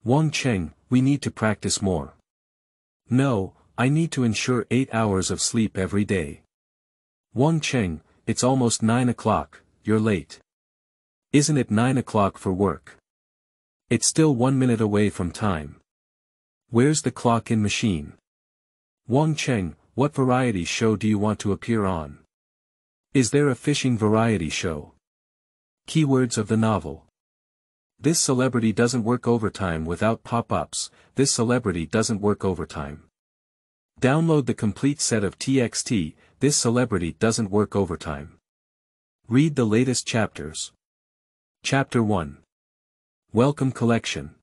Wang Cheng, we need to practice more. No, I need to ensure 8 hours of sleep every day. Wang Cheng, it's almost 9 o'clock, you're late. Isn't it 9 o'clock for work? It's still 1 minute away from time. Where's the clock-in machine? Wang Cheng, what variety show do you want to appear on? Is there a fishing variety show? Keywords of the novel. This celebrity doesn't work overtime without pop-ups. This celebrity doesn't work overtime. Download the complete set of TXT. This celebrity doesn't work overtime. Read the latest chapters. Chapter 1. Welcome Collection.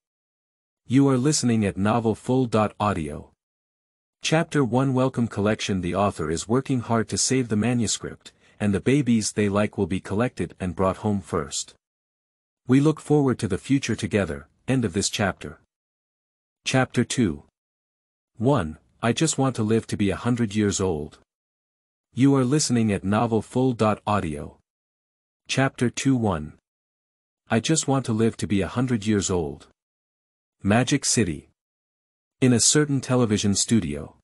You are listening at novelfull.audio. Chapter 1 Welcome Collection. The author is working hard to save the manuscript, and the babies they like will be collected and brought home first. We look forward to the future together. End of this chapter. Chapter 2. 1. I just want to live to be 100 years old. You are listening at novelfull.audio. Chapter 2 1. I just want to live to be 100 years old. Magic City. In a certain television studio.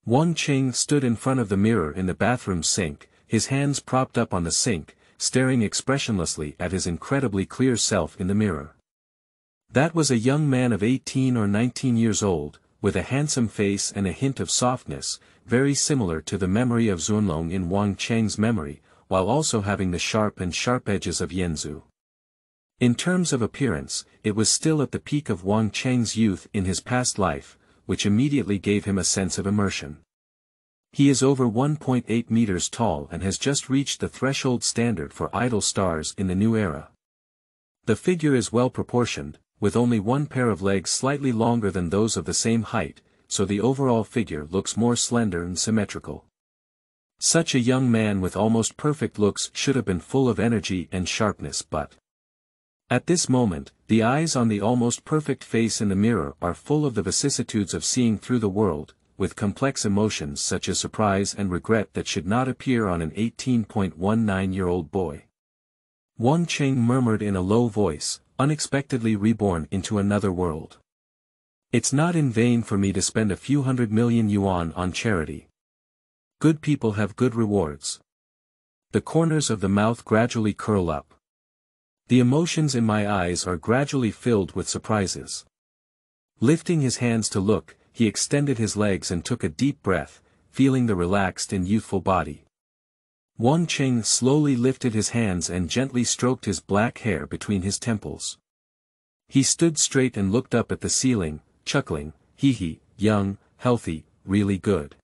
Wang Cheng stood in front of the mirror in the bathroom sink, his hands propped up on the sink, staring expressionlessly at his incredibly clear self in the mirror. That was a young man of 18 or 19 years old, with a handsome face and a hint of softness, very similar to the memory of Zunlong in Wang Cheng's memory, while also having the sharp edges of Yanzu. In terms of appearance, it was still at the peak of Wang Cheng's youth in his past life, which immediately gave him a sense of immersion. He is over 1.8 meters tall and has just reached the threshold standard for idol stars in the new era. The figure is well proportioned, with only one pair of legs slightly longer than those of the same height, so the overall figure looks more slender and symmetrical. Such a young man with almost perfect looks should have been full of energy and sharpness, but at this moment, the eyes on the almost perfect face in the mirror are full of the vicissitudes of seeing through the world, with complex emotions such as surprise and regret that should not appear on an 18.19-year-old boy. Wang Cheng murmured in a low voice, unexpectedly reborn into another world. It's not in vain for me to spend a few 100 million yuan on charity. Good people have good rewards. The corners of the mouth gradually curl up. The emotions in my eyes are gradually filled with surprises. Lifting his hands to look, he extended his legs and took a deep breath, feeling the relaxed and youthful body. Wang Cheng slowly lifted his hands and gently stroked his black hair between his temples. He stood straight and looked up at the ceiling, chuckling, hee, young, healthy, really good.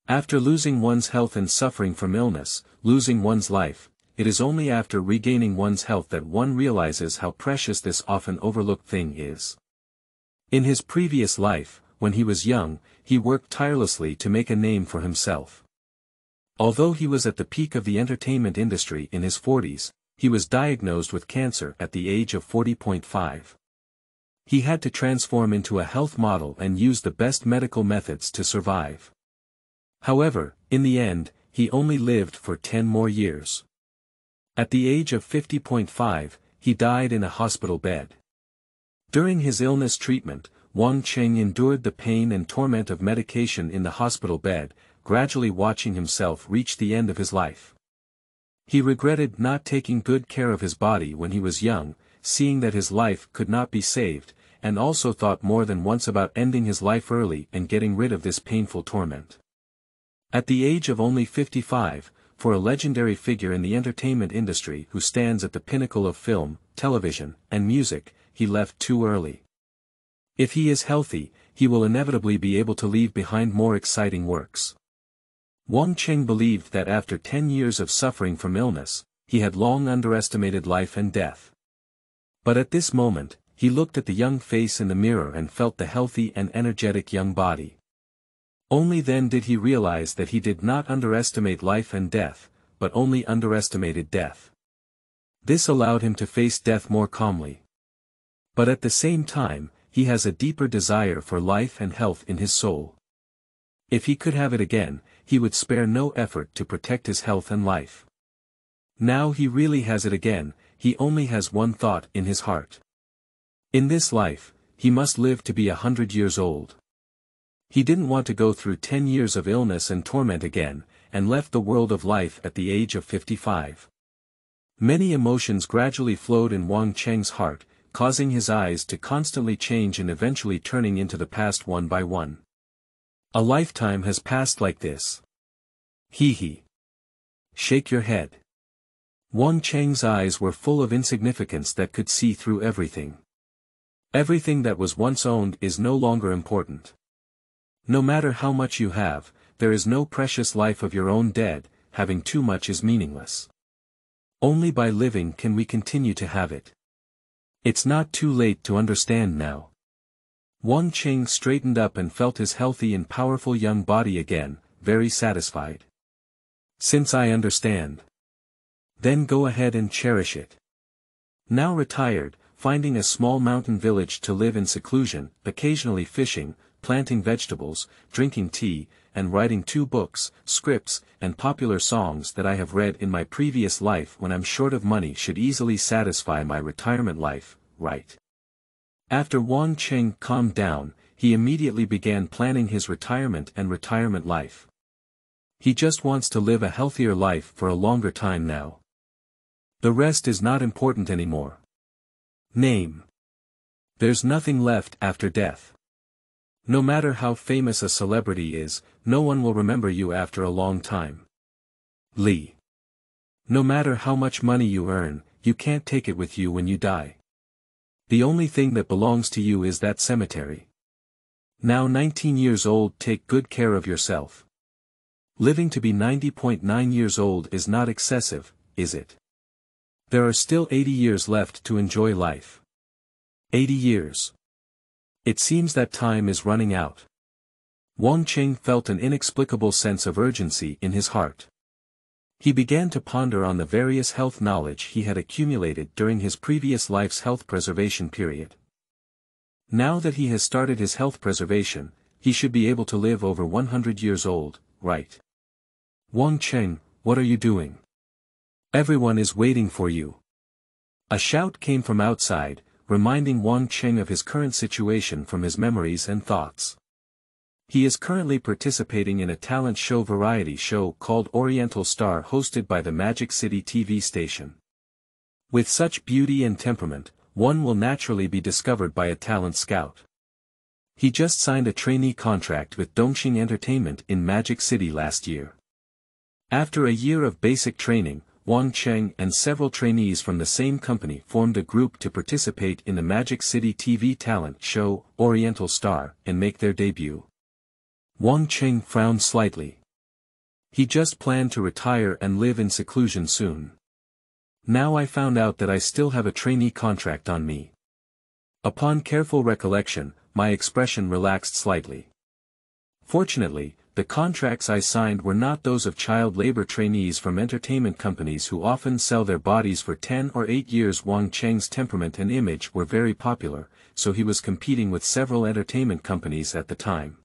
After losing one's health and suffering from illness, losing one's life, it is only after regaining one's health that one realizes how precious this often overlooked thing is. In his previous life, when he was young, he worked tirelessly to make a name for himself. Although he was at the peak of the entertainment industry in his 40s, he was diagnosed with cancer at the age of 40.5. He had to transform into a health model and use the best medical methods to survive. However, in the end, he only lived for 10 more years. At the age of 50.5, he died in a hospital bed. During his illness treatment, Wang Cheng endured the pain and torment of medication in the hospital bed, gradually watching himself reach the end of his life. He regretted not taking good care of his body when he was young, seeing that his life could not be saved, and also thought more than once about ending his life early and getting rid of this painful torment. At the age of only 55, for a legendary figure in the entertainment industry who stands at the pinnacle of film, television, and music, he left too early. If he is healthy, he will inevitably be able to leave behind more exciting works. Wang Cheng believed that after 10 years of suffering from illness, he had long underestimated life and death. But at this moment, he looked at the young face in the mirror and felt the healthy and energetic young body. Only then did he realize that he did not underestimate life and death, but only underestimated death. This allowed him to face death more calmly. But at the same time, he has a deeper desire for life and health in his soul. If he could have it again, he would spare no effort to protect his health and life. Now he really has it again, he only has one thought in his heart. In this life, he must live to be 100 years old. He didn't want to go through 10 years of illness and torment again, and left the world of life at the age of 55. Many emotions gradually flowed in Wang Cheng's heart, causing his eyes to constantly change and eventually turning into the past one by one. A lifetime has passed like this. He. Shake your head. Wang Cheng's eyes were full of insignificance that could see through everything. Everything that was once owned is no longer important. No matter how much you have, there is no precious life of your own dead, having too much is meaningless. Only by living can we continue to have it. It's not too late to understand now. Wang Cheng straightened up and felt his healthy and powerful young body again, very satisfied. Since I understand. Then go ahead and cherish it. Now retired, finding a small mountain village to live in seclusion, occasionally fishing, planting vegetables, drinking tea, and writing 2 books, scripts, and popular songs that I have read in my previous life when I'm short of money should easily satisfy my retirement life, right? After Wang Cheng calmed down, he immediately began planning his retirement and retirement life. He just wants to live a healthier life for a longer time now. The rest is not important anymore. Name. There's nothing left after death. No matter how famous a celebrity is, no one will remember you after a long time. Li. No matter how much money you earn, you can't take it with you when you die. The only thing that belongs to you is that cemetery. Now 19 years old, take good care of yourself. Living to be 90.9 years old is not excessive, is it? There are still 80 years left to enjoy life. 80 years. It seems that time is running out. Wang Cheng felt an inexplicable sense of urgency in his heart. He began to ponder on the various health knowledge he had accumulated during his previous life's health preservation period. Now that he has started his health preservation, he should be able to live over 100 years old, right? Wang Cheng, what are you doing? Everyone is waiting for you. A shout came from outside, reminding Wang Cheng of his current situation from his memories and thoughts. He is currently participating in a talent show variety show called Oriental Star hosted by the Magic City TV station. With such beauty and temperament, one will naturally be discovered by a talent scout. He just signed a trainee contract with Dongxing Entertainment in Magic City last year. After a year of basic training, Wang Cheng and several trainees from the same company formed a group to participate in the Magic City TV talent show, Oriental Star, and make their debut. Wang Cheng frowned slightly. He just planned to retire and live in seclusion soon. Now I found out that I still have a trainee contract on me. Upon careful recollection, my expression relaxed slightly. Fortunately, the contracts I signed were not those of child labor trainees from entertainment companies who often sell their bodies for 10 or 8 years. Wang Cheng's temperament and image were very popular, so he was competing with several entertainment companies at the time.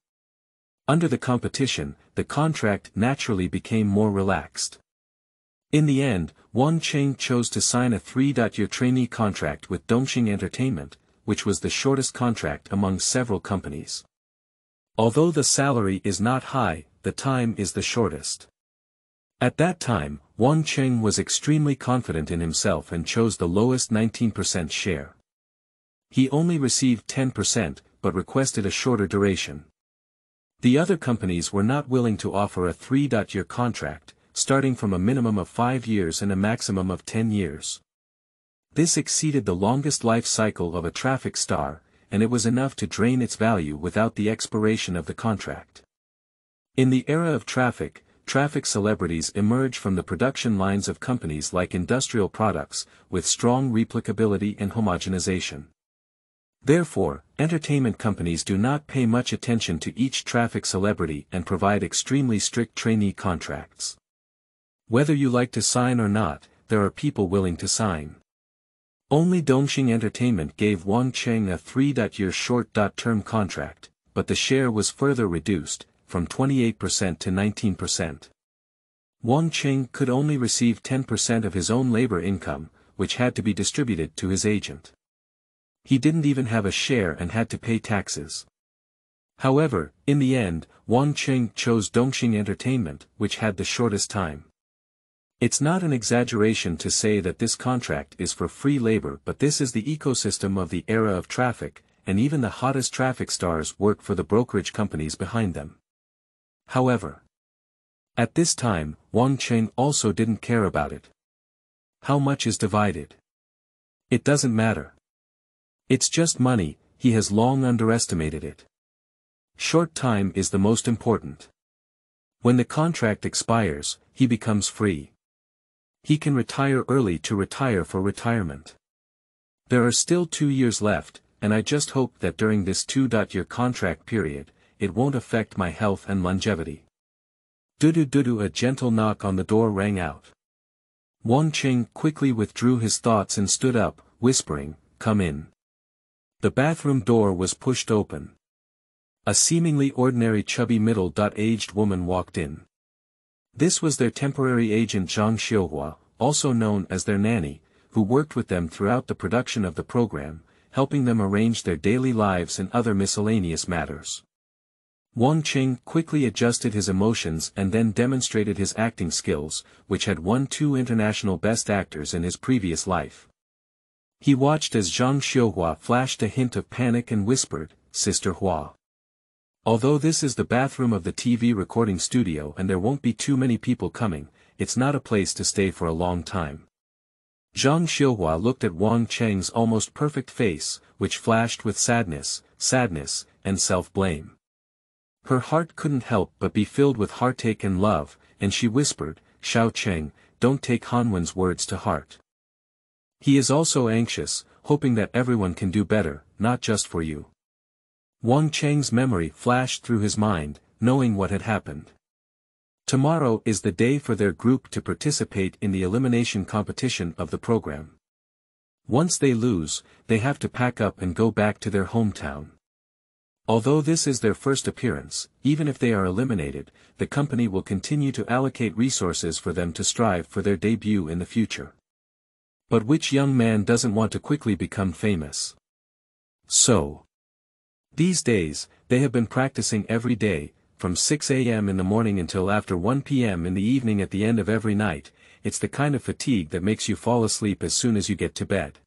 Under the competition, the contract naturally became more relaxed. In the end, Wang Cheng chose to sign a 3-year trainee contract with Dongxing Entertainment, which was the shortest contract among several companies. Although the salary is not high, the time is the shortest. At that time, Wang Cheng was extremely confident in himself and chose the lowest 19% share. He only received 10%, but requested a shorter duration. The other companies were not willing to offer a 3-year contract, starting from a minimum of 5 years and a maximum of 10 years. This exceeded the longest life cycle of a traffic star, and it was enough to drain its value without the expiration of the contract. In the era of traffic celebrities emerge from the production lines of companies like industrial products, with strong replicability and homogenization. Therefore, entertainment companies do not pay much attention to each traffic celebrity and provide extremely strict trainee contracts. Whether you like to sign or not, there are people willing to sign. Only Dongxing Entertainment gave Wang Cheng a 3-year short-term contract, but the share was further reduced, from 28% to 19%. Wang Cheng could only receive 10% of his own labor income, which had to be distributed to his agent. He didn't even have a share and had to pay taxes. However, in the end, Wang Cheng chose Dongxing Entertainment, which had the shortest time. It's not an exaggeration to say that this contract is for free labor, but this is the ecosystem of the era of traffic, and even the hottest traffic stars work for the brokerage companies behind them. However, at this time, Wang Cheng also didn't care about it. How much is divided? It doesn't matter. It's just money, he has long underestimated it. Short time is the most important. When the contract expires, he becomes free. He can retire early to retire for retirement. There are still 2 years left, and I just hope that during this 2-year contract period, it won't affect my health and longevity. Dudu, a gentle knock on the door rang out. Wang Cheng quickly withdrew his thoughts and stood up, whispering, "Come in." The bathroom door was pushed open. A seemingly ordinary chubby middle-aged woman walked in. This was their temporary agent Zhang Xiuhua, also known as their nanny, who worked with them throughout the production of the program, helping them arrange their daily lives and other miscellaneous matters. Wang Cheng quickly adjusted his emotions and then demonstrated his acting skills, which had won 2 international best actors in his previous life. He watched as Zhang Xiuhua flashed a hint of panic and whispered, "Sister Hua. Although this is the bathroom of the TV recording studio and there won't be too many people coming, it's not a place to stay for a long time." Zhang Xiuhua looked at Wang Cheng's almost perfect face, which flashed with sadness, and self-blame. Her heart couldn't help but be filled with heartache and love, and she whispered, "Xiao Cheng, don't take Hanwen's words to heart. He is also anxious, hoping that everyone can do better, not just for you." Wang Cheng's memory flashed through his mind, knowing what had happened. Tomorrow is the day for their group to participate in the elimination competition of the program. Once they lose, they have to pack up and go back to their hometown. Although this is their first appearance, even if they are eliminated, the company will continue to allocate resources for them to strive for their debut in the future. But which young man doesn't want to quickly become famous? So, these days, they have been practicing every day, from 6 a.m. in the morning until after 1 p.m. in the evening at the end of every night. It's the kind of fatigue that makes you fall asleep as soon as you get to bed.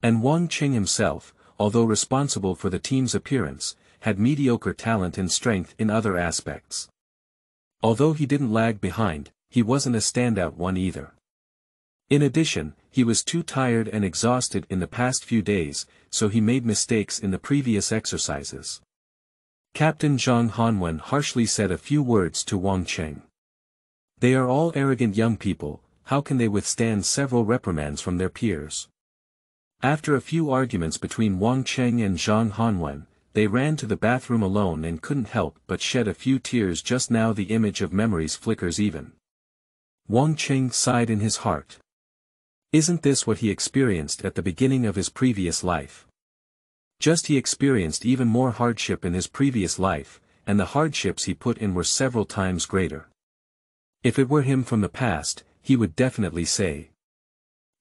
And Wang Cheng himself, although responsible for the team's appearance, had mediocre talent and strength in other aspects. Although he didn't lag behind, he wasn't a standout one either. In addition, he was too tired and exhausted in the past few days, so he made mistakes in the previous exercises. Captain Zhang Hanwen harshly said a few words to Wang Cheng. They are all arrogant young people, how can they withstand several reprimands from their peers? After a few arguments between Wang Cheng and Zhang Hanwen, they ran to the bathroom alone and couldn't help but shed a few tears. Just now the image of memories flickers even. Wang Cheng sighed in his heart. Isn't this what he experienced at the beginning of his previous life? Just he experienced even more hardship in his previous life, and the hardships he put in were several times greater. If it were him from the past, he would definitely say,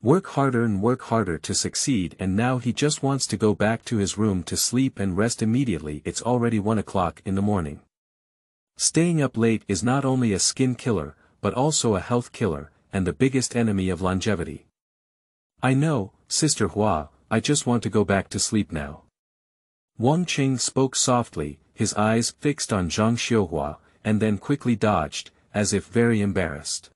work harder and work harder to succeed, and now he just wants to go back to his room to sleep and rest immediately. It's already 1 o'clock in the morning. Staying up late is not only a skin killer, but also a health killer, and the biggest enemy of longevity. I know, Sister Hua, I just want to go back to sleep now. Wang Cheng spoke softly, his eyes fixed on Zhang Xiuhua, and then quickly dodged, as if very embarrassed.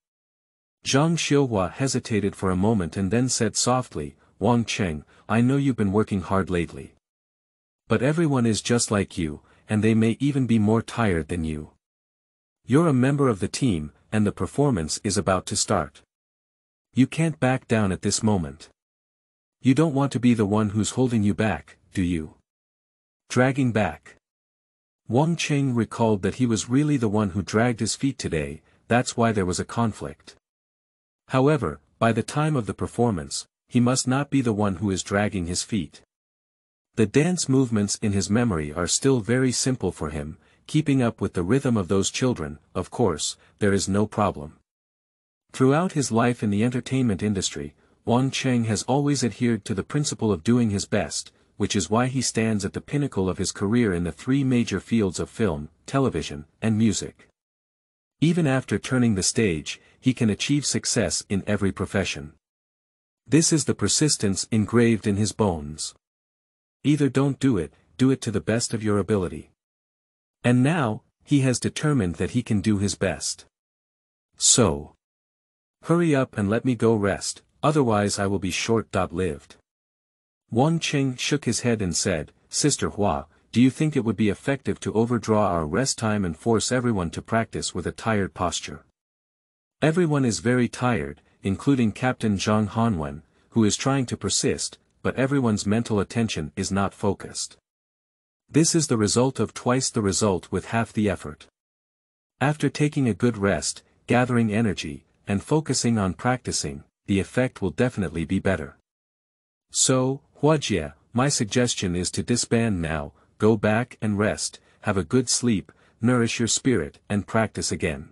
Zhang Xiuhua hesitated for a moment and then said softly, Wang Cheng, I know you've been working hard lately. But everyone is just like you, and they may even be more tired than you. You're a member of the team, and the performance is about to start. You can't back down at this moment. You don't want to be the one who's holding you back, do you? Dragging back. Wang Cheng recalled that he was really the one who dragged his feet today, that's why there was a conflict. However, by the time of the performance, he must not be the one who is dragging his feet. The dance movements in his memory are still very simple for him, keeping up with the rhythm of those children, of course, there is no problem. Throughout his life in the entertainment industry, Wang Cheng has always adhered to the principle of doing his best, which is why he stands at the pinnacle of his career in the three major fields of film, television, and music. Even after turning the stage, he can achieve success in every profession. This is the persistence engraved in his bones. Either don't do it to the best of your ability. And now, he has determined that he can do his best. So, hurry up and let me go rest, otherwise I will be short-lived. Wang Cheng shook his head and said, Sister Hua, do you think it would be effective to overdraw our rest time and force everyone to practice with a tired posture? Everyone is very tired, including Captain Zhang Hanwen, who is trying to persist, but everyone's mental attention is not focused. This is the result of twice the result with half the effort. After taking a good rest, gathering energy, and focusing on practicing, the effect will definitely be better. So, Huajie, my suggestion is to disband now, go back and rest, have a good sleep, nourish your spirit and practice again.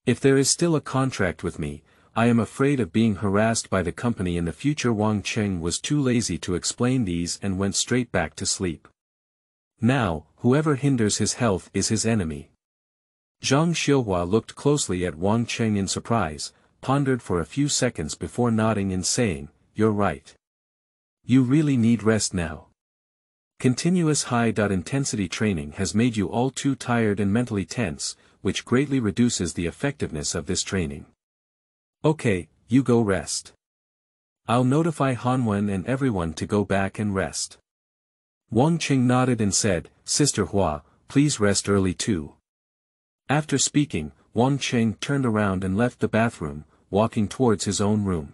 If there is still a contract with me, I am afraid of being harassed by the company in the future. Wang Cheng was too lazy to explain these and went straight back to sleep. Now, whoever hinders his health is his enemy. Zhang Xiuhua looked closely at Wang Cheng in surprise, pondered for a few seconds before nodding and saying, You're right. You really need rest now. Continuous high-intensity training has made you all too tired and mentally tense, which greatly reduces the effectiveness of this training. Okay, you go rest. I'll notify Hanwen and everyone to go back and rest. Wang Cheng nodded and said, Sister Hua, please rest early too. After speaking, Wang Cheng turned around and left the bathroom, walking towards his own room.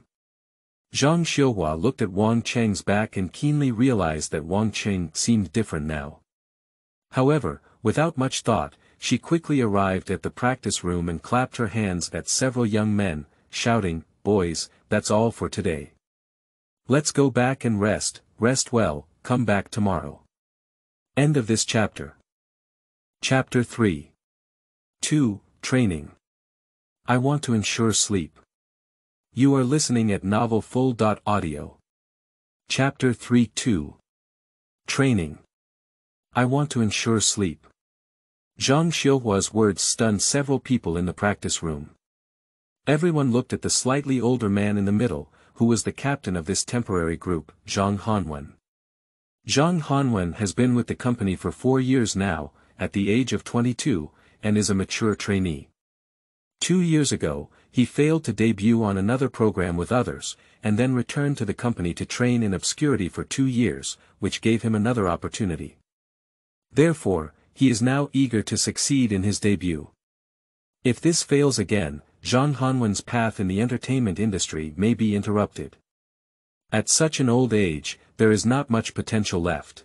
Zhang Xiuhua looked at Wang Cheng's back and keenly realized that Wang Cheng seemed different now. However, without much thought, she quickly arrived at the practice room and clapped her hands at several young men, shouting, Boys, that's all for today. Let's go back and rest well, come back tomorrow. End of this chapter. Chapter 3. 2. Training. I want to ensure sleep. You are listening at novelfull.audio. Chapter 3-2. Training. I want to ensure sleep. Zhang Xiuhua's words stunned several people in the practice room. Everyone looked at the slightly older man in the middle, who was the captain of this temporary group, Zhang Hanwen. Zhang Hanwen has been with the company for 4 years now, at the age of 22, and is a mature trainee. 2 years ago, he failed to debut on another program with others, and then returned to the company to train in obscurity for 2 years, which gave him another opportunity. Therefore, he is now eager to succeed in his debut. If this fails again, Zhang Hanwen's path in the entertainment industry may be interrupted. At such an old age, there is not much potential left.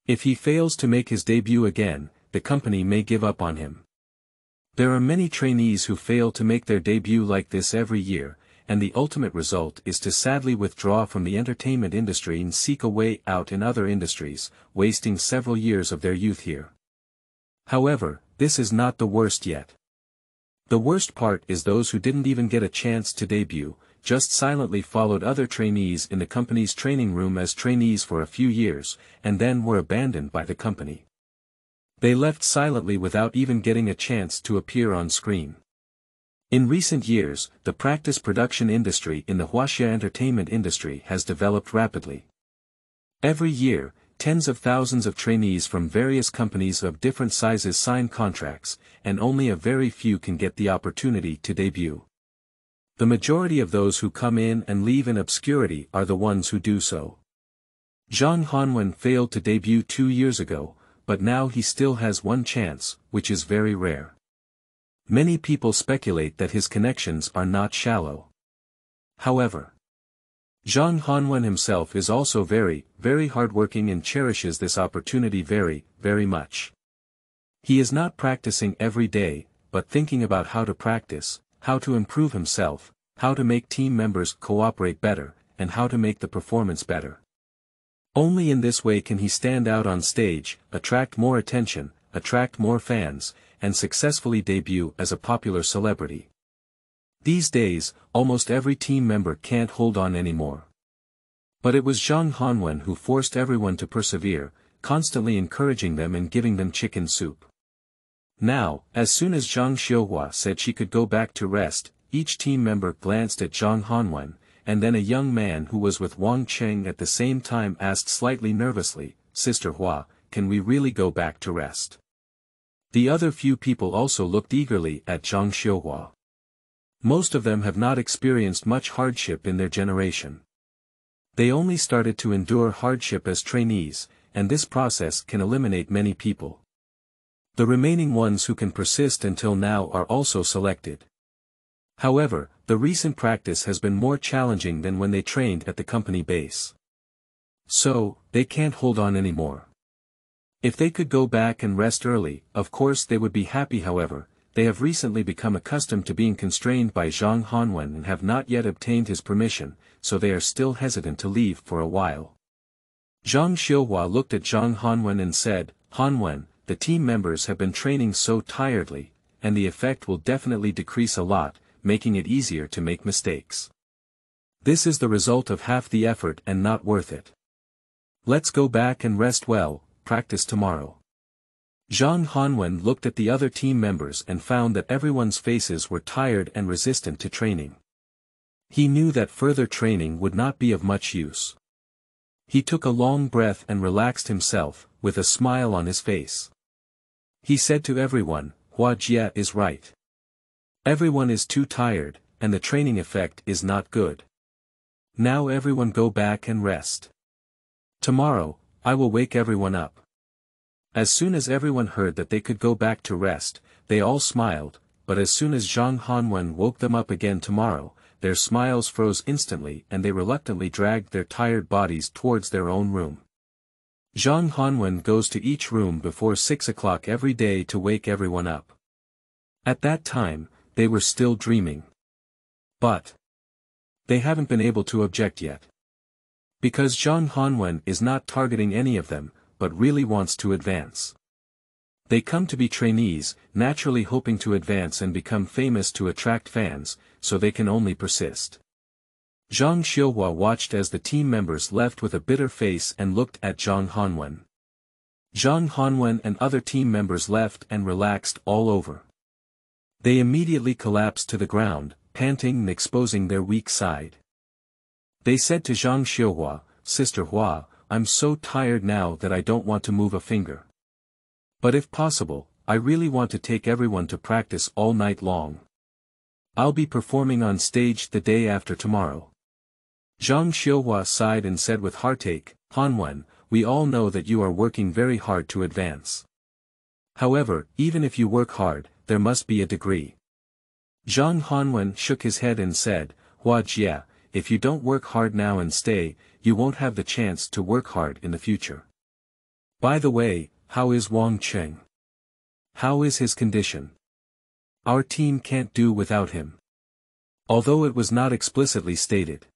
If he fails to make his debut again, the company may give up on him. There are many trainees who fail to make their debut like this every year, and the ultimate result is to sadly withdraw from the entertainment industry and seek a way out in other industries, wasting several years of their youth here. However, this is not the worst yet. The worst part is those who didn't even get a chance to debut, just silently followed other trainees in the company's training room as trainees for a few years, and then were abandoned by the company. They left silently without even getting a chance to appear on screen. In recent years, the practice production industry in the Huaxia entertainment industry has developed rapidly. Every year, tens of thousands of trainees from various companies of different sizes sign contracts, and only a very few can get the opportunity to debut. The majority of those who come in and leave in obscurity are the ones who do so. Zhang Hanwen failed to debut 2 years ago, but now he still has one chance, which is very rare. Many people speculate that his connections are not shallow. However, Zhang Hanwen himself is also very, very hardworking and cherishes this opportunity very, very much. He is not practicing every day, but thinking about how to practice, how to improve himself, how to make team members cooperate better, and how to make the performance better. Only in this way can he stand out on stage, attract more attention, attract more fans, and successfully debut as a popular celebrity. These days, almost every team member can't hold on anymore. But it was Zhang Hanwen who forced everyone to persevere, constantly encouraging them and giving them chicken soup. Now, as soon as Zhang Xiuhua said she could go back to rest, each team member glanced at Zhang Hanwen, and then a young man who was with Wang Cheng at the same time asked slightly nervously, "Sister Hua, can we really go back to rest?" The other few people also looked eagerly at Zhang Xiuhua. Most of them have not experienced much hardship in their generation. They only started to endure hardship as trainees, and this process can eliminate many people. The remaining ones who can persist until now are also selected. However, the recent practice has been more challenging than when they trained at the company base. So, they can't hold on anymore. If they could go back and rest early, of course they would be happy. However, they have recently become accustomed to being constrained by Zhang Hanwen and have not yet obtained his permission, so they are still hesitant to leave for a while. Zhang Xiuhua looked at Zhang Hanwen and said, "Hanwen, the team members have been training so tiredly, and the effect will definitely decrease a lot, making it easier to make mistakes. This is the result of half the effort and not worth it. Let's go back and rest well, practice tomorrow." Zhang Hanwen looked at the other team members and found that everyone's faces were tired and resistant to training. He knew that further training would not be of much use. He took a long breath and relaxed himself, with a smile on his face. He said to everyone, "Hua Jia is right. Everyone is too tired, and the training effect is not good. Now everyone go back and rest. Tomorrow, I will wake everyone up." As soon as everyone heard that they could go back to rest, they all smiled, but as soon as Zhang Hanwen woke them up again tomorrow, their smiles froze instantly and they reluctantly dragged their tired bodies towards their own room. Zhang Hanwen goes to each room before 6 o'clock every day to wake everyone up. At that time, they were still dreaming. But they haven't been able to object yet. Because Zhang Hanwen is not targeting any of them, but really wants to advance. They come to be trainees, naturally hoping to advance and become famous to attract fans, so they can only persist. Zhang Xiuhua watched as the team members left with a bitter face and looked at Zhang Hanwen. Zhang Hanwen and other team members left and relaxed all over. They immediately collapsed to the ground, panting and exposing their weak side. They said to Zhang Xiuhua, "Sister Hua, I'm so tired now that I don't want to move a finger. But if possible, I really want to take everyone to practice all night long. I'll be performing on stage the day after tomorrow." Zhang Xiuhua sighed and said with heartache, "Hanwen, we all know that you are working very hard to advance. However, even if you work hard, there must be a degree." Zhang Hanwen shook his head and said, "Hua Jia, if you don't work hard now and stay, you won't have the chance to work hard in the future. By the way, how is Wang Cheng? How is his condition? Our team can't do without him." Although it was not explicitly stated.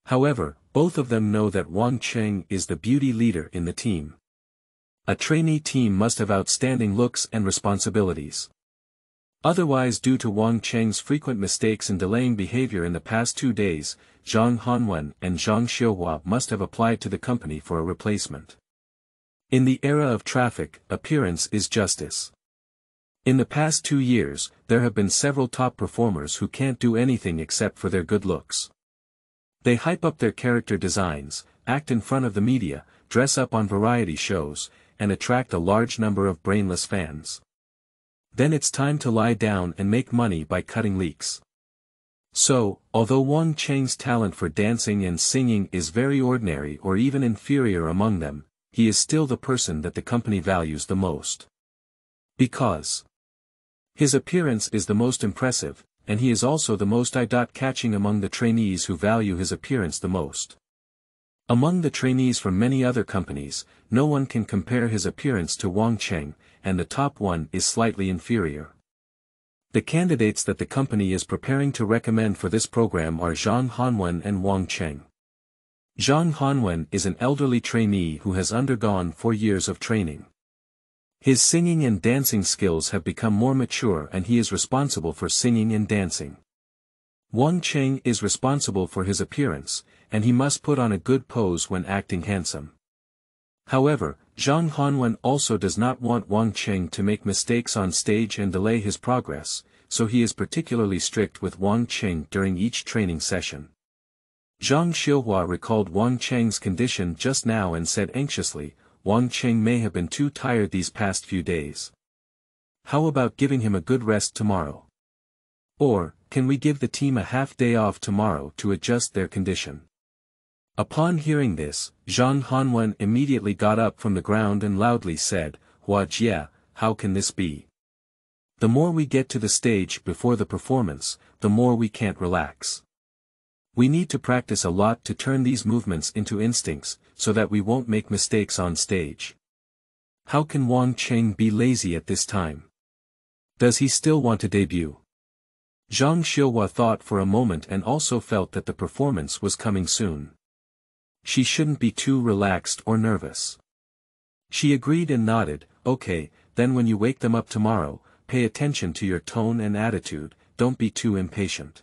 However, both of them know that Wang Cheng is the beauty leader in the team. A trainee team must have outstanding looks and responsibilities. Otherwise, due to Wang Cheng's frequent mistakes and delaying behavior in the past 2 days, Zhang Hanwen and Zhang Xiuhua must have applied to the company for a replacement. In the era of traffic, appearance is justice. In the past 2 years, there have been several top performers who can't do anything except for their good looks. They hype up their character designs, act in front of the media, dress up on variety shows, and attract a large number of brainless fans. Then it's time to lie down and make money by cutting leaks. So, although Wang Cheng's talent for dancing and singing is very ordinary or even inferior among them, he is still the person that the company values the most. Because his appearance is the most impressive, and he is also the most eye-catching among the trainees who value his appearance the most. Among the trainees from many other companies, no one can compare his appearance to Wang Cheng, and the top one is slightly inferior. The candidates that the company is preparing to recommend for this program are Zhang Hanwen and Wang Cheng. Zhang Hanwen is an elderly trainee who has undergone 4 years of training. His singing and dancing skills have become more mature and he is responsible for singing and dancing. Wang Cheng is responsible for his appearance, and he must put on a good pose when acting handsome. However, Zhang Hanwen also does not want Wang Cheng to make mistakes on stage and delay his progress, so he is particularly strict with Wang Cheng during each training session. Zhang Xiuhua recalled Wang Cheng's condition just now and said anxiously, Wang Cheng may have been too tired these past few days. How about giving him a good rest tomorrow? Or, can we give the team a half-day off tomorrow to adjust their condition? Upon hearing this, Zhang Hanwen immediately got up from the ground and loudly said, Hua Jia, how can this be? The more we get to the stage before the performance, the more we can't relax. We need to practice a lot to turn these movements into instincts, so that we won't make mistakes on stage. How can Wang Cheng be lazy at this time? Does he still want to debut? Zhang Xiuhua thought for a moment and also felt that the performance was coming soon. She shouldn't be too relaxed or nervous. She agreed and nodded, okay, then when you wake them up tomorrow, pay attention to your tone and attitude, don't be too impatient.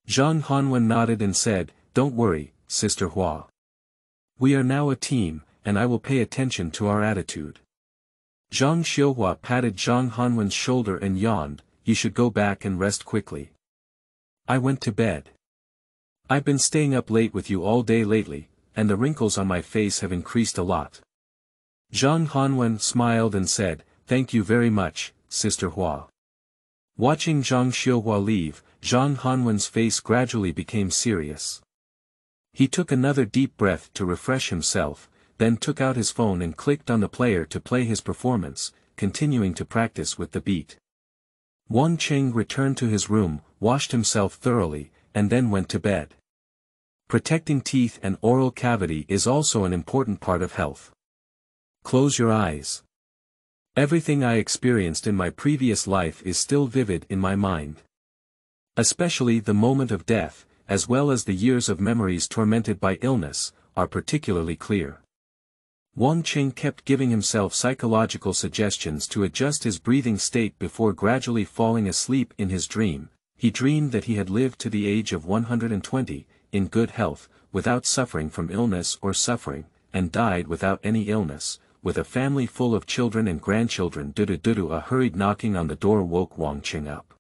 Zhang Hanwen nodded and said, don't worry, Sister Hua. We are now a team, and I will pay attention to our attitude. Zhang Xiuhua patted Zhang Hanwen's shoulder and yawned, you should go back and rest quickly. I went to bed. I've been staying up late with you all day lately, and the wrinkles on my face have increased a lot. Zhang Hanwen smiled and said, thank you very much, Sister Hua. Watching Zhang Xiuhua leave, Zhang Hanwen's face gradually became serious. He took another deep breath to refresh himself, then took out his phone and clicked on the player to play his performance, continuing to practice with the beat. Wang Cheng returned to his room, washed himself thoroughly, and then went to bed. Protecting teeth and oral cavity is also an important part of health. Close your eyes. Everything I experienced in my previous life is still vivid in my mind. Especially the moment of death, as well as the years of memories tormented by illness, are particularly clear. Wang Cheng kept giving himself psychological suggestions to adjust his breathing state before gradually falling asleep in his dream. He dreamed that he had lived to the age of 120, in good health, without suffering from illness or suffering, and died without any illness, with a family full of children and grandchildren. A hurried knocking on the door woke Wang Cheng up.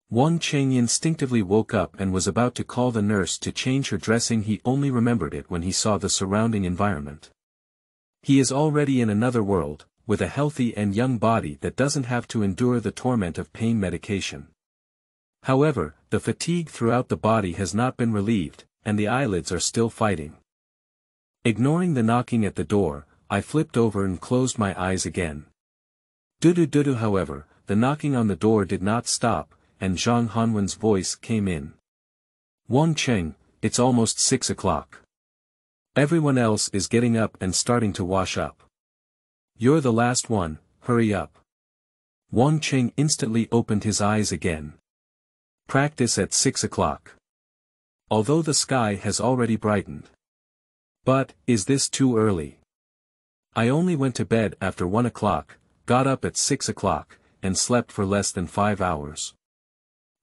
Wang Cheng instinctively woke up and was about to call the nurse to change her dressing. He only remembered it when he saw the surrounding environment. He is already in another world, with a healthy and young body that doesn't have to endure the torment of pain medication. However, the fatigue throughout the body has not been relieved, and the eyelids are still fighting. Ignoring the knocking at the door, I flipped over and closed my eyes again. However, the knocking on the door did not stop, and Zhang Hanwen's voice came in. Wang Cheng, it's almost 6 o'clock. Everyone else is getting up and starting to wash up. You're the last one, hurry up. Wang Cheng instantly opened his eyes again. Practice at 6 o'clock. Although the sky has already brightened. But, is this too early? I only went to bed after 1 o'clock, got up at 6 o'clock, and slept for less than 5 hours.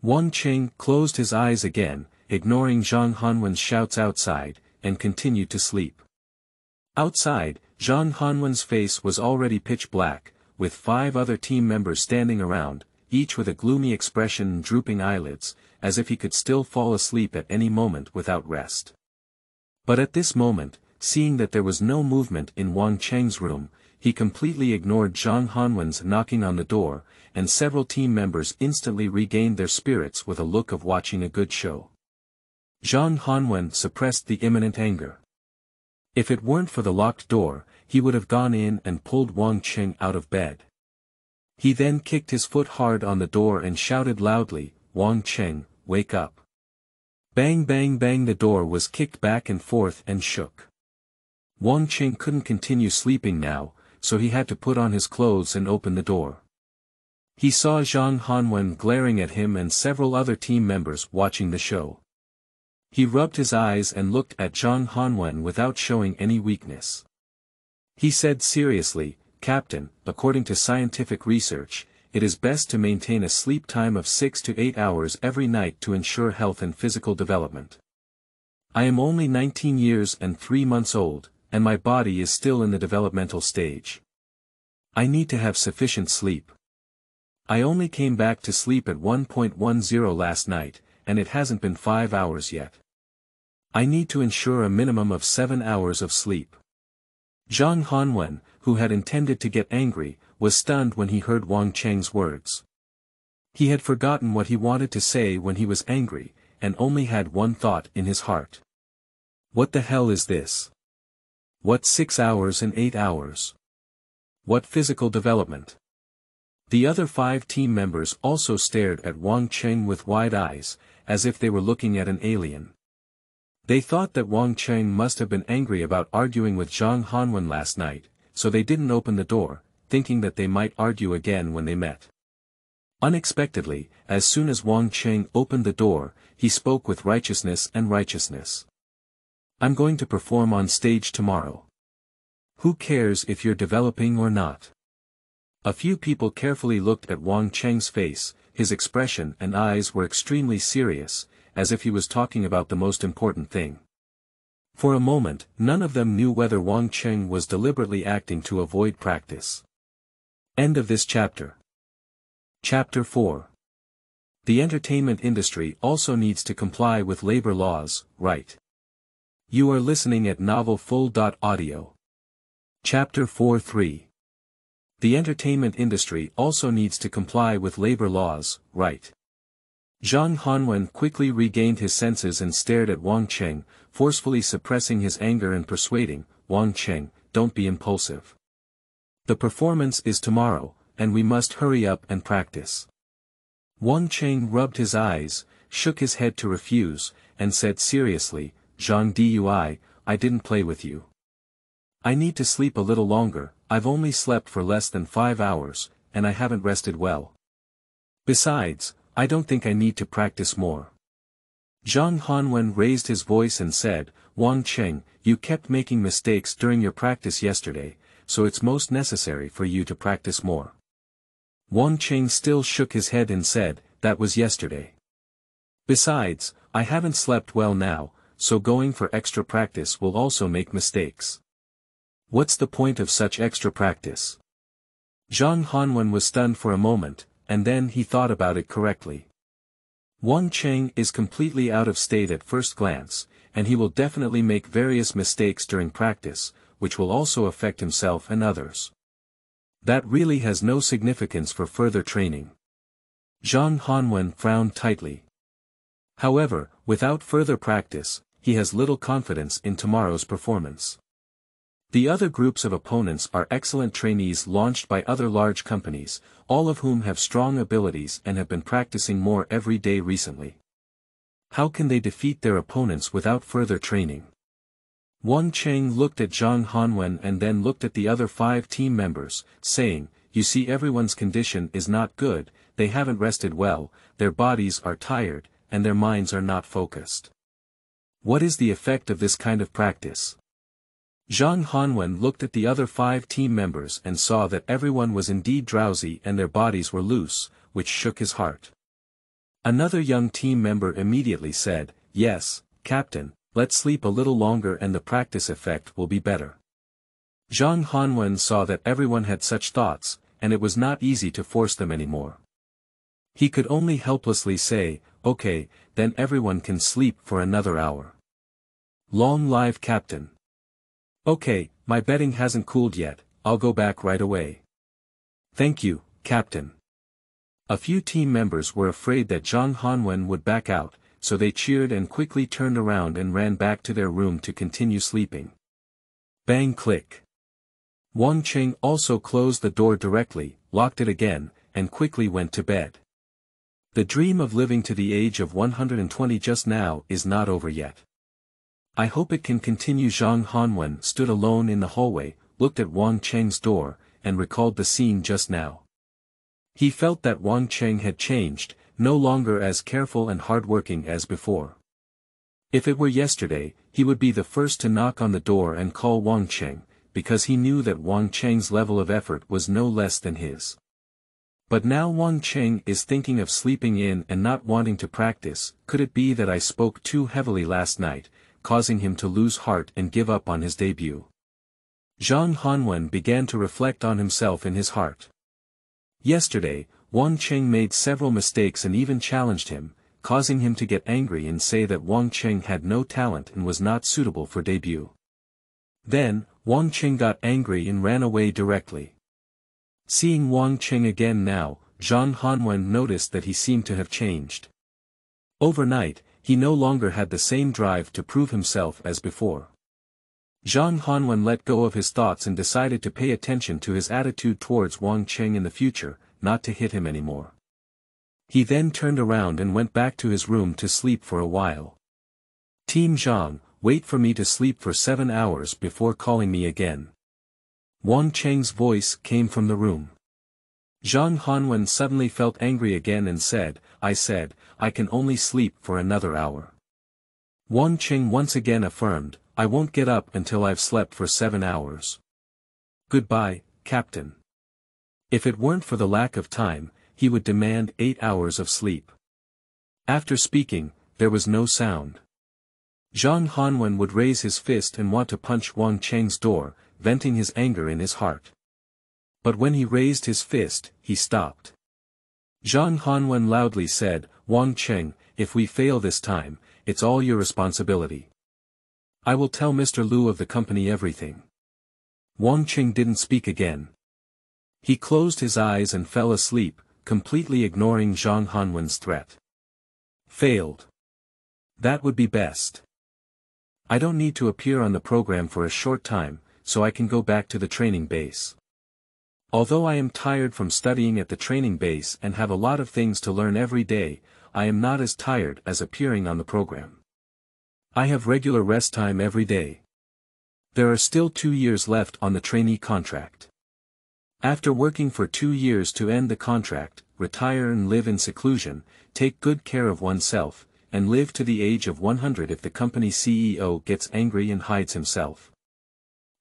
Wang Cheng closed his eyes again, ignoring Zhang Hanwen's shouts outside, and continued to sleep. Outside, Zhang Hanwen's face was already pitch black, with 5 other team members standing around, each with a gloomy expression and drooping eyelids, as if he could still fall asleep at any moment without rest. But at this moment, seeing that there was no movement in Wang Cheng's room, he completely ignored Zhang Hanwen's knocking on the door, and several team members instantly regained their spirits with a look of watching a good show. Zhang Hanwen suppressed the imminent anger. If it weren't for the locked door, he would have gone in and pulled Wang Cheng out of bed. He then kicked his foot hard on the door and shouted loudly, Wang Cheng, wake up. Bang bang bang, the door was kicked back and forth and shook. Wang Cheng couldn't continue sleeping now, so he had to put on his clothes and open the door. He saw Zhang Hanwen glaring at him and several other team members watching the show. He rubbed his eyes and looked at Zhang Hanwen without showing any weakness. He said seriously, Captain, according to scientific research, it is best to maintain a sleep time of 6 to 8 hours every night to ensure health and physical development. I am only 19 years and 3 months old, and my body is still in the developmental stage. I need to have sufficient sleep. I only came back to sleep at 1:10 last night, and it hasn't been 5 hours yet. I need to ensure a minimum of 7 hours of sleep. Zhang Hanwen, who had intended to get angry, was stunned when he heard Wang Cheng's words. He had forgotten what he wanted to say when he was angry, and only had one thought in his heart. What the hell is this? What 6 hours and 8 hours? What physical development? The other 5 team members also stared at Wang Cheng with wide eyes, as if they were looking at an alien. They thought that Wang Cheng must have been angry about arguing with Zhang Hanwen last night, so they didn't open the door, thinking that they might argue again when they met. Unexpectedly, as soon as Wang Cheng opened the door, he spoke with righteousness and righteousness. I'm going to perform on stage tomorrow. Who cares if you're developing or not? A few people carefully looked at Wang Cheng's face, his expression and eyes were extremely serious, as if he was talking about the most important thing. For a moment, none of them knew whether Wang Cheng was deliberately acting to avoid practice. End of this chapter. Chapter 4. The entertainment industry also needs to comply with labor laws, right? You are listening at novelfull.audio. Chapter 4-3. The entertainment industry also needs to comply with labor laws, right? Zhang Hanwen quickly regained his senses and stared at Wang Cheng, forcefully suppressing his anger and persuading, Wang Cheng, don't be impulsive. The performance is tomorrow, and we must hurry up and practice. Wang Cheng rubbed his eyes, shook his head to refuse, and said seriously, Zhang Dui, I didn't play with you. I need to sleep a little longer, I've only slept for less than 5 hours, and I haven't rested well. Besides, I don't think I need to practice more. Zhang Hanwen raised his voice and said, Wang Cheng, you kept making mistakes during your practice yesterday, so it's most necessary for you to practice more. Wang Cheng still shook his head and said, that was yesterday. Besides, I haven't slept well now, so going for extra practice will also make mistakes. What's the point of such extra practice? Zhang Hanwen was stunned for a moment, and then he thought about it correctly. Wang Cheng is completely out of state at first glance, and he will definitely make various mistakes during practice, which will also affect himself and others. That really has no significance for further training. Zhang Hanwen frowned tightly. However, without further practice, he has little confidence in tomorrow's performance. The other groups of opponents are excellent trainees launched by other large companies, all of whom have strong abilities and have been practicing more every day recently. How can they defeat their opponents without further training? Wang Cheng looked at Zhang Hanwen and then looked at the other 5 team members, saying, you see everyone's condition is not good, they haven't rested well, their bodies are tired, and their minds are not focused. What is the effect of this kind of practice? Zhang Hanwen looked at the other 5 team members and saw that everyone was indeed drowsy and their bodies were loose, which shook his heart. Another young team member immediately said, yes, Captain, let's sleep a little longer and the practice effect will be better. Zhang Hanwen saw that everyone had such thoughts, and it was not easy to force them anymore. He could only helplessly say, okay, then everyone can sleep for another hour. Long live Captain. Okay, my betting hasn't cooled yet, I'll go back right away. Thank you, Captain. A few team members were afraid that Zhang Hanwen would back out, so they cheered and quickly turned around and ran back to their room to continue sleeping. Bang click. Wang Cheng also closed the door directly, locked it again, and quickly went to bed. The dream of living to the age of 120 just now is not over yet. I hope it can continue. Zhang Hanwen stood alone in the hallway, looked at Wang Cheng's door, and recalled the scene just now. He felt that Wang Cheng had changed, no longer as careful and hardworking as before. If it were yesterday, he would be the first to knock on the door and call Wang Cheng, because he knew that Wang Cheng's level of effort was no less than his. But now Wang Cheng is thinking of sleeping in and not wanting to practice. Could it be that I spoke too heavily last night, causing him to lose heart and give up on his debut? Zhang Hanwen began to reflect on himself in his heart. Yesterday, Wang Cheng made several mistakes and even challenged him, causing him to get angry and say that Wang Cheng had no talent and was not suitable for debut. Then, Wang Cheng got angry and ran away directly. Seeing Wang Cheng again now, Zhang Hanwen noticed that he seemed to have changed. Overnight, he no longer had the same drive to prove himself as before. Zhang Hanwen let go of his thoughts and decided to pay attention to his attitude towards Wang Cheng in the future, not to hit him anymore. He then turned around and went back to his room to sleep for a while. Team Zhang, wait for me to sleep for 7 hours before calling me again. Wang Cheng's voice came from the room. Zhang Hanwen suddenly felt angry again and said, I can only sleep for another hour. Wang Cheng once again affirmed, I won't get up until I've slept for 7 hours. Goodbye, Captain. If it weren't for the lack of time, he would demand 8 hours of sleep. After speaking, there was no sound. Zhang Hanwen would raise his fist and want to punch Wang Cheng's door, venting his anger in his heart. But when he raised his fist, he stopped. Zhang Hanwen loudly said, Wang Cheng, if we fail this time, it's all your responsibility. I will tell Mr. Liu of the company everything. Wang Cheng didn't speak again. He closed his eyes and fell asleep, completely ignoring Zhang Hanwen's threat. Failed. That would be best. I don't need to appear on the program for a short time, so I can go back to the training base. Although I am tired from studying at the training base and have a lot of things to learn every day, I am not as tired as appearing on the program. I have regular rest time every day. There are still 2 years left on the trainee contract. After working for 2 years to end the contract, retire and live in seclusion, take good care of oneself, and live to the age of 100 if the company CEO gets angry and hides himself.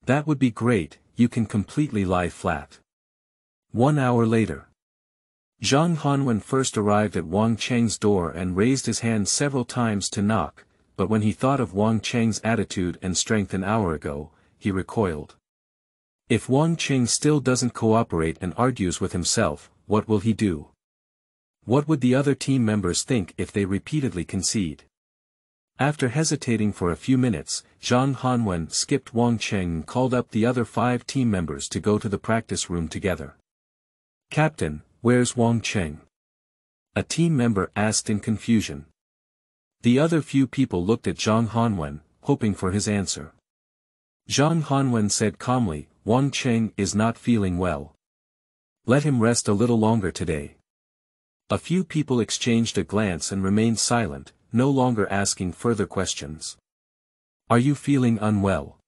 That would be great, you can completely lie flat. 1 hour later. Zhang Hanwen first arrived at Wang Cheng's door and raised his hand several times to knock, but when he thought of Wang Cheng's attitude and strength an hour ago, he recoiled. If Wang Cheng still doesn't cooperate and argues with himself, what will he do? What would the other team members think if they repeatedly concede? After hesitating for a few minutes, Zhang Hanwen skipped Wang Cheng and called up the other 5 team members to go to the practice room together. Captain, where's Wang Cheng? A team member asked in confusion. The other few people looked at Zhang Hanwen, hoping for his answer. Zhang Hanwen said calmly, Wang Cheng is not feeling well. Let him rest a little longer today. A few people exchanged a glance and remained silent, no longer asking further questions. Are you feeling unwell?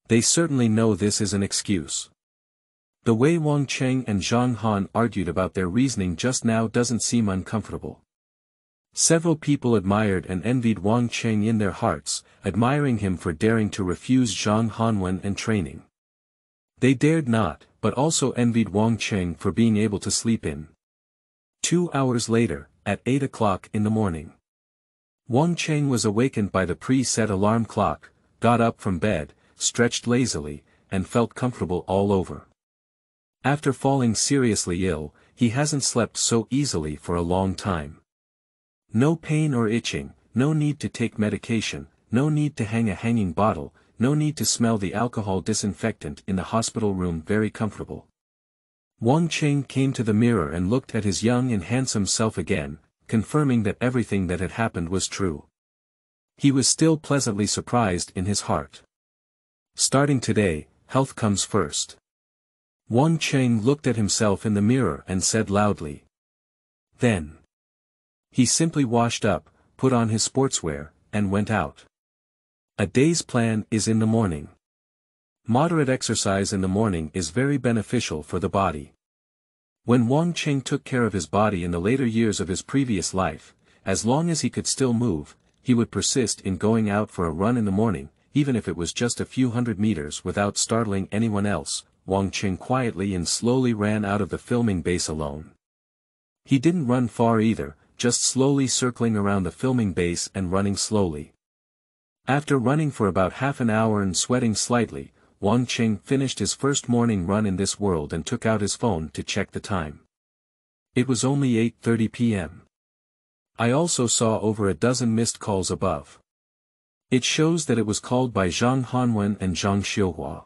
They certainly know this is an excuse. The way Wang Cheng and Zhang Han argued about their reasoning just now doesn't seem uncomfortable. Several people admired and envied Wang Cheng in their hearts, admiring him for daring to refuse Zhang Hanwen and training. They dared not, but also envied Wang Cheng for being able to sleep in. 2 hours later, at 8 o'clock in the morning. Wang Cheng was awakened by the pre-set alarm clock, got up from bed, stretched lazily, and felt comfortable all over. After falling seriously ill, he hasn't slept so easily for a long time. No pain or itching, no need to take medication, no need to hang a hanging bottle, no need to smell the alcohol disinfectant in the hospital room, very comfortable. Wang Cheng came to the mirror and looked at his young and handsome self again, confirming that everything that had happened was true. He was still pleasantly surprised in his heart. Starting today, health comes first. Wang Cheng looked at himself in the mirror and said loudly. Then. He simply washed up, put on his sportswear, and went out. A day's plan is in the morning. Moderate exercise in the morning is very beneficial for the body. When Wang Cheng took care of his body in the later years of his previous life, as long as he could still move, he would persist in going out for a run in the morning, even if it was just a few hundred meters without startling anyone else, Wang Cheng quietly and slowly ran out of the filming base alone. He didn't run far either, just slowly circling around the filming base and running slowly. After running for about half an hour and sweating slightly, Wang Cheng finished his first morning run in this world and took out his phone to check the time. It was only 8:30 p.m. I also saw over a dozen missed calls above. It shows that it was called by Zhang Hanwen and Zhang Xiuhua.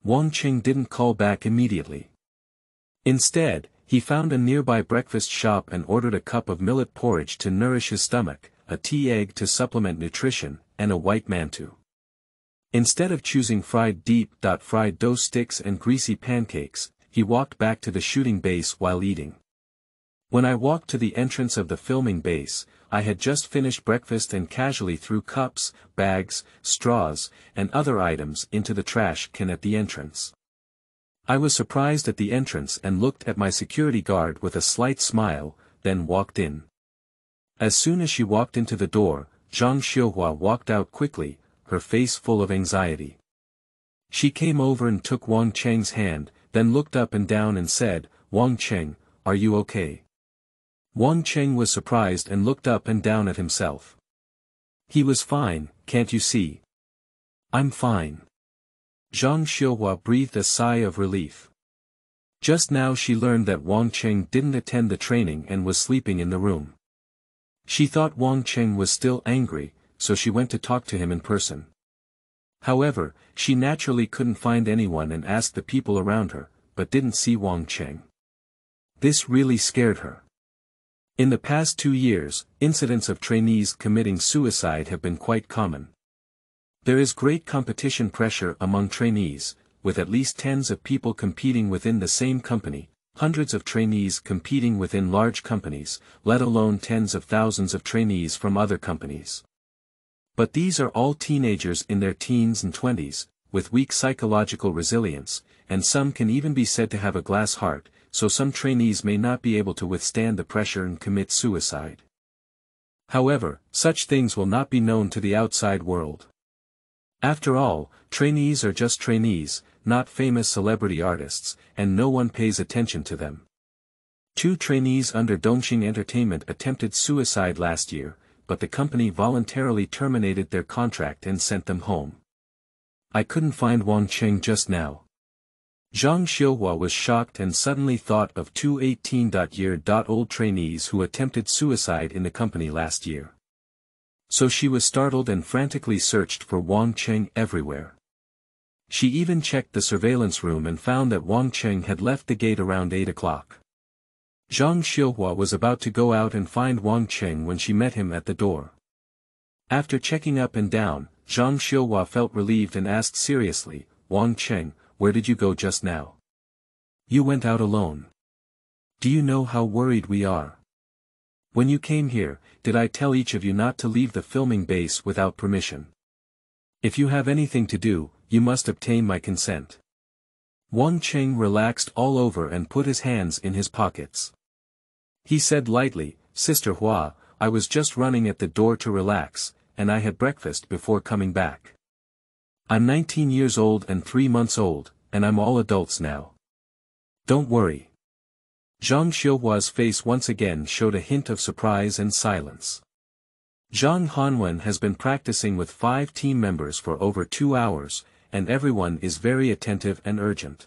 Wang Cheng didn't call back immediately. Instead, he found a nearby breakfast shop and ordered a cup of millet porridge to nourish his stomach, a tea egg to supplement nutrition, and a white mantou. Instead of choosing fried dough sticks and greasy pancakes, he walked back to the shooting base while eating. When I walked to the entrance of the filming base, I had just finished breakfast and casually threw cups, bags, straws, and other items into the trash can at the entrance. I was surprised at the entrance and looked at my security guard with a slight smile, then walked in. As soon as she walked into the door, Zhang Xiuhua walked out quickly, her face full of anxiety. She came over and took Wang Cheng's hand, then looked up and down and said, "Wang Cheng, are you okay?" Wang Cheng was surprised and looked up and down at himself. He was fine, can't you see? I'm fine. Zhang Xiuhua breathed a sigh of relief. Just now she learned that Wang Cheng didn't attend the training and was sleeping in the room. She thought Wang Cheng was still angry, so she went to talk to him in person. However, she naturally couldn't find anyone and asked the people around her, but didn't see Wang Cheng. This really scared her. In the past 2 years, incidents of trainees committing suicide have been quite common. There is great competition pressure among trainees, with at least tens of people competing within the same company, hundreds of trainees competing within large companies, let alone tens of thousands of trainees from other companies. But these are all teenagers in their teens and 20s, with weak psychological resilience, and some can even be said to have a glass heart, so some trainees may not be able to withstand the pressure and commit suicide. However, such things will not be known to the outside world. After all, trainees are just trainees, not famous celebrity artists, and no one pays attention to them. 2 trainees under Dongxing Entertainment attempted suicide last year, but the company voluntarily terminated their contract and sent them home. I couldn't find Wang Cheng just now. Zhang Xiuhua was shocked and suddenly thought of 2 18-year-old trainees who attempted suicide in the company last year. So she was startled and frantically searched for Wang Cheng everywhere. She even checked the surveillance room and found that Wang Cheng had left the gate around 8 o'clock. Zhang Xiuhua was about to go out and find Wang Cheng when she met him at the door. After checking up and down, Zhang Xiuhua felt relieved and asked seriously, "Wang Cheng, where did you go just now? You went out alone. Do you know how worried we are? When you came here, did I tell each of you not to leave the filming base without permission? If you have anything to do, you must obtain my consent." Wang Cheng relaxed all over and put his hands in his pockets. He said lightly, "Sister Hua, I was just running at the door to relax, and I had breakfast before coming back. I'm 19 years old and 3 months old, and I'm all adults now. Don't worry." Zhang Xiuhua's face once again showed a hint of surprise and silence. Zhang Hanwen has been practicing with 5 team members for over 2 hours, and everyone is very attentive and urgent.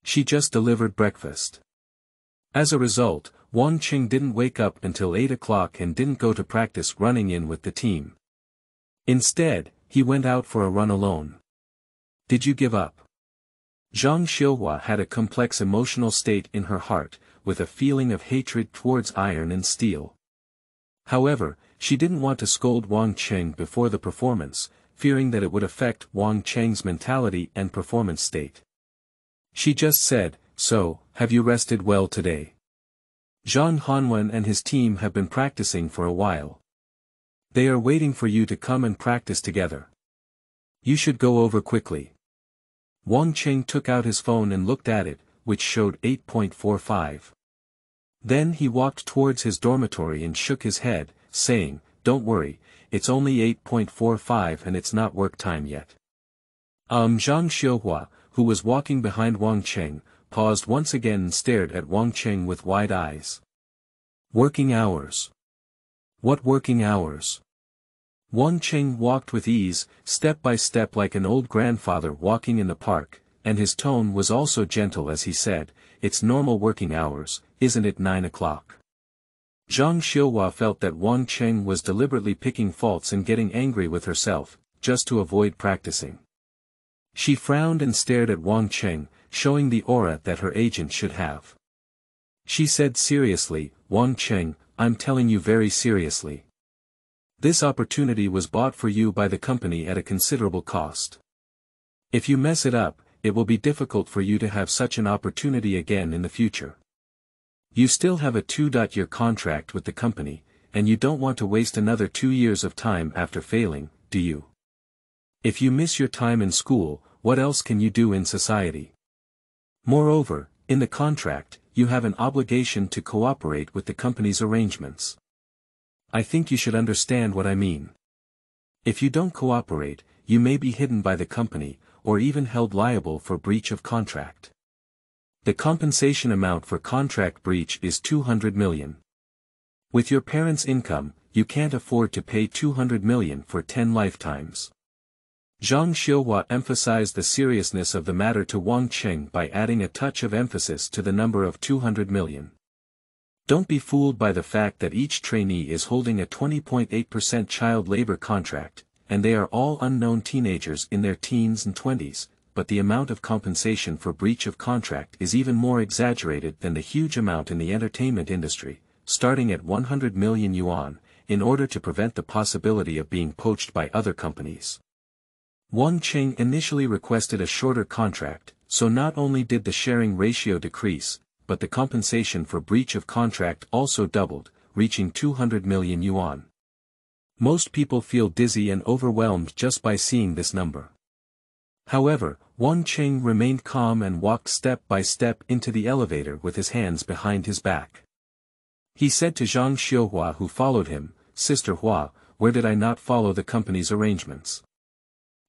She just delivered breakfast. As a result, Wang Cheng didn't wake up until 8 o'clock and didn't go to practice running in with the team. Instead, he went out for a run alone. Did you give up? Zhang Xiuhua had a complex emotional state in her heart, with a feeling of hatred towards iron and steel. However, she didn't want to scold Wang Cheng before the performance, fearing that it would affect Wang Cheng's mentality and performance state. She just said, "So, have you rested well today? Zhang Hanwen and his team have been practicing for a while. They are waiting for you to come and practice together. You should go over quickly." Wang Cheng took out his phone and looked at it, which showed 8:45. Then he walked towards his dormitory and shook his head, saying, "Don't worry, it's only 8:45 and it's not work time yet." Zhang Xiuhua, who was walking behind Wang Cheng, paused once again and stared at Wang Cheng with wide eyes. Working hours. What working hours? Wang Cheng walked with ease, step by step like an old grandfather walking in the park, and his tone was also gentle as he said, "It's normal working hours, isn't it 9 o'clock?" Zhang Xiuhua felt that Wang Cheng was deliberately picking faults and getting angry with herself, just to avoid practicing. She frowned and stared at Wang Cheng, showing the aura that her agent should have. She said seriously, "Wang Cheng, I'm telling you very seriously. This opportunity was bought for you by the company at a considerable cost. If you mess it up, it will be difficult for you to have such an opportunity again in the future. You still have a 2-year contract with the company, and you don't want to waste another 2 years of time after failing, do you? If you miss your time in school, what else can you do in society? Moreover, in the contract, you have an obligation to cooperate with the company's arrangements. I think you should understand what I mean. If you don't cooperate, you may be hidden by the company, or even held liable for breach of contract. The compensation amount for contract breach is 200 million. With your parents' income, you can't afford to pay 200 million for 10 lifetimes." Zhang Xiuhua emphasized the seriousness of the matter to Wang Cheng by adding a touch of emphasis to the number of 200 million. Don't be fooled by the fact that each trainee is holding a 20.8% child labor contract, and they are all unknown teenagers in their teens and 20s, but the amount of compensation for breach of contract is even more exaggerated than the huge amount in the entertainment industry, starting at 100 million yuan, in order to prevent the possibility of being poached by other companies. Wang Cheng initially requested a shorter contract, so not only did the sharing ratio decrease, but the compensation for breach of contract also doubled, reaching 200 million yuan. Most people feel dizzy and overwhelmed just by seeing this number. However, Wang Cheng remained calm and walked step by step into the elevator with his hands behind his back. He said to Zhang Xiuhua who followed him, "Sister Hua, where did I not follow the company's arrangements?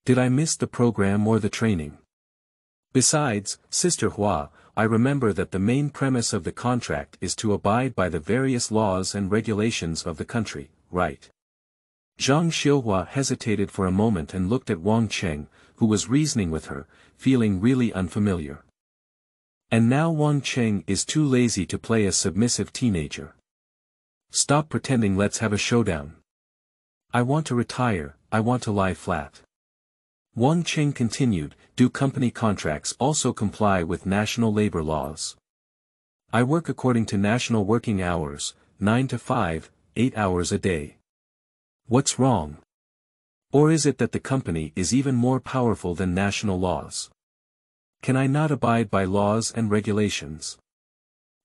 Did I miss the program or the training? Besides, Sister Hua, I remember that the main premise of the contract is to abide by the various laws and regulations of the country, right?" Zhang Xiuhua hesitated for a moment and looked at Wang Cheng, who was reasoning with her, feeling really unfamiliar. And now Wang Cheng is too lazy to play a submissive teenager. "Stop pretending, let's have a showdown. I want to retire, I want to lie flat." Wang Cheng continued, "Do company contracts also comply with national labor laws? I work according to national working hours, 9 to 5, 8 hours a day. What's wrong? Or is it that the company is even more powerful than national laws? Can I not abide by laws and regulations?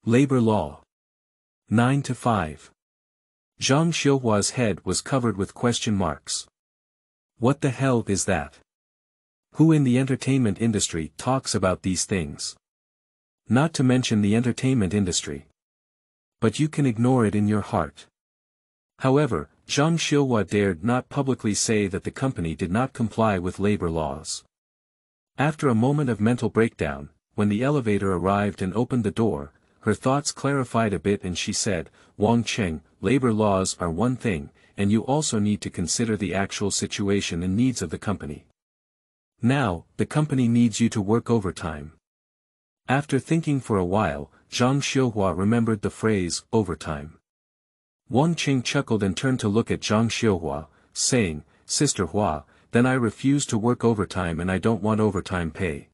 Labor law. 9 to 5. Zhang Xiuhua's head was covered with question marks. What the hell is that? Who in the entertainment industry talks about these things? Not to mention the entertainment industry. But you can ignore it in your heart. However, Zhang Xiuhua dared not publicly say that the company did not comply with labor laws. After a moment of mental breakdown, when the elevator arrived and opened the door, her thoughts clarified a bit and she said, "Wang Cheng, labor laws are one thing, and you also need to consider the actual situation and needs of the company. Now, the company needs you to work overtime." After thinking for a while, Zhang Xiuhua remembered the phrase, overtime. Wang Cheng chuckled and turned to look at Zhang Xiuhua, saying, "Sister Hua, then I refuse to work overtime and I don't want overtime pay."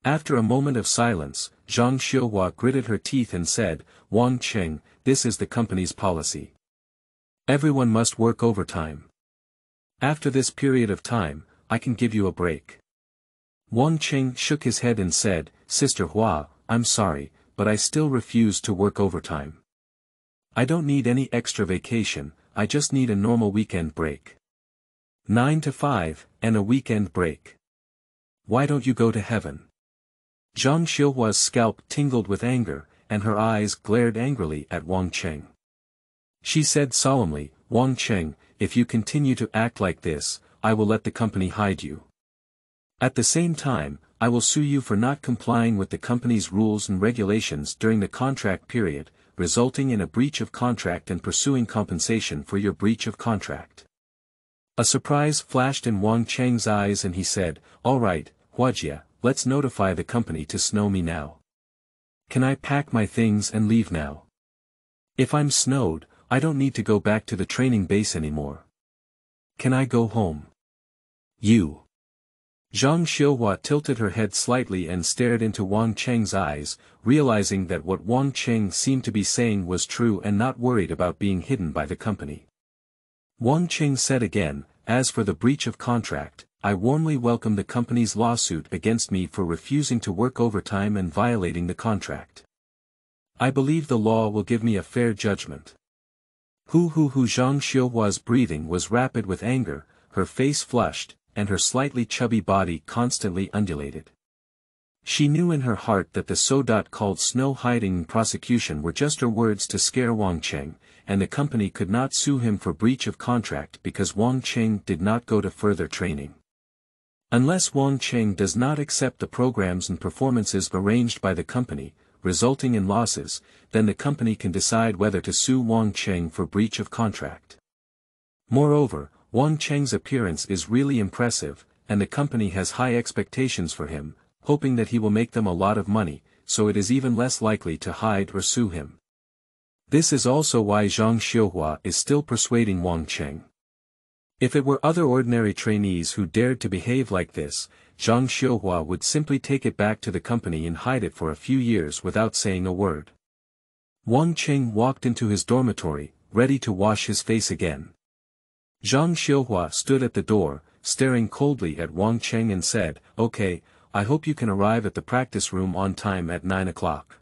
After a moment of silence, Zhang Xiuhua gritted her teeth and said, "Wang Cheng, this is the company's policy. Everyone must work overtime. After this period of time, I can give you a break." Wang Cheng shook his head and said, "Sister Hua, I'm sorry, but I still refuse to work overtime. I don't need any extra vacation, I just need a normal weekend break. 9 to 5, and a weekend break. Why don't you go to heaven?" Zhang Xiuhua's scalp tingled with anger, and her eyes glared angrily at Wang Cheng. She said solemnly, "Wang Cheng, if you continue to act like this, I will let the company hide you. At the same time, I will sue you for not complying with the company's rules and regulations during the contract period, resulting in a breach of contract and pursuing compensation for your breach of contract." A surprise flashed in Wang Cheng's eyes and he said, "All right, Huajia, let's notify the company to snow me now. Can I pack my things and leave now? If I'm snowed, I don't need to go back to the training base anymore. Can I go home?" "You." Zhang Xiuhua tilted her head slightly and stared into Wang Cheng's eyes, realizing that what Wang Cheng seemed to be saying was true and not worried about being hidden by the company. Wang Cheng said again, "As for the breach of contract, I warmly welcome the company's lawsuit against me for refusing to work overtime and violating the contract. I believe the law will give me a fair judgment." Zhang Xiuhua's breathing was rapid with anger, her face flushed, and her slightly chubby body constantly undulated. She knew in her heart that the so-called snow hiding and prosecution were just her words to scare Wang Cheng, and the company could not sue him for breach of contract because Wang Cheng did not go to further training. Unless Wang Cheng does not accept the programs and performances arranged by the company, resulting in losses, then the company can decide whether to sue Wang Cheng for breach of contract. Moreover, Wang Cheng's appearance is really impressive, and the company has high expectations for him, hoping that he will make them a lot of money, so it is even less likely to hide or sue him. This is also why Zhang Xiuhua is still persuading Wang Cheng. If it were other ordinary trainees who dared to behave like this, Zhang Xiuhua would simply take it back to the company and hide it for a few years without saying a word. Wang Cheng walked into his dormitory, ready to wash his face again. Zhang Xiuhua stood at the door, staring coldly at Wang Cheng and said, "Okay, I hope you can arrive at the practice room on time at 9 o'clock."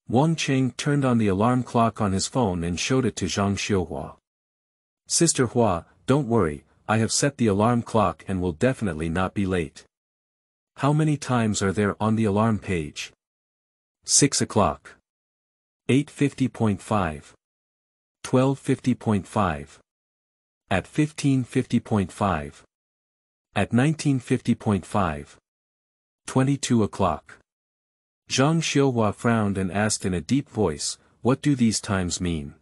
Wang Cheng turned on the alarm clock on his phone and showed it to Zhang Xiuhua. "Sister Hua, don't worry, I have set the alarm clock and will definitely not be late." "How many times are there on the alarm page?" 6 o'clock. 8:50.5. 12:50.5. At 15:50.5. At 19:50.5. 22 o'clock. Zhang Xiuhua frowned and asked in a deep voice, "What do these times mean?"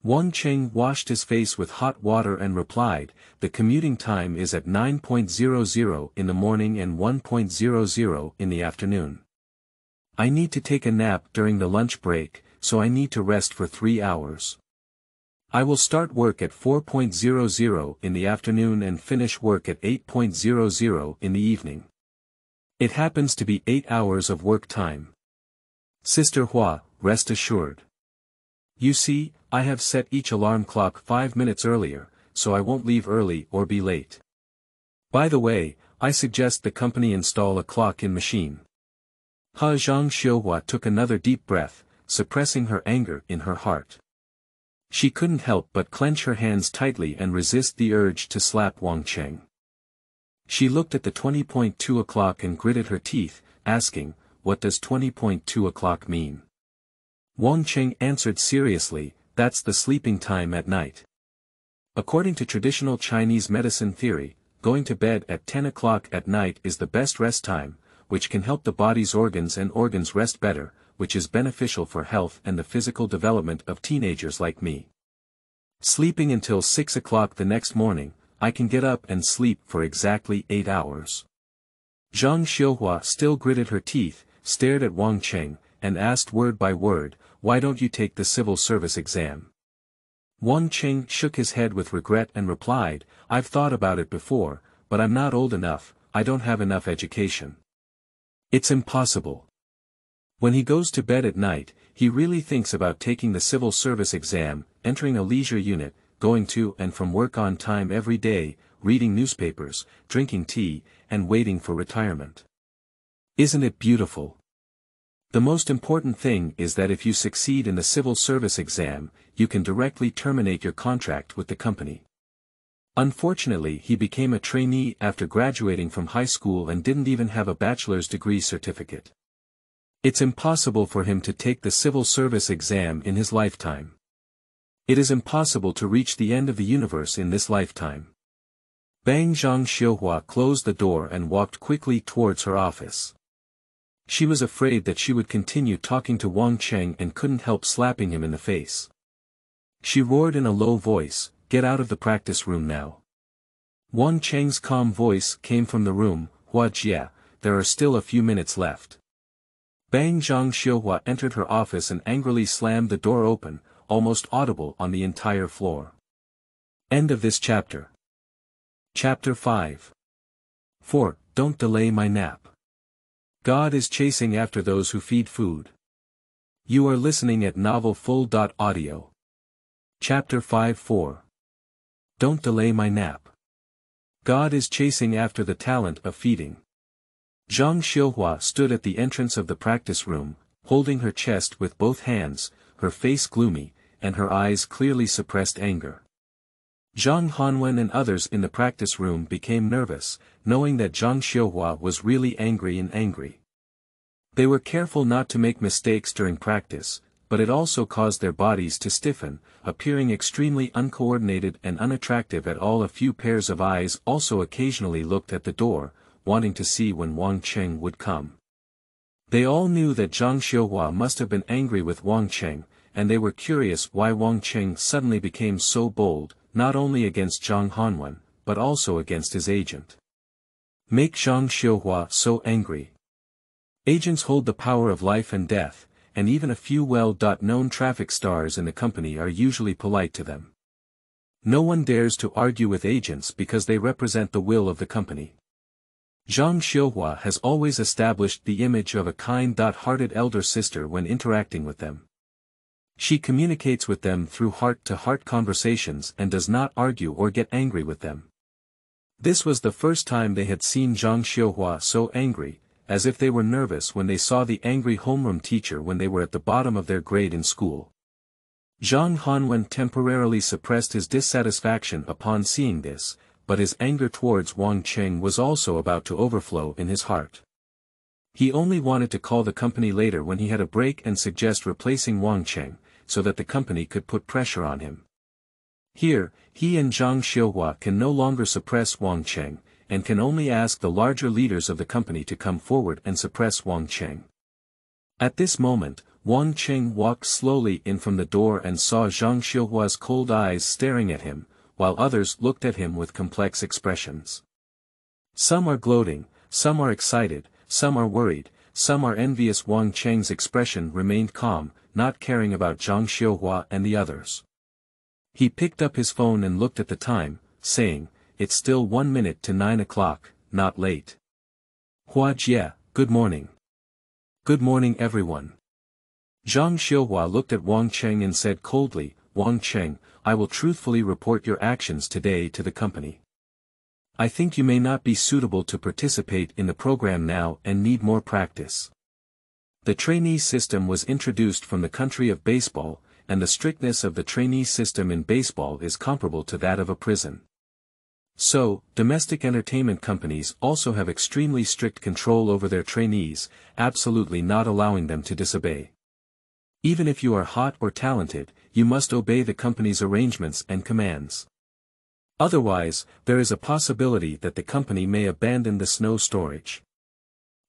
Wang Cheng washed his face with hot water and replied, "The commuting time is at 9:00 in the morning and 1:00 in the afternoon. I need to take a nap during the lunch break, so I need to rest for 3 hours. I will start work at 4:00 in the afternoon and finish work at 8:00 in the evening. It happens to be 8 hours of work time. Sister Hua, rest assured. You see, I have set each alarm clock 5 minutes earlier, so I won't leave early or be late. By the way, I suggest the company install a clock-in machine." Zhang Xiuhua took another deep breath, suppressing her anger in her heart. She couldn't help but clench her hands tightly and resist the urge to slap Wang Cheng. She looked at the 20.2 o'clock and gritted her teeth, asking, "What does 20.2 o'clock mean?" Wang Cheng answered seriously, "That's the sleeping time at night. According to traditional Chinese medicine theory, going to bed at 10 o'clock at night is the best rest time, which can help the body's organs rest better, which is beneficial for health and the physical development of teenagers like me. Sleeping until 6 o'clock the next morning, I can get up and sleep for exactly 8 hours." Zhang Xiuhua still gritted her teeth, stared at Wang Cheng, and asked word by word, "Why don't you take the civil service exam?" Wang Cheng shook his head with regret and replied, "I've thought about it before, but I'm not old enough, I don't have enough education. It's impossible." When he goes to bed at night, he really thinks about taking the civil service exam, entering a leisure unit, going to and from work on time every day, reading newspapers, drinking tea, and waiting for retirement. Isn't it beautiful? The most important thing is that if you succeed in the civil service exam, you can directly terminate your contract with the company. Unfortunately, he became a trainee after graduating from high school and didn't even have a bachelor's degree certificate. It's impossible for him to take the civil service exam in his lifetime. It is impossible to reach the end of the universe in this lifetime. Bang Zhang Xiuhua closed the door and walked quickly towards her office. She was afraid that she would continue talking to Wang Cheng and couldn't help slapping him in the face. She roared in a low voice, "Get out of the practice room now." Wang Cheng's calm voice came from the room, "Hua Jia, there are still a few minutes left." Bang Zhang Xiuhua entered her office and angrily slammed the door open, almost audible on the entire floor. End of this chapter. Chapter 5. 4. Don't delay my nap. God is chasing after those who feed food. You are listening at novelfull.audio. Chapter 5. 4. Don't delay my nap. God is chasing after the talent of feeding. Zhang Xiuhua stood at the entrance of the practice room, holding her chest with both hands, her face gloomy, and her eyes clearly suppressed anger. Zhang Hanwen and others in the practice room became nervous, knowing that Zhang Xiuhua was really angry. They were careful not to make mistakes during practice, but it also caused their bodies to stiffen, appearing extremely uncoordinated and unattractive at all. A few pairs of eyes also occasionally looked at the door, wanting to see when Wang Cheng would come. They all knew that Zhang Xiuhua must have been angry with Wang Cheng, and they were curious why Wang Cheng suddenly became so bold, not only against Zhang Hanwen, but also against his agent. Make Zhang Xiuhua so angry. Agents hold the power of life and death, and even a few well-known traffic stars in the company are usually polite to them. No one dares to argue with agents because they represent the will of the company. Zhang Xiuhua has always established the image of a kind-hearted elder sister when interacting with them. She communicates with them through heart-to-heart conversations and does not argue or get angry with them. This was the first time they had seen Zhang Xiuhua so angry, as if they were nervous when they saw the angry homeroom teacher when they were at the bottom of their grade in school. Zhang Hanwen temporarily suppressed his dissatisfaction upon seeing this, but his anger towards Wang Cheng was also about to overflow in his heart. He only wanted to call the company later when he had a break and suggest replacing Wang Cheng, so that the company could put pressure on him. Here, he and Zhang Xiuhua can no longer suppress Wang Cheng, and can only ask the larger leaders of the company to come forward and suppress Wang Cheng. At this moment, Wang Cheng walked slowly in from the door and saw Zhang Xiuhua's cold eyes staring at him, while others looked at him with complex expressions. Some are gloating, some are excited, some are worried, some are envious. Wang Cheng's expression remained calm, not caring about Zhang Xiuhua and the others. He picked up his phone and looked at the time, saying, "It's still 1 minute to 9 o'clock, not late." "Hua Jia, good morning." "Good morning everyone." Zhang Xiuhua looked at Wang Cheng and said coldly, "Wang Cheng, I will truthfully report your actions today to the company. I think you may not be suitable to participate in the program now and need more practice." The trainee system was introduced from the country of baseball, and the strictness of the trainee system in baseball is comparable to that of a prison. So, domestic entertainment companies also have extremely strict control over their trainees, absolutely not allowing them to disobey. Even if you are hot or talented, you must obey the company's arrangements and commands. Otherwise, there is a possibility that the company may abandon the snow storage.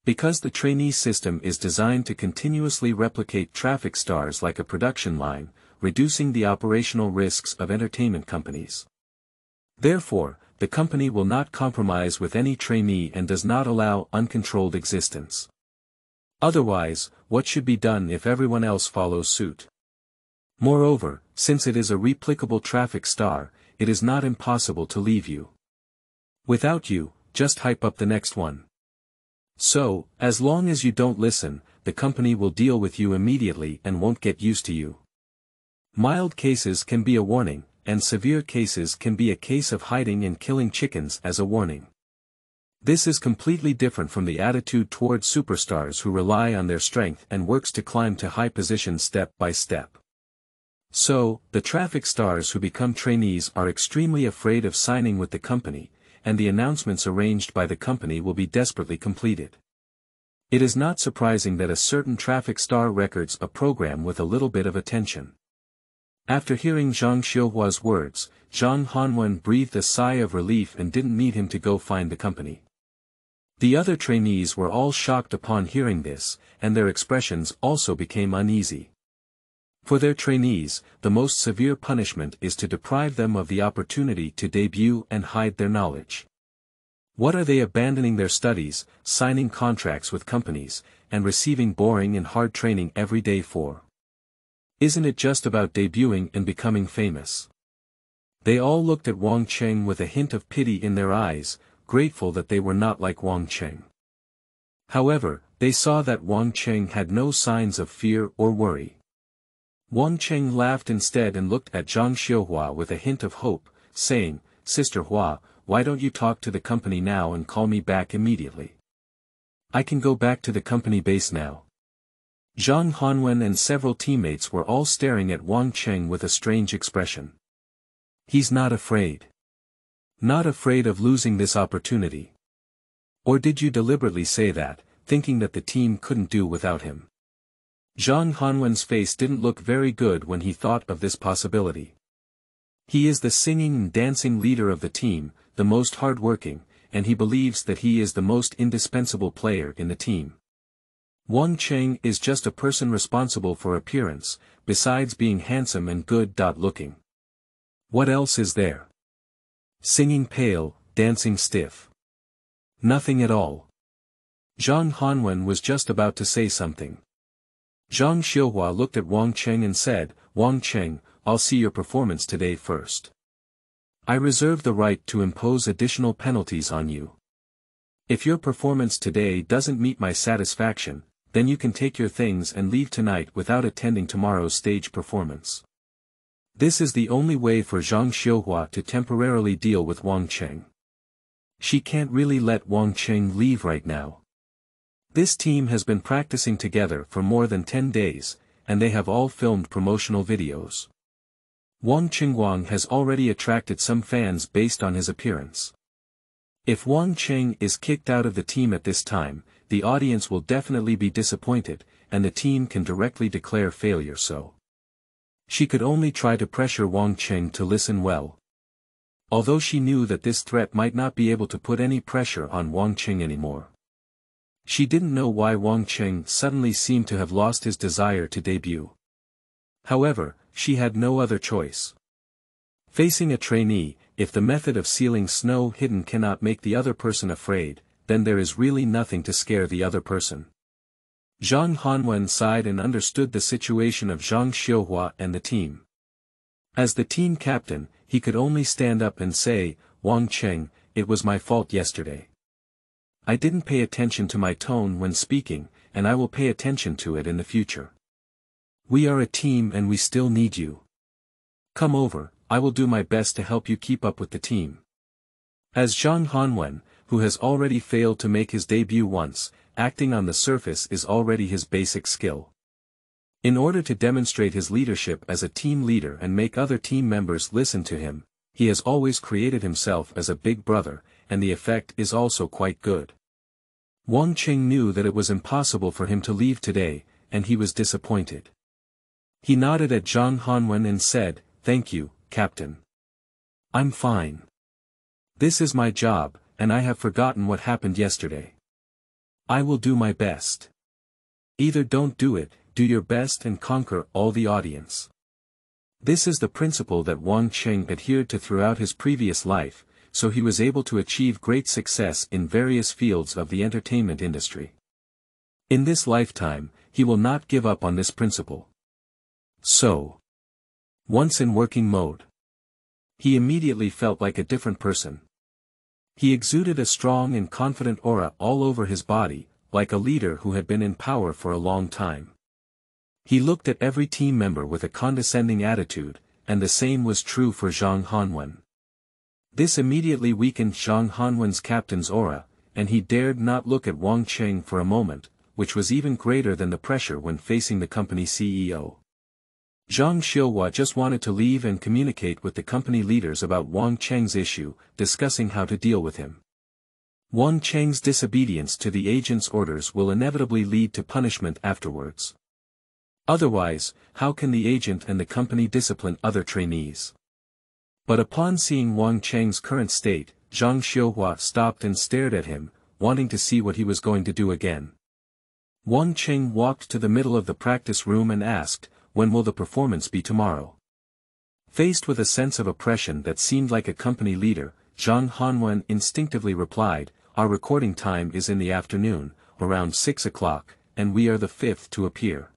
Because the trainee system is designed to continuously replicate traffic stars like a production line, reducing the operational risks of entertainment companies. Therefore, the company will not compromise with any trainee and does not allow uncontrolled existence. Otherwise, what should be done if everyone else follows suit? Moreover, since it is a replicable traffic star, it is not impossible to leave you. Without you, just hype up the next one. So, as long as you don't listen, the company will deal with you immediately and won't get used to you. Mild cases can be a warning, and severe cases can be a case of hiding and killing chickens as a warning. This is completely different from the attitude towards superstars who rely on their strength and works to climb to high positions step by step. So, the traffic stars who become trainees are extremely afraid of signing with the company, and the announcements arranged by the company will be desperately completed. It is not surprising that a certain traffic star records a program with a little bit of attention. After hearing Zhang Xiuhua's words, Zhang Hanwen breathed a sigh of relief and didn't need him to go find the company. The other trainees were all shocked upon hearing this, and their expressions also became uneasy. For their trainees, the most severe punishment is to deprive them of the opportunity to debut and hide their knowledge. What are they abandoning their studies, signing contracts with companies, and receiving boring and hard training every day for? Isn't it just about debuting and becoming famous? They all looked at Wang Cheng with a hint of pity in their eyes, grateful that they were not like Wang Cheng. However, they saw that Wang Cheng had no signs of fear or worry. Wang Cheng laughed instead and looked at Zhang Xiuhua with a hint of hope, saying, "Sister Hua, why don't you talk to the company now and call me back immediately? I can go back to the company base now." Zhang Hanwen and several teammates were all staring at Wang Cheng with a strange expression. He's not afraid. Not afraid of losing this opportunity. Or did you deliberately say that, thinking that the team couldn't do without him? Zhang Hanwen's face didn't look very good when he thought of this possibility. He is the singing and dancing leader of the team, the most hard-working, and he believes that he is the most indispensable player in the team. Wang Cheng is just a person responsible for appearance, besides being handsome and good-looking. What else is there? Singing pale, dancing stiff. Nothing at all. Zhang Hanwen was just about to say something. Zhang Xiuhua looked at Wang Cheng and said, "Wang Cheng, I'll see your performance today first. I reserve the right to impose additional penalties on you. If your performance today doesn't meet my satisfaction, then you can take your things and leave tonight without attending tomorrow's stage performance." This is the only way for Zhang Xiuhua to temporarily deal with Wang Cheng. She can't really let Wang Cheng leave right now. This team has been practicing together for more than 10 days, and they have all filmed promotional videos. Wang Cheng has already attracted some fans based on his appearance. If Wang Cheng is kicked out of the team at this time, the audience will definitely be disappointed, and the team can directly declare failure. So she could only try to pressure Wang Cheng to listen well. Although she knew that this threat might not be able to put any pressure on Wang Cheng anymore. She didn't know why Wang Cheng suddenly seemed to have lost his desire to debut. However, she had no other choice. Facing a trainee, if the method of sealing snow hidden cannot make the other person afraid, then there is really nothing to scare the other person. Zhang Hanwen sighed and understood the situation of Zhang Xiuhua and the team. As the team captain, he could only stand up and say, "Wang Cheng, it was my fault yesterday. I didn't pay attention to my tone when speaking, and I will pay attention to it in the future. We are a team and we still need you. Come over, I will do my best to help you keep up with the team." As Zhang Hanwen, who has already failed to make his debut once, acting on the surface is already his basic skill. In order to demonstrate his leadership as a team leader and make other team members listen to him, he has always created himself as a big brother, and the effect is also quite good. Wang Cheng knew that it was impossible for him to leave today, and he was disappointed. He nodded at Zhang Hanwen and said, "Thank you, Captain. I'm fine. This is my job, and I have forgotten what happened yesterday. I will do my best." Either don't do it, do your best and conquer all the audience. This is the principle that Wang Cheng adhered to throughout his previous life, so he was able to achieve great success in various fields of the entertainment industry. In this lifetime, he will not give up on this principle. So, once in working mode, he immediately felt like a different person. He exuded a strong and confident aura all over his body, like a leader who had been in power for a long time. He looked at every team member with a condescending attitude, and the same was true for Zhang Hanwen. This immediately weakened Zhang Hanwen's captain's aura, and he dared not look at Wang Cheng for a moment, which was even greater than the pressure when facing the company CEO. Zhang Xiuhua just wanted to leave and communicate with the company leaders about Wang Cheng's issue, discussing how to deal with him. Wang Cheng's disobedience to the agent's orders will inevitably lead to punishment afterwards. Otherwise, how can the agent and the company discipline other trainees? But upon seeing Wang Cheng's current state, Zhang Xiuhua stopped and stared at him, wanting to see what he was going to do again. Wang Cheng walked to the middle of the practice room and asked, "When will the performance be tomorrow?" Faced with a sense of oppression that seemed like a company leader, Zhang Hanwen instinctively replied, "Our recording time is in the afternoon, around 6 o'clock, and we are the fifth to appear.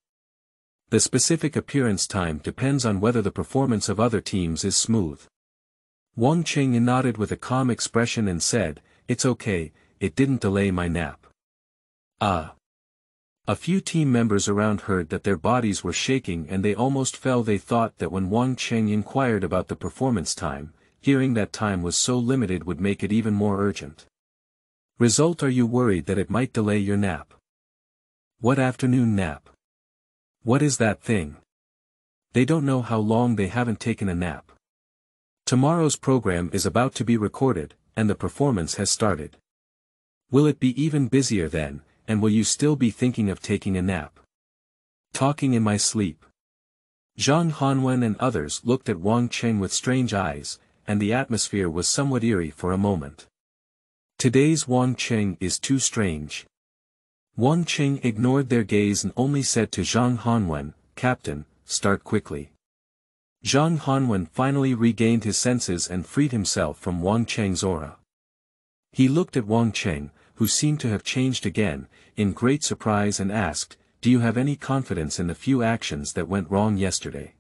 The specific appearance time depends on whether the performance of other teams is smooth." Wang Cheng nodded with a calm expression and said, "It's okay, it didn't delay my nap." Ah! A few team members around heard that their bodies were shaking and they almost fell. They thought that when Wang Cheng inquired about the performance time, hearing that time was so limited would make it even more urgent. Result: are you worried that it might delay your nap? What afternoon nap? What is that thing? They don't know how long they haven't taken a nap. Tomorrow's program is about to be recorded, and the performance has started. Will it be even busier then, and will you still be thinking of taking a nap? Talking in my sleep. Zhang Hanwen and others looked at Wang Cheng with strange eyes, and the atmosphere was somewhat eerie for a moment. Today's Wang Cheng is too strange. Wang Cheng ignored their gaze and only said to Zhang Hanwen, "Captain, start quickly." Zhang Hanwen finally regained his senses and freed himself from Wang Cheng's aura. He looked at Wang Cheng, who seemed to have changed again, in great surprise and asked, "Do you have any confidence in the few actions that went wrong yesterday?"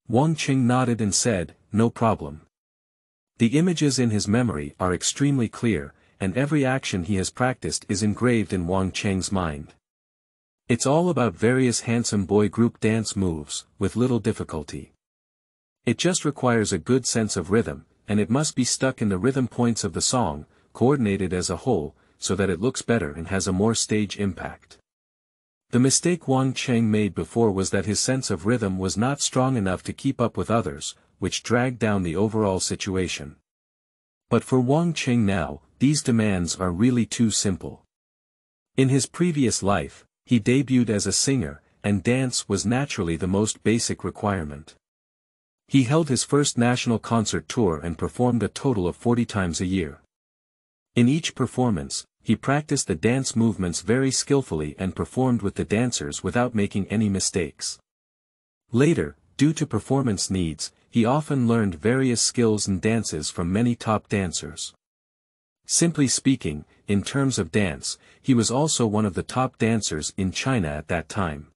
Wang Cheng nodded and said, "No problem. The images in his memory are extremely clear, and every action he has practiced is engraved in Wang Cheng's mind. It's all about various handsome boy group dance moves, with little difficulty. It just requires a good sense of rhythm, and it must be stuck in the rhythm points of the song, coordinated as a whole, so that it looks better and has a more stage impact." The mistake Wang Cheng made before was that his sense of rhythm was not strong enough to keep up with others, which dragged down the overall situation. But for Wang Cheng now, these demands are really too simple. In his previous life, he debuted as a singer, and dance was naturally the most basic requirement. He held his first national concert tour and performed a total of 40 times a year. In each performance, he practiced the dance movements very skillfully and performed with the dancers without making any mistakes. Later, due to performance needs, he often learned various skills and dances from many top dancers. Simply speaking, in terms of dance, he was also one of the top dancers in China at that time.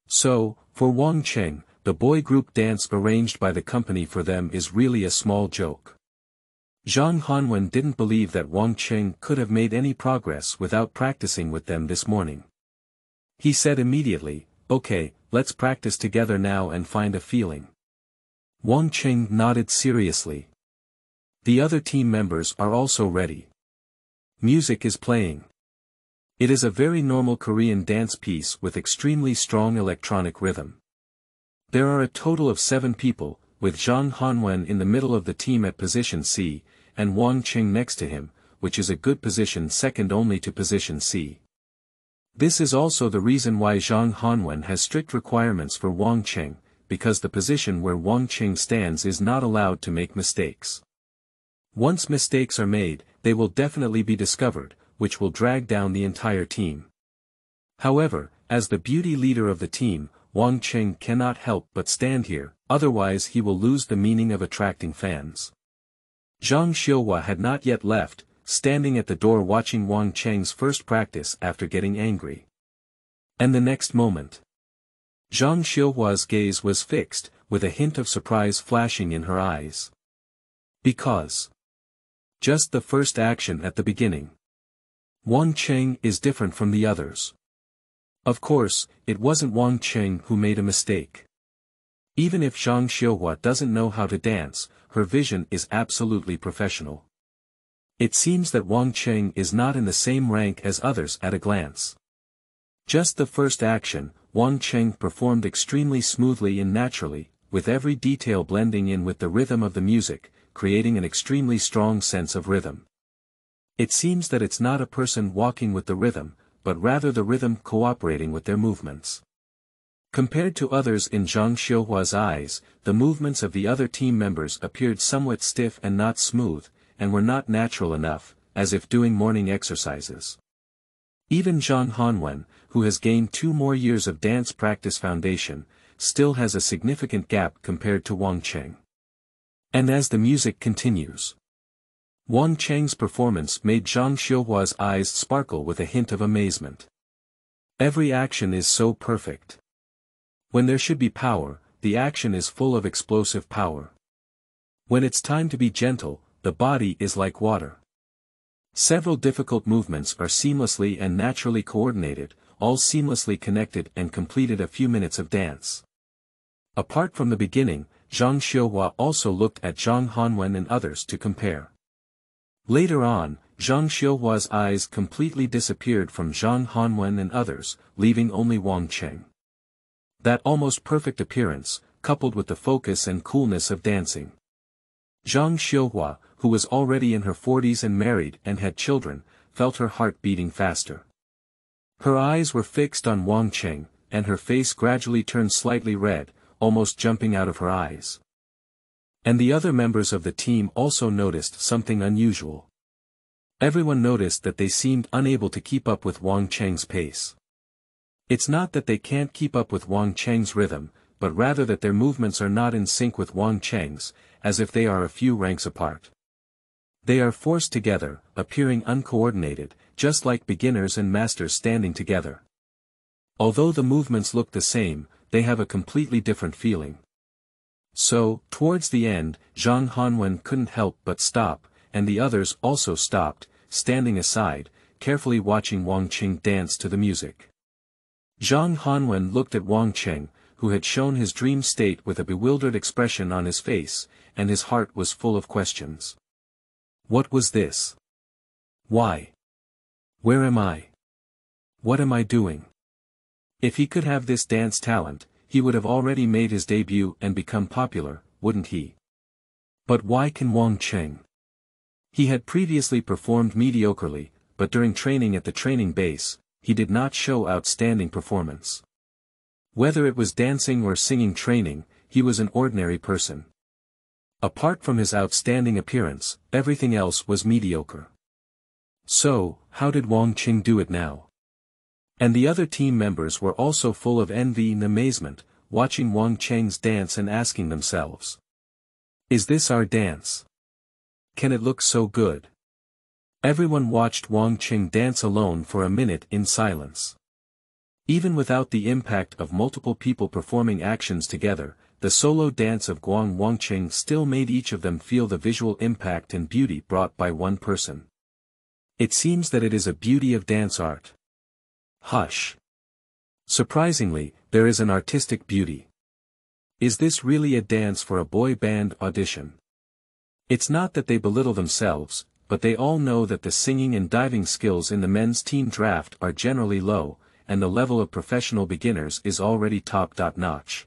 So, for Wang Cheng, the boy group dance arranged by the company for them is really a small joke. Zhang Hanwen didn't believe that Wang Cheng could have made any progress without practicing with them this morning. He said immediately, "Okay, let's practice together now and find a feeling." Wang Cheng nodded seriously. The other team members are also ready. Music is playing. It is a very normal Korean dance piece with extremely strong electronic rhythm. There are a total of 7 people, with Zhang Hanwen in the middle of the team at position C, and Wang Cheng next to him, which is a good position second only to position C. This is also the reason why Zhang Hanwen has strict requirements for Wang Cheng, because the position where Wang Cheng stands is not allowed to make mistakes. Once mistakes are made, they will definitely be discovered, which will drag down the entire team. However, as the beauty leader of the team, Wang Cheng cannot help but stand here, otherwise he will lose the meaning of attracting fans. Zhang Xiuhua had not yet left, standing at the door watching Wang Cheng's first practice after getting angry. And the next moment, Zhang Xiuhua's gaze was fixed, with a hint of surprise flashing in her eyes. Because just the first action at the beginning. Wang Cheng is different from the others. Of course, it wasn't Wang Cheng who made a mistake. Even if Zhang Xiuhua doesn't know how to dance, her vision is absolutely professional. It seems that Wang Cheng is not in the same rank as others at a glance. Just the first action, Wang Cheng performed extremely smoothly and naturally, with every detail blending in with the rhythm of the music, creating an extremely strong sense of rhythm. It seems that it's not a person walking with the rhythm, but rather the rhythm cooperating with their movements. Compared to others in Zhang Xiuhua's eyes, the movements of the other team members appeared somewhat stiff and not smooth, and were not natural enough, as if doing morning exercises. Even Zhang Hanwen, who has gained 2 more years of dance practice foundation, still has a significant gap compared to Wang Cheng. And as the music continues, Wang Cheng's performance made Zhang Xiuhua's eyes sparkle with a hint of amazement. Every action is so perfect. When there should be power, the action is full of explosive power. When it's time to be gentle, the body is like water. Several difficult movements are seamlessly and naturally coordinated, all seamlessly connected and completed a few minutes of dance. Apart from the beginning, Zhang Xiuhua also looked at Zhang Hanwen and others to compare. Later on, Zhang Xiuhua's eyes completely disappeared from Zhang Hanwen and others, leaving only Wang Cheng. That almost perfect appearance, coupled with the focus and coolness of dancing. Zhang Xiuhua, who was already in her 40s and married and had children, felt her heart beating faster. Her eyes were fixed on Wang Cheng, and her face gradually turned slightly red, almost jumping out of her eyes. And the other members of the team also noticed something unusual. Everyone noticed that they seemed unable to keep up with Wang Cheng's pace. It's not that they can't keep up with Wang Cheng's rhythm, but rather that their movements are not in sync with Wang Cheng's, as if they are a few ranks apart. They are forced together, appearing uncoordinated, just like beginners and masters standing together. Although the movements look the same, they have a completely different feeling. So, towards the end, Zhang Hanwen couldn't help but stop, and the others also stopped, standing aside, carefully watching Wang Cheng dance to the music. Zhang Hanwen looked at Wang Cheng, who had shown his dream state with a bewildered expression on his face, and his heart was full of questions. What was this? Why? Where am I? What am I doing? If he could have this dance talent, he would have already made his debut and become popular, wouldn't he? But why can Wang Cheng? He had previously performed mediocrely, but during training at the training base, he did not show outstanding performance. Whether it was dancing or singing training, he was an ordinary person. Apart from his outstanding appearance, everything else was mediocre. So, how did Wang Cheng do it now? And the other team members were also full of envy and amazement, watching Wang Cheng's dance and asking themselves, is this our dance? Can it look so good? Everyone watched Wang Cheng dance alone for a minute in silence. Even without the impact of multiple people performing actions together, the solo dance of Wang Cheng still made each of them feel the visual impact and beauty brought by one person. It seems that it is a beauty of dance art. Hush. Surprisingly, there is an artistic beauty. Is this really a dance for a boy band audition? It's not that they belittle themselves, but they all know that the singing and diving skills in the men's team draft are generally low, and the level of professional beginners is already top-notch.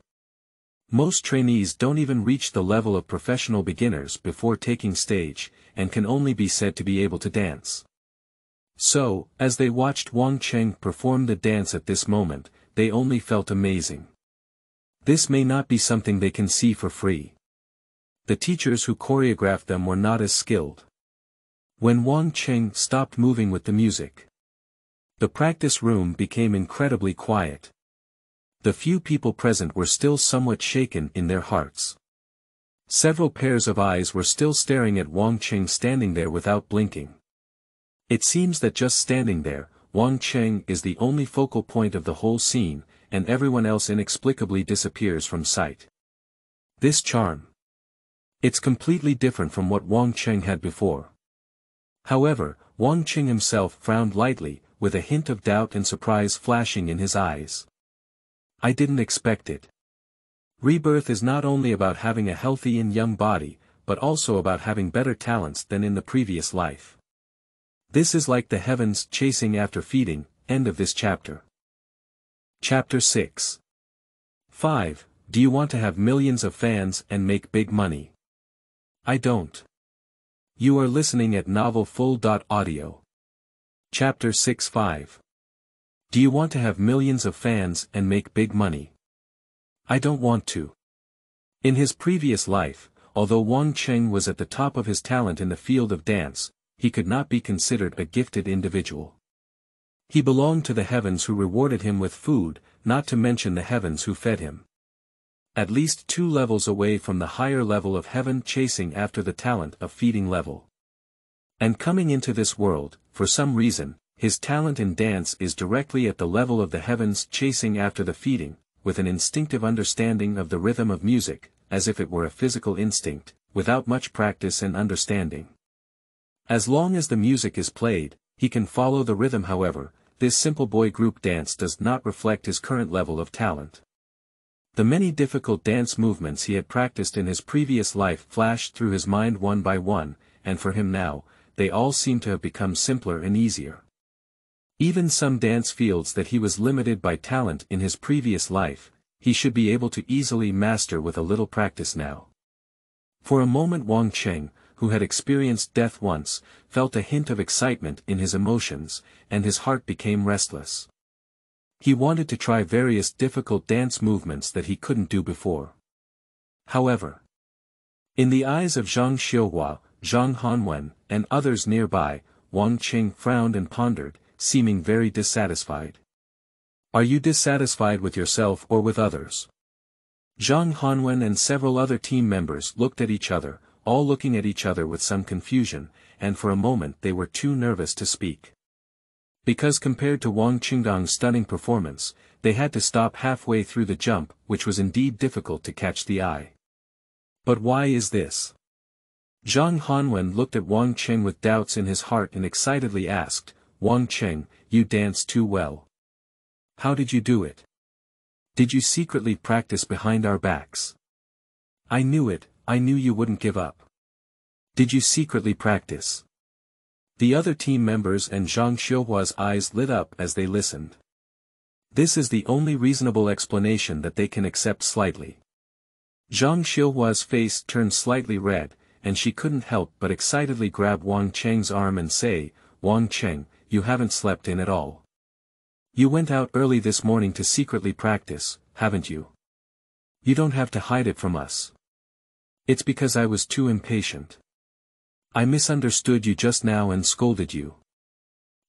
Most trainees don't even reach the level of professional beginners before taking stage, and can only be said to be able to dance. So, as they watched Wang Cheng perform the dance at this moment, they only felt amazing. This may not be something they can see for free. The teachers who choreographed them were not as skilled. When Wang Cheng stopped moving with the music, the practice room became incredibly quiet. The few people present were still somewhat shaken in their hearts. Several pairs of eyes were still staring at Wang Cheng standing there without blinking. It seems that just standing there, Wang Cheng is the only focal point of the whole scene, and everyone else inexplicably disappears from sight. This charm. It's completely different from what Wang Cheng had before. However, Wang Cheng himself frowned lightly, with a hint of doubt and surprise flashing in his eyes. I didn't expect it. Rebirth is not only about having a healthy and young body, but also about having better talents than in the previous life. This is like the heavens chasing after feeding. End of this chapter. Chapter 6. 5. Do you want to have millions of fans and make big money? I don't. You are listening at novelfull.audio. Chapter 6. 5. Do you want to have millions of fans and make big money? I don't want to. In his previous life, although Wang Cheng was at the top of his talent in the field of dance, he could not be considered a gifted individual. He belonged to the heavens who rewarded him with food, not to mention the heavens who fed him. At least 2 levels away from the higher level of heaven chasing after the talent of feeding level. And coming into this world, for some reason, his talent in dance is directly at the level of the heavens chasing after the feeding, with an instinctive understanding of the rhythm of music, as if it were a physical instinct, without much practice and understanding. As long as the music is played, he can follow the rhythm. However, this simple boy group dance does not reflect his current level of talent. The many difficult dance movements he had practiced in his previous life flashed through his mind one by one, and for him now, they all seem to have become simpler and easier. Even some dance fields that he was limited by talent in his previous life, he should be able to easily master with a little practice now. For a moment Wang Cheng, who had experienced death once, felt a hint of excitement in his emotions, and his heart became restless. He wanted to try various difficult dance movements that he couldn't do before. However, in the eyes of Zhang Xiuhua, Zhang Hanwen, and others nearby, Wang Cheng frowned and pondered, seeming very dissatisfied. Are you dissatisfied with yourself or with others? Zhang Hanwen and several other team members looked at each other, all looking at each other with some confusion, and for a moment they were too nervous to speak. Because compared to Wang Qingdang's stunning performance, they had to stop halfway through the jump, which was indeed difficult to catch the eye. But why is this? Zhang Hanwen looked at Wang Cheng with doubts in his heart and excitedly asked, Wang Cheng, you dance too well. How did you do it? Did you secretly practice behind our backs? I knew it, I knew you wouldn't give up. Did you secretly practice? The other team members and Zhang Xiuhua's eyes lit up as they listened. This is the only reasonable explanation that they can accept slightly. Zhang Xiuhua's face turned slightly red, and she couldn't help but excitedly grab Wang Cheng's arm and say, Wang Cheng, you haven't slept in at all. You went out early this morning to secretly practice, haven't you? You don't have to hide it from us. It's because I was too impatient. I misunderstood you just now and scolded you.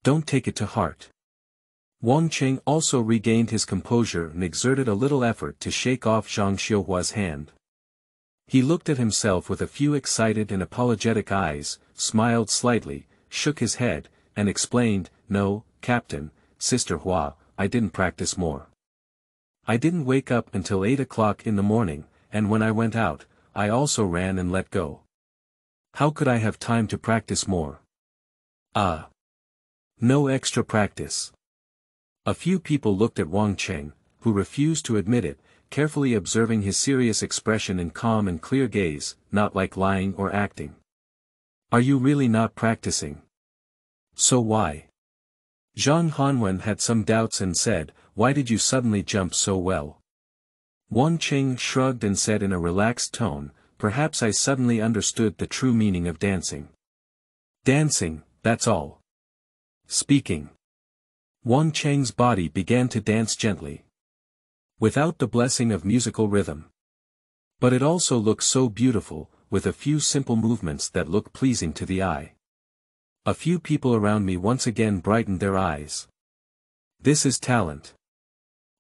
Don't take it to heart. Wang Cheng also regained his composure and exerted a little effort to shake off Zhang Xiuhua's hand. He looked at himself with a few excited and apologetic eyes, smiled slightly, shook his head, and explained, No, Captain, Sister Hua, I didn't practice more. I didn't wake up until 8 o'clock in the morning, and when I went out, I also ran and let go. How could I have time to practice more? No extra practice. A few people looked at Wang Cheng, who refused to admit it, carefully observing his serious expression and calm and clear gaze, not like lying or acting. Are you really not practicing? So why? Zhang Hanwen had some doubts and said, Why did you suddenly jump so well? Wang Cheng shrugged and said in a relaxed tone, Perhaps I suddenly understood the true meaning of dancing. Dancing, that's all. Speaking. Wang Cheng's body began to dance gently. Without the blessing of musical rhythm. But it also looked so beautiful, with a few simple movements that look pleasing to the eye. A few people around me once again brightened their eyes. This is talent.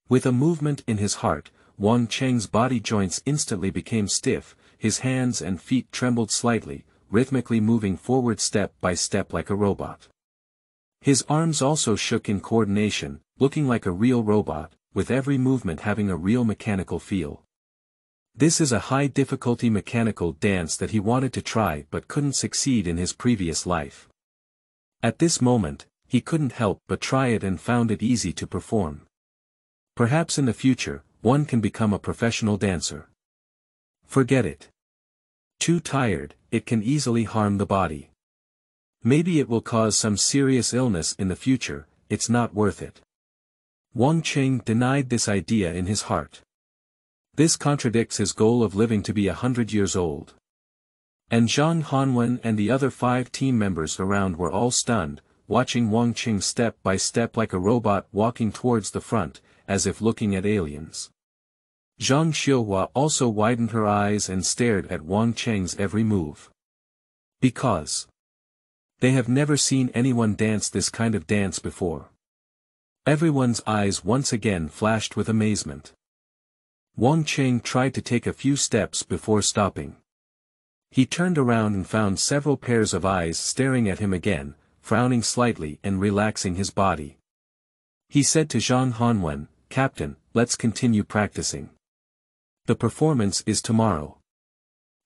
With a movement in his heart, Wang Cheng's body joints instantly became stiff, his hands and feet trembled slightly, rhythmically moving forward step by step like a robot. His arms also shook in coordination, looking like a real robot, with every movement having a real mechanical feel. This is a high-difficulty mechanical dance that he wanted to try but couldn't succeed in his previous life. At this moment, he couldn't help but try it and found it easy to perform. Perhaps in the future, one can become a professional dancer. Forget it. Too tired, it can easily harm the body. Maybe it will cause some serious illness in the future, it's not worth it. Wang Cheng denied this idea in his heart. This contradicts his goal of living to be 100 years old. And Zhang Hanwen and the other 5 team members around were all stunned, watching Wang Cheng step by step like a robot walking towards the front, as if looking at aliens. Zhang Xiuhua also widened her eyes and stared at Wang Cheng's every move. Because they have never seen anyone dance this kind of dance before. Everyone's eyes once again flashed with amazement. Wang Cheng tried to take a few steps before stopping. He turned around and found several pairs of eyes staring at him again, frowning slightly and relaxing his body. He said to Zhang Hanwen, "Captain, let's continue practicing. The performance is tomorrow."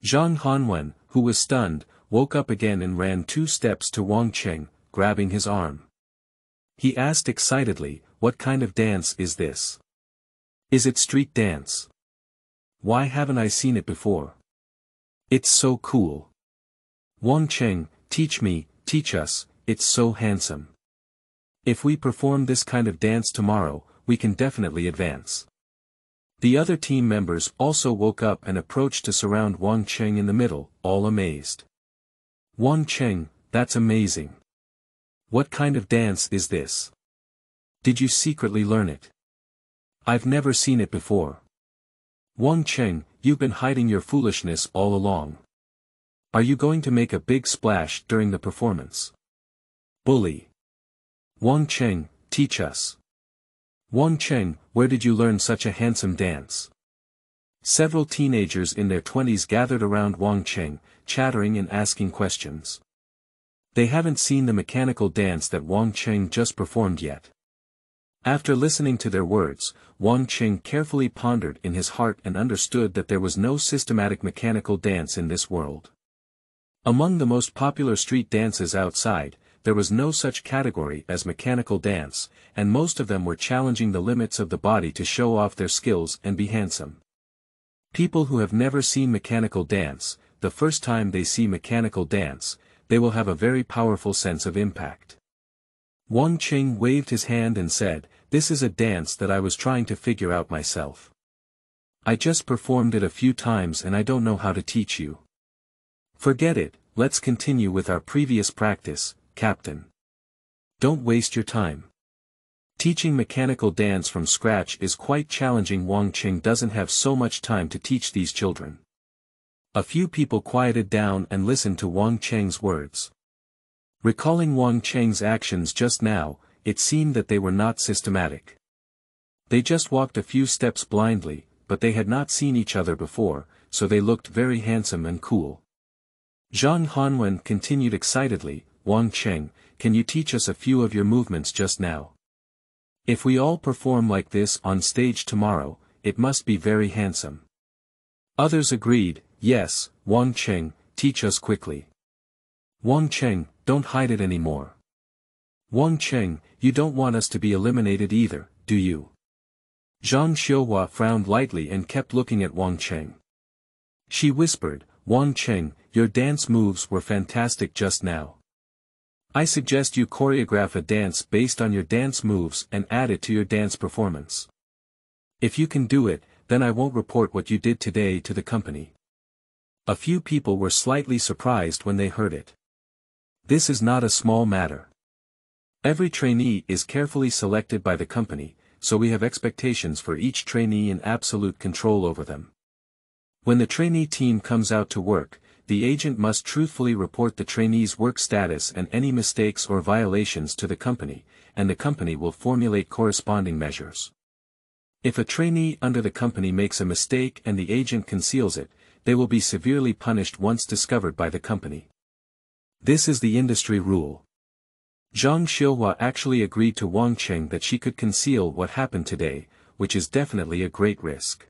Zhang Hanwen, who was stunned, woke up again and ran 2 steps to Wang Cheng, grabbing his arm. He asked excitedly, "What kind of dance is this? Is it street dance? Why haven't I seen it before? It's so cool. Wang Cheng, teach me, teach us, it's so handsome. If we perform this kind of dance tomorrow, we can definitely advance." The other team members also woke up and approached to surround Wang Cheng in the middle, all amazed. "Wang Cheng, that's amazing. What kind of dance is this? Did you secretly learn it? I've never seen it before. Wang Cheng, you've been hiding your foolishness all along. Are you going to make a big splash during the performance? Bully. Wang Cheng, teach us. Wang Cheng, where did you learn such a handsome dance?" Several teenagers in their 20s gathered around Wang Cheng, chattering and asking questions. They haven't seen the mechanical dance that Wang Cheng just performed yet. After listening to their words, Wang Cheng carefully pondered in his heart and understood that there was no systematic mechanical dance in this world. Among the most popular street dances outside, there was no such category as mechanical dance, and most of them were challenging the limits of the body to show off their skills and be handsome. People who have never seen mechanical dance, the first time they see mechanical dance, they will have a very powerful sense of impact. Wang Cheng waved his hand and said, "This is a dance that I was trying to figure out myself. I just performed it a few times and I don't know how to teach you. Forget it, let's continue with our previous practice, Captain. Don't waste your time. Teaching mechanical dance from scratch is quite challenging. Wang Cheng doesn't have so much time to teach these children." A few people quieted down and listened to Wang Cheng's words. Recalling Wang Cheng's actions just now, it seemed that they were not systematic. They just walked a few steps blindly, but they had not seen each other before, so they looked very handsome and cool. Zhang Hanwen continued excitedly, "Wang Cheng, can you teach us a few of your movements just now? If we all perform like this on stage tomorrow, it must be very handsome." Others agreed, "Yes, Wang Cheng, teach us quickly. Wang Cheng, don't hide it anymore. Wang Cheng, you don't want us to be eliminated either, do you?" Zhang Xiuhua frowned lightly and kept looking at Wang Cheng. She whispered, "Wang Cheng, your dance moves were fantastic just now. I suggest you choreograph a dance based on your dance moves and add it to your dance performance. If you can do it, then I won't report what you did today to the company." A few people were slightly surprised when they heard it. This is not a small matter. Every trainee is carefully selected by the company, so we have expectations for each trainee and absolute control over them. When the trainee team comes out to work, the agent must truthfully report the trainee's work status and any mistakes or violations to the company, and the company will formulate corresponding measures. If a trainee under the company makes a mistake and the agent conceals it, they will be severely punished once discovered by the company. This is the industry rule. Zhang Xiuhua actually agreed to Wang Cheng that she could conceal what happened today, which is definitely a great risk.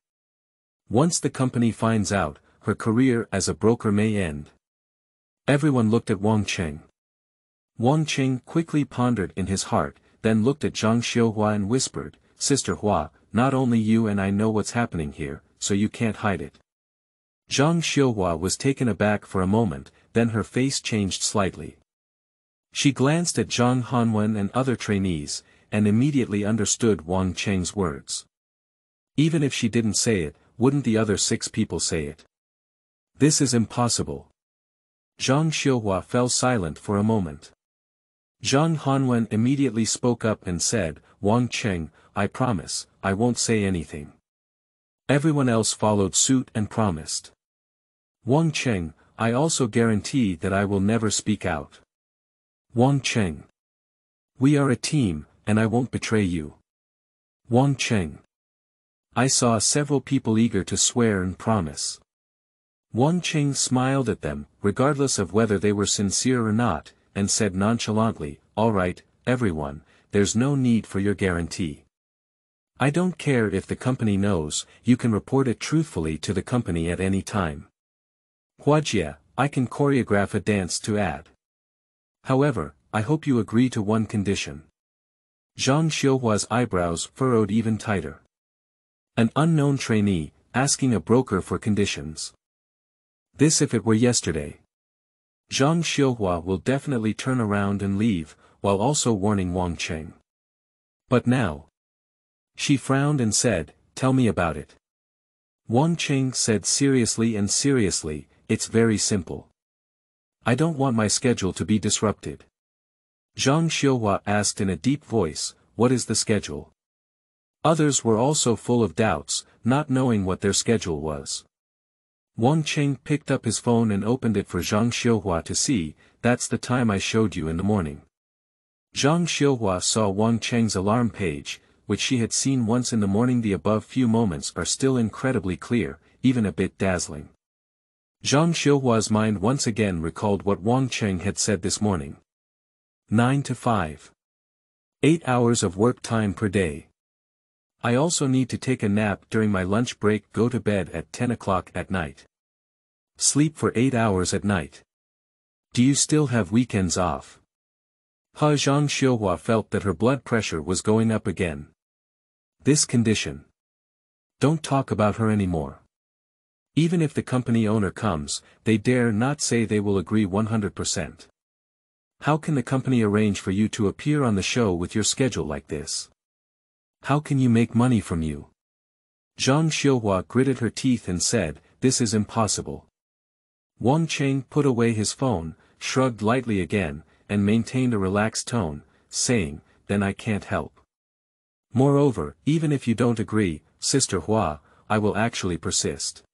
Once the company finds out, her career as a broker may end. Everyone looked at Wang Cheng. Wang Cheng quickly pondered in his heart, then looked at Zhang Xiuhua and whispered, "Sister Hua, not only you and I know what's happening here, so you can't hide it." Zhang Xiuhua was taken aback for a moment, then her face changed slightly. She glanced at Zhang Hanwen and other trainees, and immediately understood Wang Cheng's words. Even if she didn't say it, wouldn't the other 6 people say it? This is impossible. Zhang Xiuhua fell silent for a moment. Zhang Hanwen immediately spoke up and said, "Wang Cheng, I promise, I won't say anything. Everyone else followed suit and promised. Wang Cheng, I also guarantee that I will never speak out. Wang Cheng. We are a team, and I won't betray you. Wang Cheng. I saw several people eager to swear and promise. Wang Cheng smiled at them, regardless of whether they were sincere or not, and said nonchalantly, all right, everyone, there's no need for your guarantee. I don't care if the company knows, you can report it truthfully to the company at any time. Huajie, I can choreograph a dance to add. However, I hope you agree to one condition. Zhang Xiuhua's eyebrows furrowed even tighter. An unknown trainee, asking a broker for conditions. This if it were yesterday. Zhang Xiuhua will definitely turn around and leave, while also warning Wang Cheng. But now. She frowned and said, tell me about it. Wang Cheng said seriously, it's very simple. I don't want my schedule to be disrupted. Zhang Xiuhua asked in a deep voice, what is the schedule? Others were also full of doubts, not knowing what their schedule was. Wang Cheng picked up his phone and opened it for Zhang Xiuhua to see, that's the time I showed you in the morning. Zhang Xiuhua saw Wang Cheng's alarm page, which she had seen once in the morning. The above few moments are still incredibly clear, even a bit dazzling. Zhang Xiuhua's mind once again recalled what Wang Cheng had said this morning. 9 to 5. 8 hours of work time per day. I also need to take a nap during my lunch break. Go to bed at 10 o'clock at night. Sleep for 8 hours at night. Do you still have weekends off? Zhang Xiuhua felt that her blood pressure was going up again. This condition. Don't talk about her anymore. Even if the company owner comes, they dare not say they will agree 100%. How can the company arrange for you to appear on the show with your schedule like this? How can you make money from you? Zhang Xiuhua gritted her teeth and said, this is impossible. Wang Cheng put away his phone, shrugged lightly again, and maintained a relaxed tone, saying, then I can't help. Moreover, even if you don't agree, Sister Hua, I will actually persist.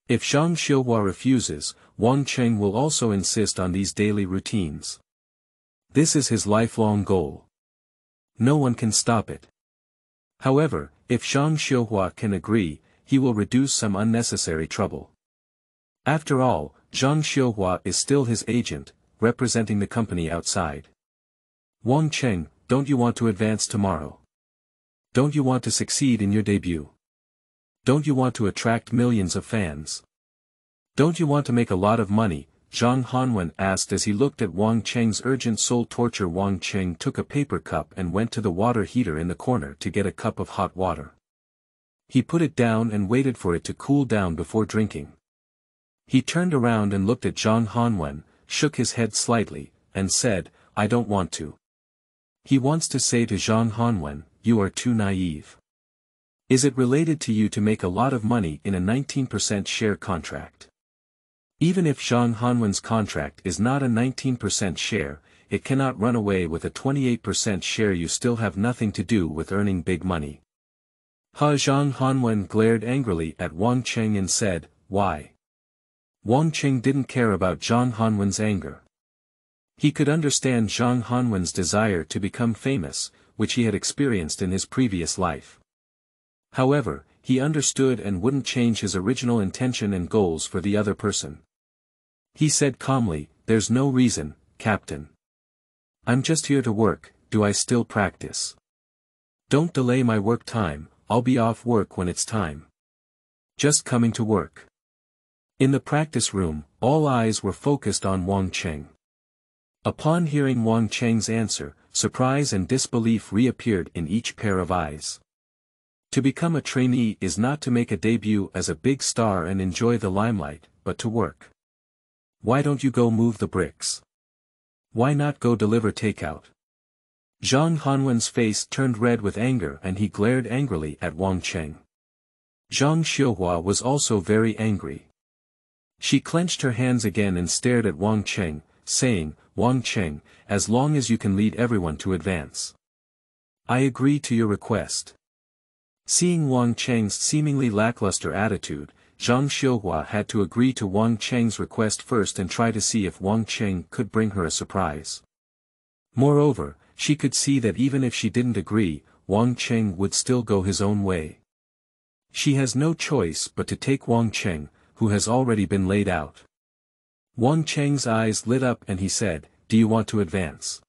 If Zhang Xiuhua refuses, Wang Cheng will also insist on these daily routines. This is his lifelong goal. No one can stop it. However, if Zhang Xiuhua can agree, he will reduce some unnecessary trouble. After all, Zhang Xiuhua is still his agent, representing the company outside. Wang Cheng, don't you want to advance tomorrow? Don't you want to succeed in your debut? Don't you want to attract millions of fans? Don't you want to make a lot of money? Zhang Hanwen asked as he looked at Wang Cheng's urgent soul torture. Wang Cheng took a paper cup and went to the water heater in the corner to get a cup of hot water. He put it down and waited for it to cool down before drinking. He turned around and looked at Zhang Hanwen, shook his head slightly, and said, I don't want to. He wants to say to Zhang Hanwen, you are too naive. Is it related to you to make a lot of money in a 19% share contract? Even if Zhang Hanwen's contract is not a 19% share, it cannot run away with a 28% share. You still have nothing to do with earning big money. Zhang Hanwen glared angrily at Wang Cheng and said, why? Wang Cheng didn't care about Zhang Hanwen's anger. He could understand Zhang Hanwen's desire to become famous, which he had experienced in his previous life. However, he understood and wouldn't change his original intention and goals for the other person. He said calmly, there's no reason, Captain. I'm just here to work. Do I still practice? Don't delay my work time. I'll be off work when it's time. Just coming to work. In the practice room, all eyes were focused on Wang Cheng. Upon hearing Wang Cheng's answer, surprise and disbelief reappeared in each pair of eyes. To become a trainee is not to make a debut as a big star and enjoy the limelight, but to work. Why don't you go move the bricks? Why not go deliver takeout? Zhang Hanwen's face turned red with anger and he glared angrily at Wang Cheng. Zhang Xiuhua was also very angry. She clenched her hands again and stared at Wang Cheng, saying, Wang Cheng, as long as you can lead everyone to advance. I agree to your request. Seeing Wang Cheng's seemingly lackluster attitude, Zhang Xiuhua had to agree to Wang Cheng's request first and try to see if Wang Cheng could bring her a surprise. Moreover, she could see that even if she didn't agree, Wang Cheng would still go his own way. She has no choice but to take Wang Cheng, who has already been laid out. Wang Cheng's eyes lit up and he said, "Do you want to advance?"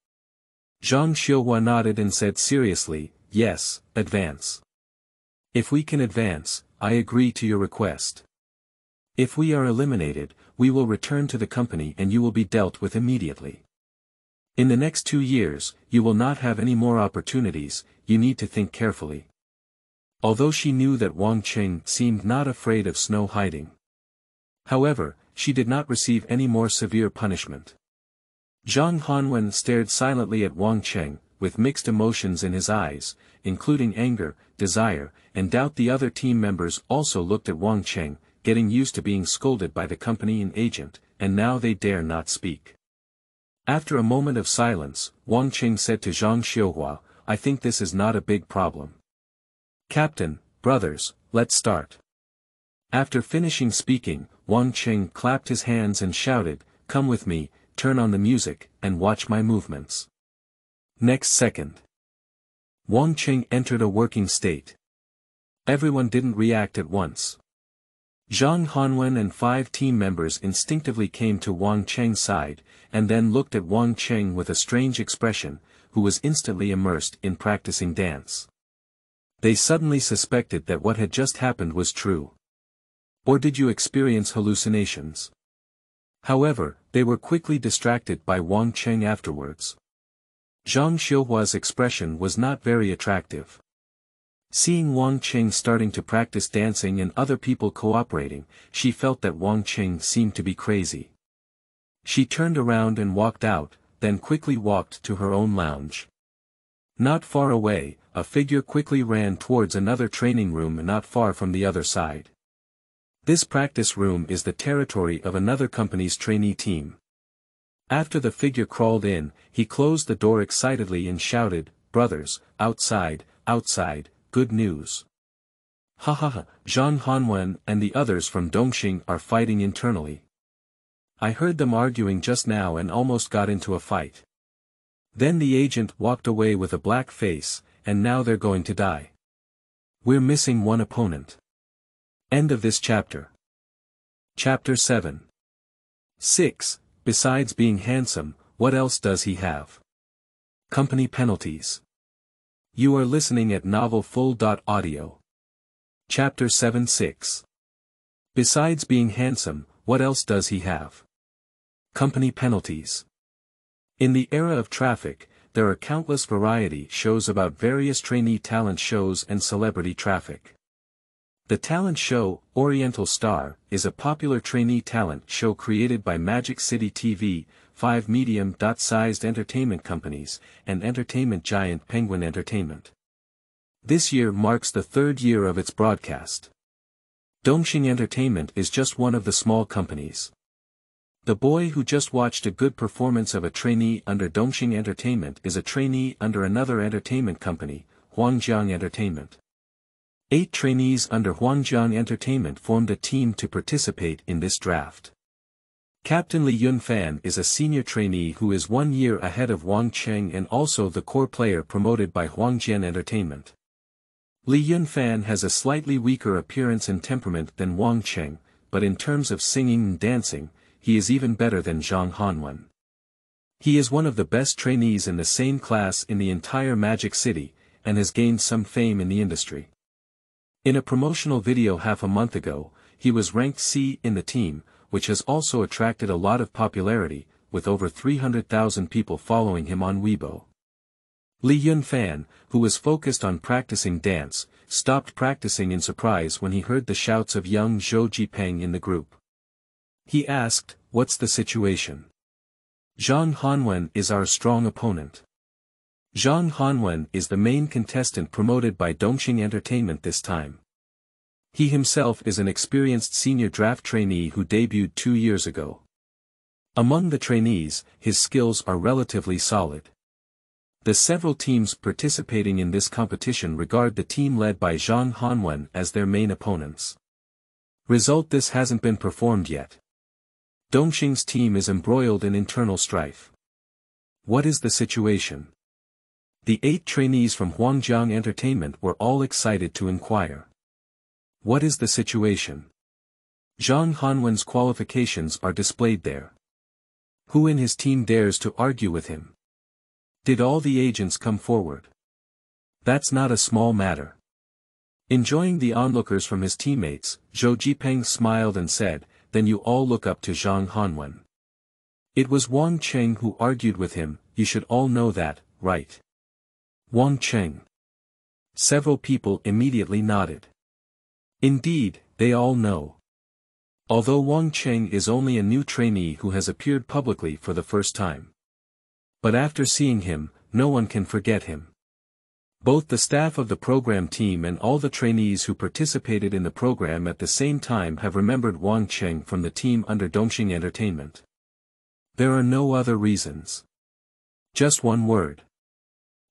Zhang Xiuhua nodded and said seriously, "Yes, advance. If we can advance, I agree to your request. If we are eliminated, we will return to the company and you will be dealt with immediately. In the next 2 years, you will not have any more opportunities, you need to think carefully." Although she knew that Wang Cheng seemed not afraid of snow hiding. However, she did not receive any more severe punishment. Zhang Hanwen stared silently at Wang Cheng, with mixed emotions in his eyes, including anger, desire, and doubt. The other team members also looked at Wang Cheng, getting used to being scolded by the company and agent, and now they dare not speak. After a moment of silence, Wang Cheng said to Zhang Xiuhua, "I think this is not a big problem. Captain, brothers, let's start." After finishing speaking, Wang Cheng clapped his hands and shouted, "Come with me, turn on the music, and watch my movements." Next second, Wang Cheng entered a working state. Everyone didn't react at once. Zhang Hanwen and 5 team members instinctively came to Wang Cheng's side, and then looked at Wang Cheng with a strange expression, who was instantly immersed in practicing dance. They suddenly suspected that what had just happened was true. Or did you experience hallucinations? However, they were quickly distracted by Wang Cheng afterwards. Zhang Xiuhua's expression was not very attractive. Seeing Wang Cheng starting to practice dancing and other people cooperating, she felt that Wang Cheng seemed to be crazy. She turned around and walked out, then quickly walked to her own lounge. Not far away, a figure quickly ran towards another training room not far from the other side. This practice room is the territory of another company's trainee team. After the figure crawled in, he closed the door excitedly and shouted, "Brothers, outside, outside, good news. Ha ha ha, Zhang Hanwen and the others from Dongxing are fighting internally. I heard them arguing just now and almost got into a fight. Then the agent walked away with a black face, and now they're going to die. We're missing one opponent." End of this chapter. Chapter 7. 6. Besides being handsome, what else does he have? Company penalties. You are listening at novelfull.audio. Chapter 7-6. Besides being handsome, what else does he have? Company penalties. In the era of traffic, there are countless variety shows about various trainee talent shows and celebrity traffic. The talent show, Oriental Star, is a popular trainee talent show created by Magic City TV, 5 medium-sized entertainment companies, and entertainment giant Penguin Entertainment. This year marks the 3rd year of its broadcast. Dongxing Entertainment is just one of the small companies. The boy who just watched a good performance of a trainee under Dongxing Entertainment is a trainee under another entertainment company, Huangjiang Entertainment. 8 trainees under Huangjiang Entertainment formed a team to participate in this draft. Captain Li Yunfan is a senior trainee who is 1 year ahead of Wang Cheng and also the core player promoted by Huangjian Entertainment. Li Yunfan has a slightly weaker appearance and temperament than Wang Cheng, but in terms of singing and dancing, he is even better than Zhang Hanwen. He is one of the best trainees in the same class in the entire Magic City, and has gained some fame in the industry. In a promotional video half a month ago, he was ranked C in the team, which has also attracted a lot of popularity, with over 300,000 people following him on Weibo. Li Yunfan, who was focused on practicing dance, stopped practicing in surprise when he heard the shouts of young Zhou Jipeng in the group. He asked, "What's the situation?" "Zhang Hanwen is our strong opponent." Zhang Hanwen is the main contestant promoted by Dongxing Entertainment this time. He himself is an experienced senior draft trainee who debuted 2 years ago. Among the trainees, his skills are relatively solid. The several teams participating in this competition regard the team led by Zhang Hanwen as their main opponents. Result: this hasn't been performed yet. Dongxing's team is embroiled in internal strife. What is the situation? The 8 trainees from Huangjiang Entertainment were all excited to inquire. What is the situation? Zhang Hanwen's qualifications are displayed there. Who in his team dares to argue with him? Did all the agents come forward? That's not a small matter. Enjoying the onlookers from his teammates, Zhou Jipeng smiled and said, "Then you all look up to Zhang Hanwen." It was Wang Cheng who argued with him. "You should all know that, right?" Wang Cheng. Several people immediately nodded. Indeed, they all know. Although Wang Cheng is only a new trainee who has appeared publicly for the first time. But after seeing him, no one can forget him. Both the staff of the program team and all the trainees who participated in the program at the same time have remembered Wang Cheng from the team under Dongxing Entertainment. There are no other reasons. Just one word.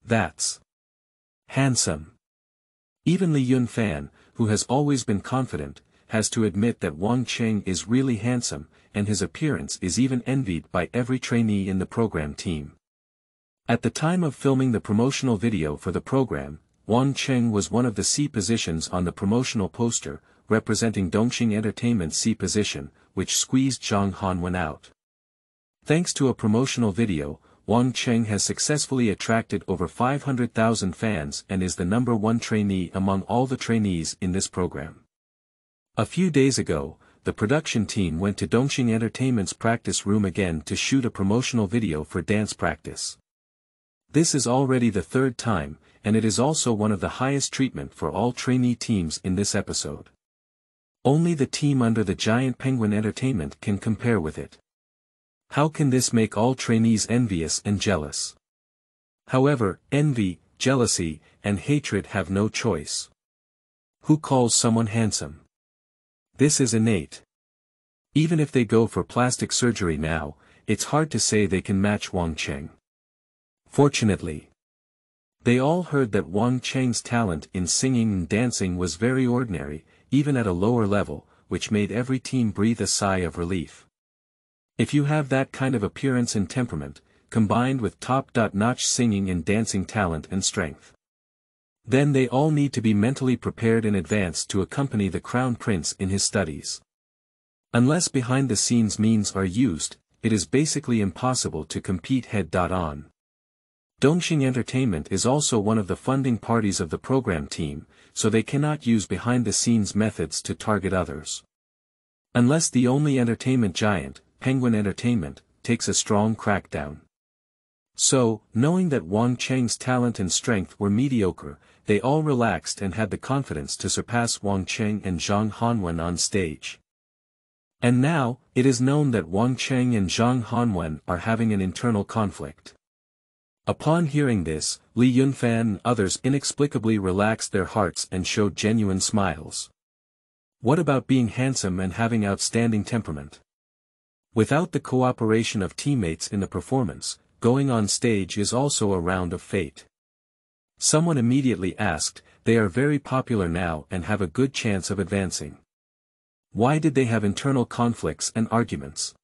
That's handsome. Even Li Yunfan, who has always been confident, has to admit that Wang Cheng is really handsome, and his appearance is even envied by every trainee in the program team. At the time of filming the promotional video for the program, Wang Cheng was one of the C positions on the promotional poster, representing Dongxing Entertainment's C position, which squeezed Zhang Hanwen out. Thanks to a promotional video, Wang Cheng has successfully attracted over 500,000 fans and is the #1 trainee among all the trainees in this program. A few days ago, the production team went to Dongxing Entertainment's practice room again to shoot a promotional video for dance practice. This is already the 3rd time, and it is also one of the highest treatment for all trainee teams in this episode. Only the team under the giant Penguin Entertainment can compare with it. How can this make all trainees envious and jealous? However, envy, jealousy, and hatred have no choice. Who calls someone handsome? This is innate. Even if they go for plastic surgery now, it's hard to say they can match Wang Cheng. Fortunately, they all heard that Wang Cheng's talent in singing and dancing was very ordinary, even at a lower level, which made every team breathe a sigh of relief. If you have that kind of appearance and temperament, combined with top-notch singing and dancing talent and strength, then they all need to be mentally prepared in advance to accompany the Crown Prince in his studies. Unless behind-the-scenes means are used, it is basically impossible to compete head-on. Dongxing Entertainment is also one of the funding parties of the program team, so they cannot use behind-the-scenes methods to target others. Unless the only entertainment giant, Penguin Entertainment, takes a strong crackdown. So, knowing that Wang Cheng's talent and strength were mediocre, they all relaxed and had the confidence to surpass Wang Cheng and Zhang Hanwen on stage. And now, it is known that Wang Cheng and Zhang Hanwen are having an internal conflict. Upon hearing this, Li Yunfan and others inexplicably relaxed their hearts and showed genuine smiles. What about being handsome and having outstanding temperament? Without the cooperation of teammates in the performance, going on stage is also a round of fate. Someone immediately asked, "They are very popular now and have a good chance of advancing. Why did they have internal conflicts and arguments?"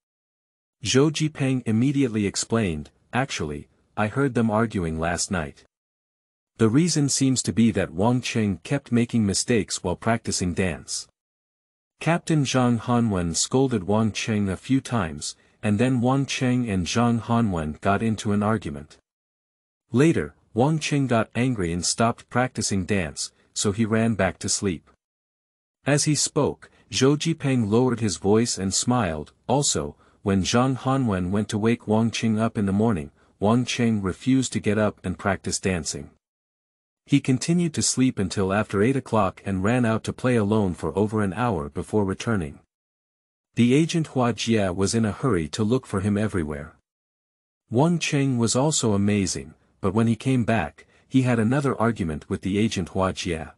Zhou Jipeng immediately explained, "Actually, I heard them arguing last night. The reason seems to be that Wang Cheng kept making mistakes while practicing dance. Captain Zhang Hanwen scolded Wang Cheng a few times, and then Wang Cheng and Zhang Hanwen got into an argument. Later, Wang Cheng got angry and stopped practicing dance, so he ran back to sleep." As he spoke, Zhou Jipeng lowered his voice and smiled. Also, when Zhang Hanwen went to wake Wang Cheng up in the morning, Wang Cheng refused to get up and practice dancing. He continued to sleep until after 8 o'clock and ran out to play alone for over an hour before returning. The agent Hua Jia was in a hurry to look for him everywhere. Wang Cheng was also amazing, but when he came back, he had another argument with the agent Hua Jia.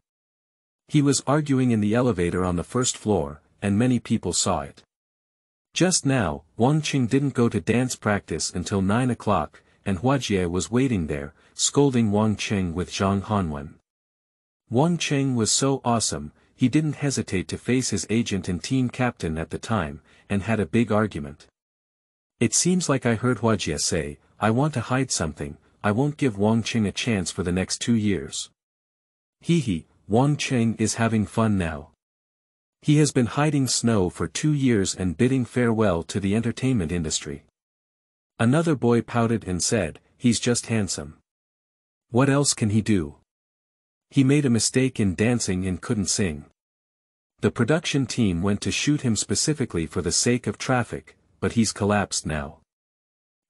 He was arguing in the elevator on the 1st floor, and many people saw it. Just now, Wang Cheng didn't go to dance practice until 9 o'clock, and Hua Jia was waiting there, scolding Wang Cheng with Zhang Hanwen. Wang Cheng was so awesome, he didn't hesitate to face his agent and team captain at the time, and had a big argument. It seems like I heard Huajie say, "I want to hide something, I won't give Wang Cheng a chance for the next 2 years." Hee, Wang Cheng is having fun now. He has been hiding snow for 2 years and bidding farewell to the entertainment industry. Another boy pouted and said, "He's just handsome. What else can he do? He made a mistake in dancing and couldn't sing." The production team went to shoot him specifically for the sake of traffic, but he's collapsed now.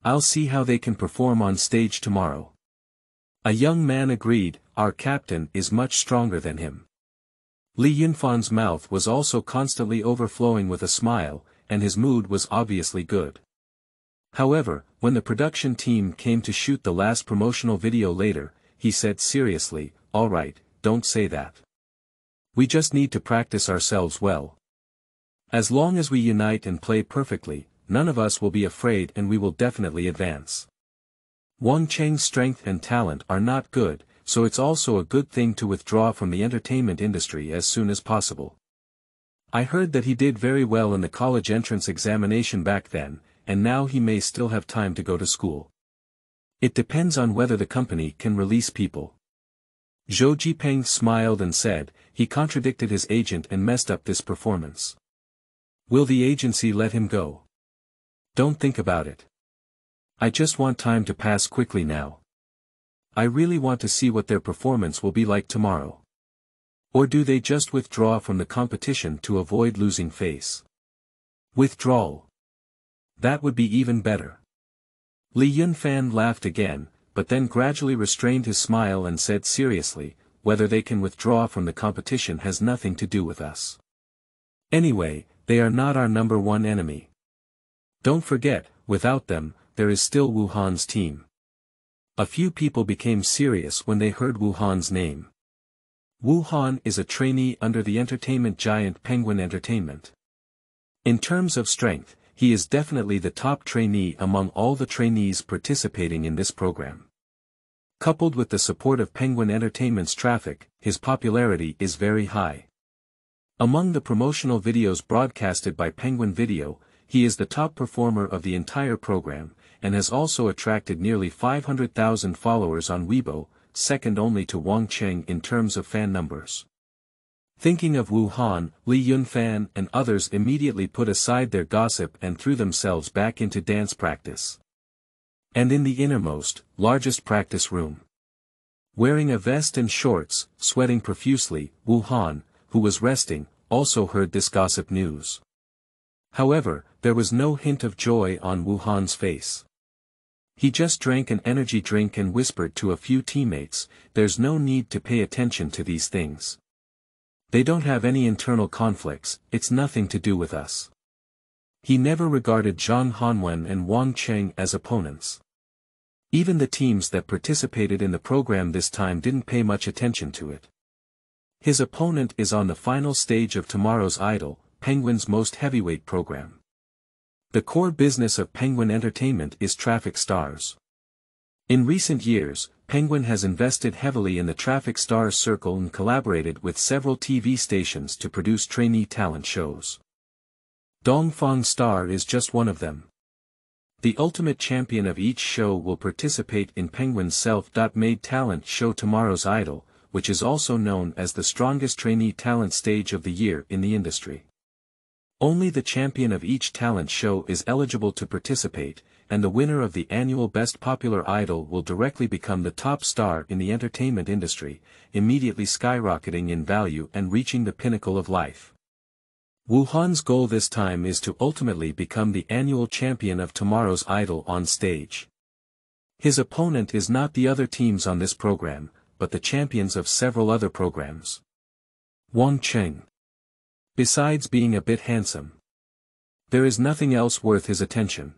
"I'll see how they can perform on stage tomorrow." A young man agreed, "Our captain is much stronger than him." Li Yunfan's mouth was also constantly overflowing with a smile, and his mood was obviously good. However, when the production team came to shoot the last promotional video later, he said seriously, "All right, don't say that. We just need to practice ourselves well. As long as we unite and play perfectly, none of us will be afraid and we will definitely advance." Wang Cheng's strength and talent are not good, so it's also a good thing to withdraw from the entertainment industry as soon as possible. I heard that he did very well in the college entrance examination back then, and now he may still have time to go to school. It depends on whether the company can release people. Zhou Jipeng smiled and said, he contradicted his agent and messed up this performance. Will the agency let him go? Don't think about it. I just want time to pass quickly now. I really want to see what their performance will be like tomorrow. Or do they just withdraw from the competition to avoid losing face? Withdrawal. That would be even better. Li Yunfan laughed again, but then gradually restrained his smile and said seriously, whether they can withdraw from the competition has nothing to do with us. Anyway, they are not our number one enemy. Don't forget, without them, there is still Wuhan's team. A few people became serious when they heard Wuhan's name. Wuhan is a trainee under the entertainment giant Penguin Entertainment. In terms of strength, he is definitely the top trainee among all the trainees participating in this program. Coupled with the support of Penguin Entertainment's traffic, his popularity is very high. Among the promotional videos broadcasted by Penguin Video, he is the top performer of the entire program, and has also attracted nearly 500,000 followers on Weibo, second only to Wang Cheng in terms of fan numbers. Thinking of Wuhan, Li Yunfan and others immediately put aside their gossip and threw themselves back into dance practice. And in the innermost, largest practice room, wearing a vest and shorts, sweating profusely, Wuhan, who was resting, also heard this gossip news. However, there was no hint of joy on Wuhan's face. He just drank an energy drink and whispered to a few teammates, "There's no need to pay attention to these things. They don't have any internal conflicts, it's nothing to do with us." He never regarded Zhang Hanwen and Wang Cheng as opponents. Even the teams that participated in the program this time didn't pay much attention to it. His opponent is on the final stage of Tomorrow's Idol, Penguin's most heavyweight program. The core business of Penguin Entertainment is traffic stars. In recent years, Penguin has invested heavily in the traffic stars circle and collaborated with several TV stations to produce trainee talent shows. Dongfang Star is just one of them. The ultimate champion of each show will participate in Penguin's self-made talent show Tomorrow's Idol, which is also known as the strongest trainee talent stage of the year in the industry. Only the champion of each talent show is eligible to participate, and the winner of the annual Best Popular Idol will directly become the top star in the entertainment industry, immediately skyrocketing in value and reaching the pinnacle of life. Wuhan's goal this time is to ultimately become the annual champion of Tomorrow's Idol on stage. His opponent is not the other teams on this program, but the champions of several other programs. Wang Cheng. Besides being a bit handsome, there is nothing else worth his attention.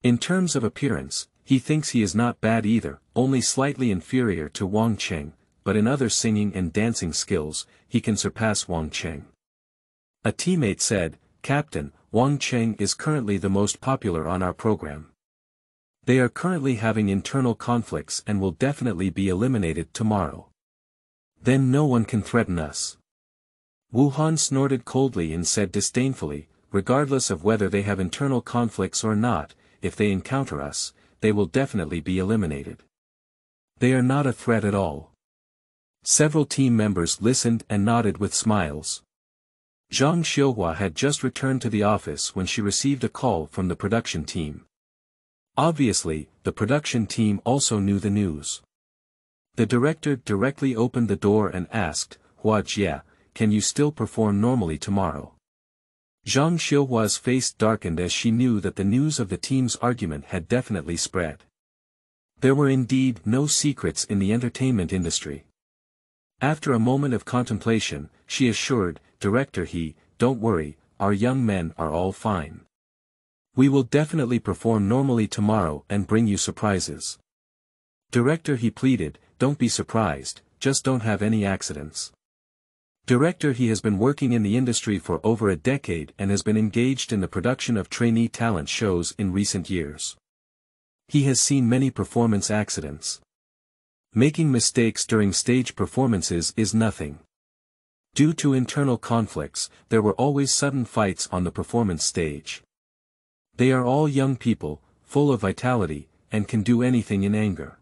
In terms of appearance, he thinks he is not bad either, only slightly inferior to Wang Cheng, but in other singing and dancing skills, he can surpass Wang Cheng. A teammate said, "Captain, Wang Cheng is currently the most popular on our program. They are currently having internal conflicts and will definitely be eliminated tomorrow. Then no one can threaten us. Wuhan snorted coldly and said disdainfully, regardless of whether they have internal conflicts or not, if they encounter us, they will definitely be eliminated. They are not a threat at all. Several team members listened and nodded with smiles. Zhang Xiuhua had just returned to the office when she received a call from the production team. Obviously, the production team also knew the news. The director directly opened the door and asked, "Hua Jia, can you still perform normally tomorrow?" Zhang Xiuhua's face darkened as she knew that the news of the team's argument had definitely spread. There were indeed no secrets in the entertainment industry. After a moment of contemplation, she assured, "Director He, don't worry, our young men are all fine. We will definitely perform normally tomorrow and bring you surprises." Director He pleaded, "Don't be surprised, just don't have any accidents." Director He has been working in the industry for over a decade and has been engaged in the production of trainee talent shows in recent years. He has seen many performance accidents. Making mistakes during stage performances is nothing. Due to internal conflicts, there were always sudden fights on the performance stage. They are all young people, full of vitality, and can do anything in anger.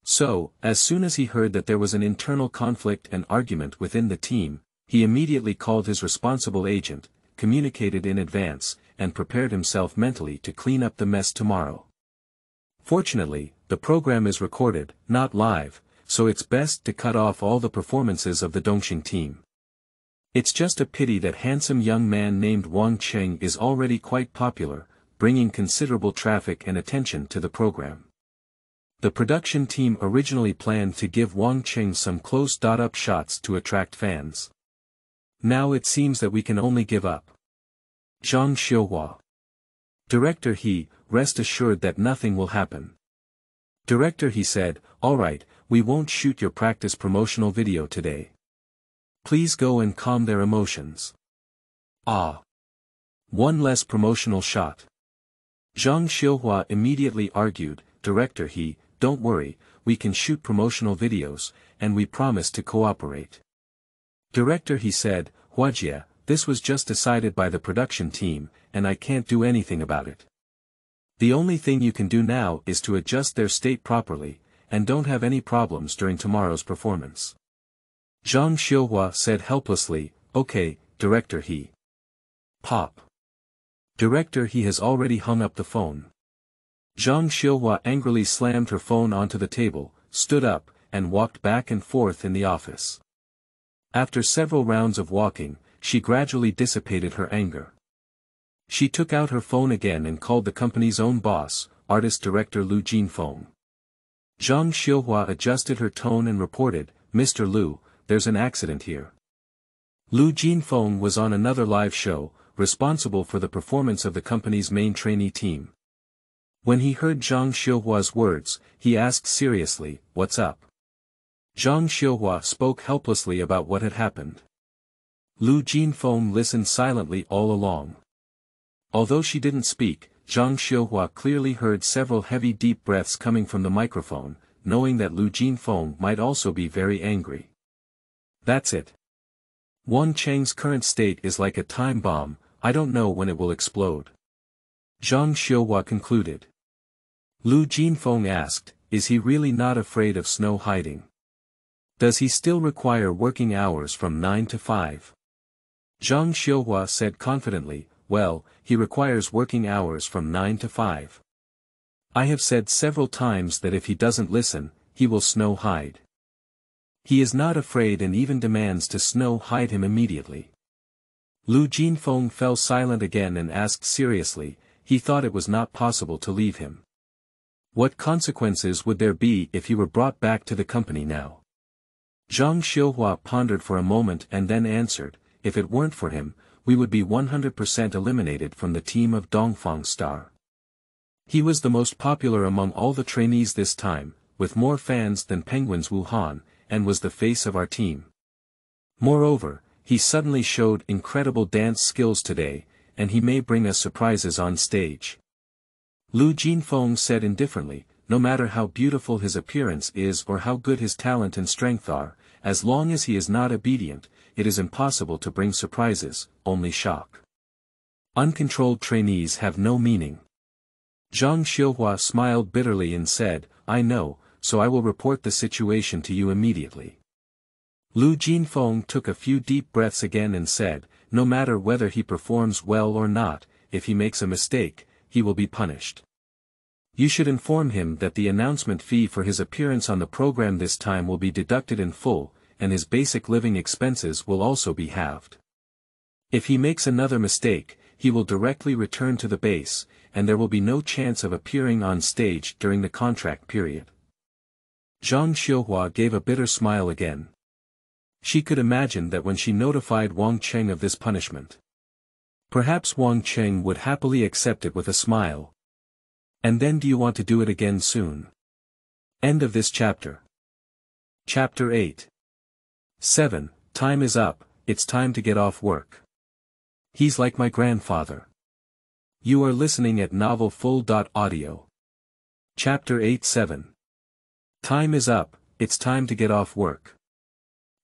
So, as soon as he heard that there was an internal conflict and argument within the team, he immediately called his responsible agent, communicated in advance, and prepared himself mentally to clean up the mess tomorrow. Fortunately, the program is recorded, not live, so it's best to cut off all the performances of the Dongxing team. It's just a pity that handsome young man named Wang Cheng is already quite popular, bringing considerable traffic and attention to the program. The production team originally planned to give Wang Cheng some close-up shots to attract fans. Now it seems that we can only give up. Zhang Xiuhua. Director He, rest assured that nothing will happen. Director He said, "Alright, we won't shoot your practice promotional video today. Please go and calm their emotions." Ah. One less promotional shot. Zhang Xiuhua immediately argued, "Director He, don't worry, we can shoot promotional videos, and we promise to cooperate." Director He said, "Huajia, this was just decided by the production team, and I can't do anything about it. The only thing you can do now is to adjust their state properly, and don't have any problems during tomorrow's performance." Zhang Xiuhua said helplessly, "Okay, Director He." Pop. Director He has already hung up the phone. Zhang Xiuhua angrily slammed her phone onto the table, stood up, and walked back and forth in the office. After several rounds of walking, she gradually dissipated her anger. She took out her phone again and called the company's own boss, artist director Lu Jinfeng. Zhang Xiuhua adjusted her tone and reported, "Mr. Lu, there's an accident here." Lu Jinfeng was on another live show, responsible for the performance of the company's main trainee team. When he heard Zhang Xiuhua's words, he asked seriously, "What's up?" Zhang Xiuhua spoke helplessly about what had happened. Lu Jinfeng listened silently all along. Although she didn't speak, Zhang Xiuhua clearly heard several heavy deep breaths coming from the microphone, knowing that Lu Jinfeng might also be very angry. That's it. Wang Cheng's current state is like a time bomb, I don't know when it will explode. Zhang Xiuhua concluded. Lu Jinfeng asked, "Is he really not afraid of snow hiding? Does he still require working hours from 9 to 5? Zhang Xiuhua said confidently, "Well, he requires working hours from 9 to 5. I have said several times that if he doesn't listen, he will snow hide. He is not afraid and even demands to snow hide him immediately." Lu Jinfeng fell silent again and asked seriously, he thought it was not possible to leave him. What consequences would there be if he were brought back to the company now? Zhang Xiuhua pondered for a moment and then answered, "If it weren't for him, we would be 100% eliminated from the team of Dongfang Star. He was the most popular among all the trainees this time, with more fans than Penguins Wuhan, and was the face of our team. Moreover, he suddenly showed incredible dance skills today, and he may bring us surprises on stage." Lu Jinfeng said indifferently, no matter how beautiful his appearance is or how good his talent and strength are, as long as he is not obedient, it is impossible to bring surprises, only shock. Uncontrolled trainees have no meaning. Zhang Xiuhua smiled bitterly and said, I know, so I will report the situation to you immediately. Lu Jinfeng took a few deep breaths again and said, no matter whether he performs well or not, if he makes a mistake, he will be punished. You should inform him that the announcement fee for his appearance on the program this time will be deducted in full, and his basic living expenses will also be halved. If he makes another mistake, he will directly return to the base, and there will be no chance of appearing on stage during the contract period. Zhang Xiuhua gave a bitter smile again. She could imagine that when she notified Wang Cheng of this punishment, perhaps Wang Cheng would happily accept it with a smile. And then do you want to do it again soon? End of this chapter. Chapter 8. 7. Time is up, it's time to get off work. He's like my grandfather. You are listening at novelfull.audio. Chapter 8-7. Time is up, it's time to get off work.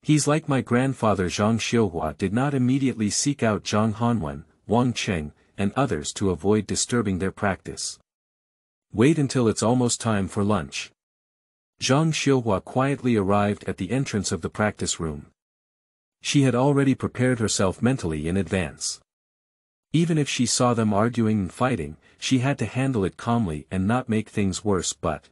He's like my grandfather. Zhang Xiuhua did not immediately seek out Zhang Hanwen, Wang Cheng, and others to avoid disturbing their practice. Wait until it's almost time for lunch. Zhang Xiuhua quietly arrived at the entrance of the practice room. She had already prepared herself mentally in advance. Even if she saw them arguing and fighting, she had to handle it calmly and not make things worse. But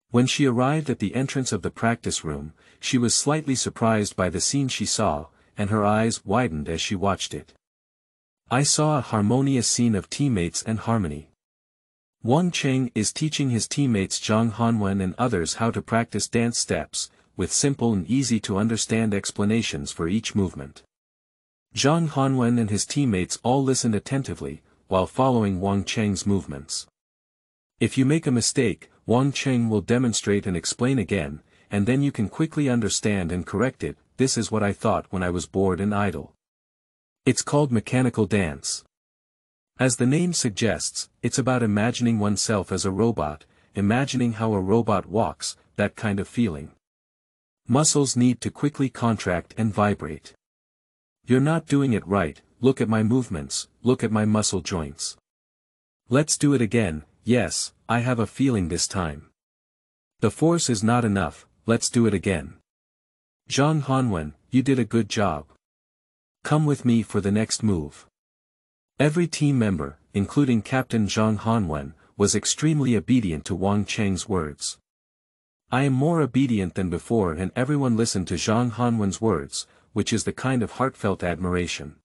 when she arrived at the entrance of the practice room, she was slightly surprised by the scene she saw, and her eyes widened as she watched it. I saw a harmonious scene of teammates and harmony. Wang Cheng is teaching his teammates Zhang Hanwen and others how to practice dance steps, with simple and easy-to-understand explanations for each movement. Zhang Hanwen and his teammates all listened attentively, while following Wang Cheng's movements. If you make a mistake, Wang Cheng will demonstrate and explain again, and then you can quickly understand and correct it. This is what I thought when I was bored and idle. It's called mechanical dance. As the name suggests, it's about imagining oneself as a robot, imagining how a robot walks, that kind of feeling. Muscles need to quickly contract and vibrate. You're not doing it right, look at my movements, look at my muscle joints. Let's do it again. Yes, I have a feeling this time. The force is not enough, let's do it again. Zhang Hanwen, you did a good job. Come with me for the next move. Every team member, including Captain Zhang Hanwen, was extremely obedient to Wang Cheng's words. I am more obedient than before, and everyone listened to Zhang Hanwen's words, which is the kind of heartfelt admiration.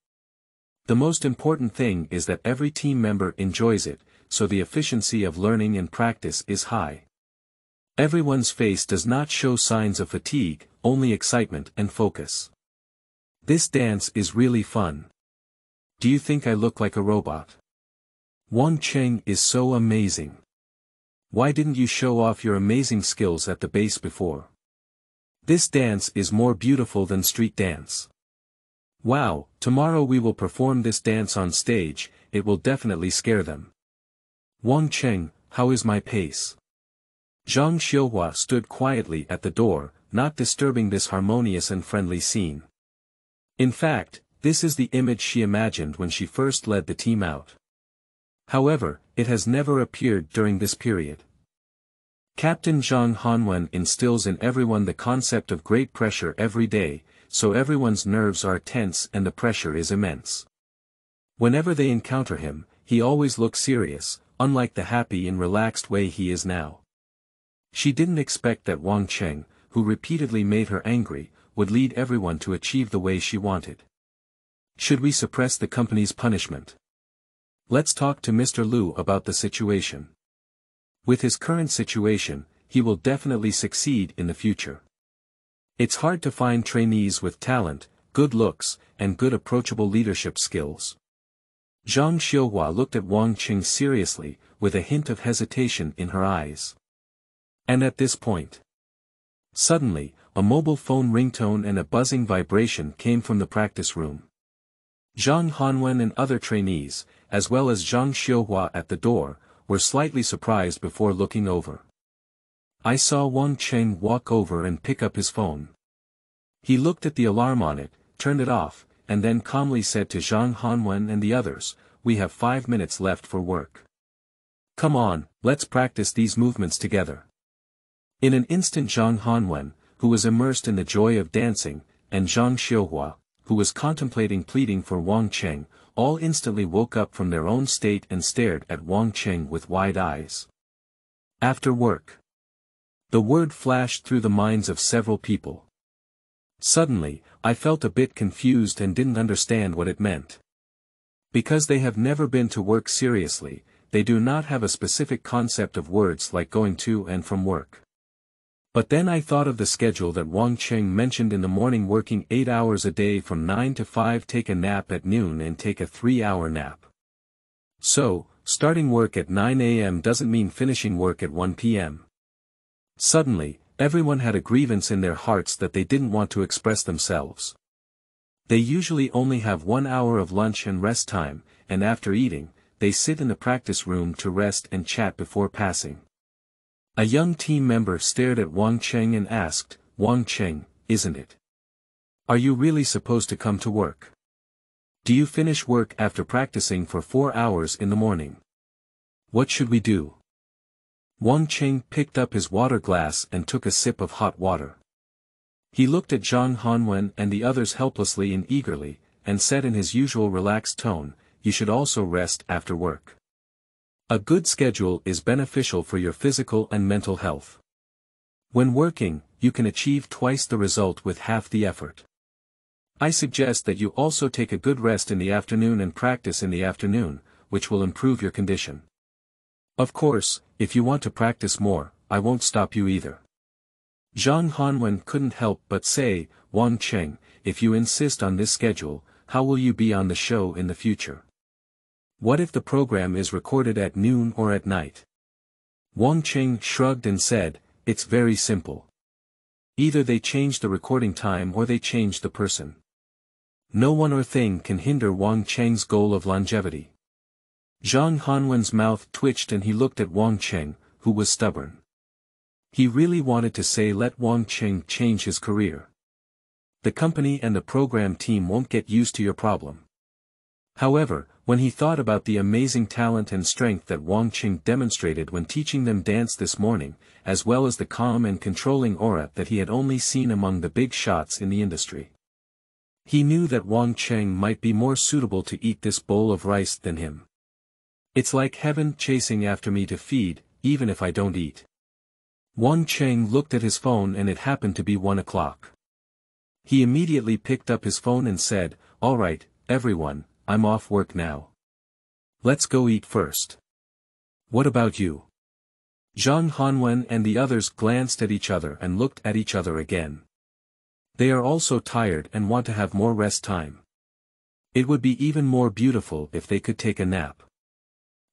The most important thing is that every team member enjoys it, so the efficiency of learning and practice is high. Everyone's face does not show signs of fatigue, only excitement and focus. This dance is really fun. Do you think I look like a robot? Wang Cheng is so amazing. Why didn't you show off your amazing skills at the base before? This dance is more beautiful than street dance. Wow, tomorrow we will perform this dance on stage, it will definitely scare them. Wang Cheng, how is my pace? Zhang Xiuhua stood quietly at the door, not disturbing this harmonious and friendly scene. In fact, this is the image she imagined when she first led the team out. However, it has never appeared during this period. Captain Zhang Hanwen instills in everyone the concept of great pressure every day, so everyone's nerves are tense and the pressure is immense. Whenever they encounter him, he always looks serious, unlike the happy and relaxed way he is now. She didn't expect that Wang Cheng, who repeatedly made her angry, would lead everyone to achieve the way she wanted. Should we suppress the company's punishment? Let's talk to Mr. Lu about the situation. With his current situation, he will definitely succeed in the future. It's hard to find trainees with talent, good looks, and good approachable leadership skills. Zhang Xiuhua looked at Wang Cheng seriously, with a hint of hesitation in her eyes. And at this point, suddenly, a mobile phone ringtone and a buzzing vibration came from the practice room. Zhang Hanwen and other trainees, as well as Zhang Xiuhua at the door, were slightly surprised before looking over. I saw Wang Cheng walk over and pick up his phone. He looked at the alarm on it, turned it off, and then calmly said to Zhang Hanwen and the others, "We have 5 minutes left for work. Come on, let's practice these movements together." In an instant Zhang Hanwen, who was immersed in the joy of dancing, and Zhang Xiuhua, who was contemplating pleading for Wang Cheng, all instantly woke up from their own state and stared at Wang Cheng with wide eyes. After work. The word flashed through the minds of several people. Suddenly, I felt a bit confused and didn't understand what it meant. Because they have never been to work seriously, they do not have a specific concept of words like going to and from work. But then I thought of the schedule that Wang Cheng mentioned in the morning, working 8 hours a day from 9 to 5, take a nap at noon and take a 3-hour nap. So, starting work at 9 a.m. doesn't mean finishing work at 1 p.m. Suddenly, everyone had a grievance in their hearts that they didn't want to express themselves. They usually only have 1 hour of lunch and rest time, and after eating, they sit in the practice room to rest and chat before passing. A young team member stared at Wang Cheng and asked, "Wang Cheng, isn't it? Are you really supposed to come to work? Do you finish work after practicing for 4 hours in the morning? What should we do?" Wang Cheng picked up his water glass and took a sip of hot water. He looked at Zhang Hanwen and the others helplessly and eagerly, and said in his usual relaxed tone, "You should also rest after work. A good schedule is beneficial for your physical and mental health. When working, you can achieve twice the result with half the effort. I suggest that you also take a good rest in the afternoon and practice in the afternoon, which will improve your condition. Of course, if you want to practice more, I won't stop you either." Zhang Hanwen couldn't help but say, "Wang Cheng, if you insist on this schedule, how will you be on the show in the future? What if the program is recorded at noon or at night?" Wang Cheng shrugged and said, "It's very simple. Either they change the recording time or they change the person. No one or thing can hinder Wang Cheng's goal of longevity." Zhang Hanwen's mouth twitched and he looked at Wang Cheng, who was stubborn. He really wanted to say, "Let Wang Cheng change his career. The company and the program team won't get used to your problem." However, when he thought about the amazing talent and strength that Wang Cheng demonstrated when teaching them dance this morning, as well as the calm and controlling aura that he had only seen among the big shots in the industry, he knew that Wang Cheng might be more suitable to eat this bowl of rice than him. "It's like heaven chasing after me to feed, even if I don't eat." Wang Cheng looked at his phone and it happened to be 1 o'clock. He immediately picked up his phone and said, "All right, everyone, I'm off work now. Let's go eat first. What about you?" Zhang Hanwen and the others glanced at each other and looked at each other again. They are also tired and want to have more rest time. It would be even more beautiful if they could take a nap.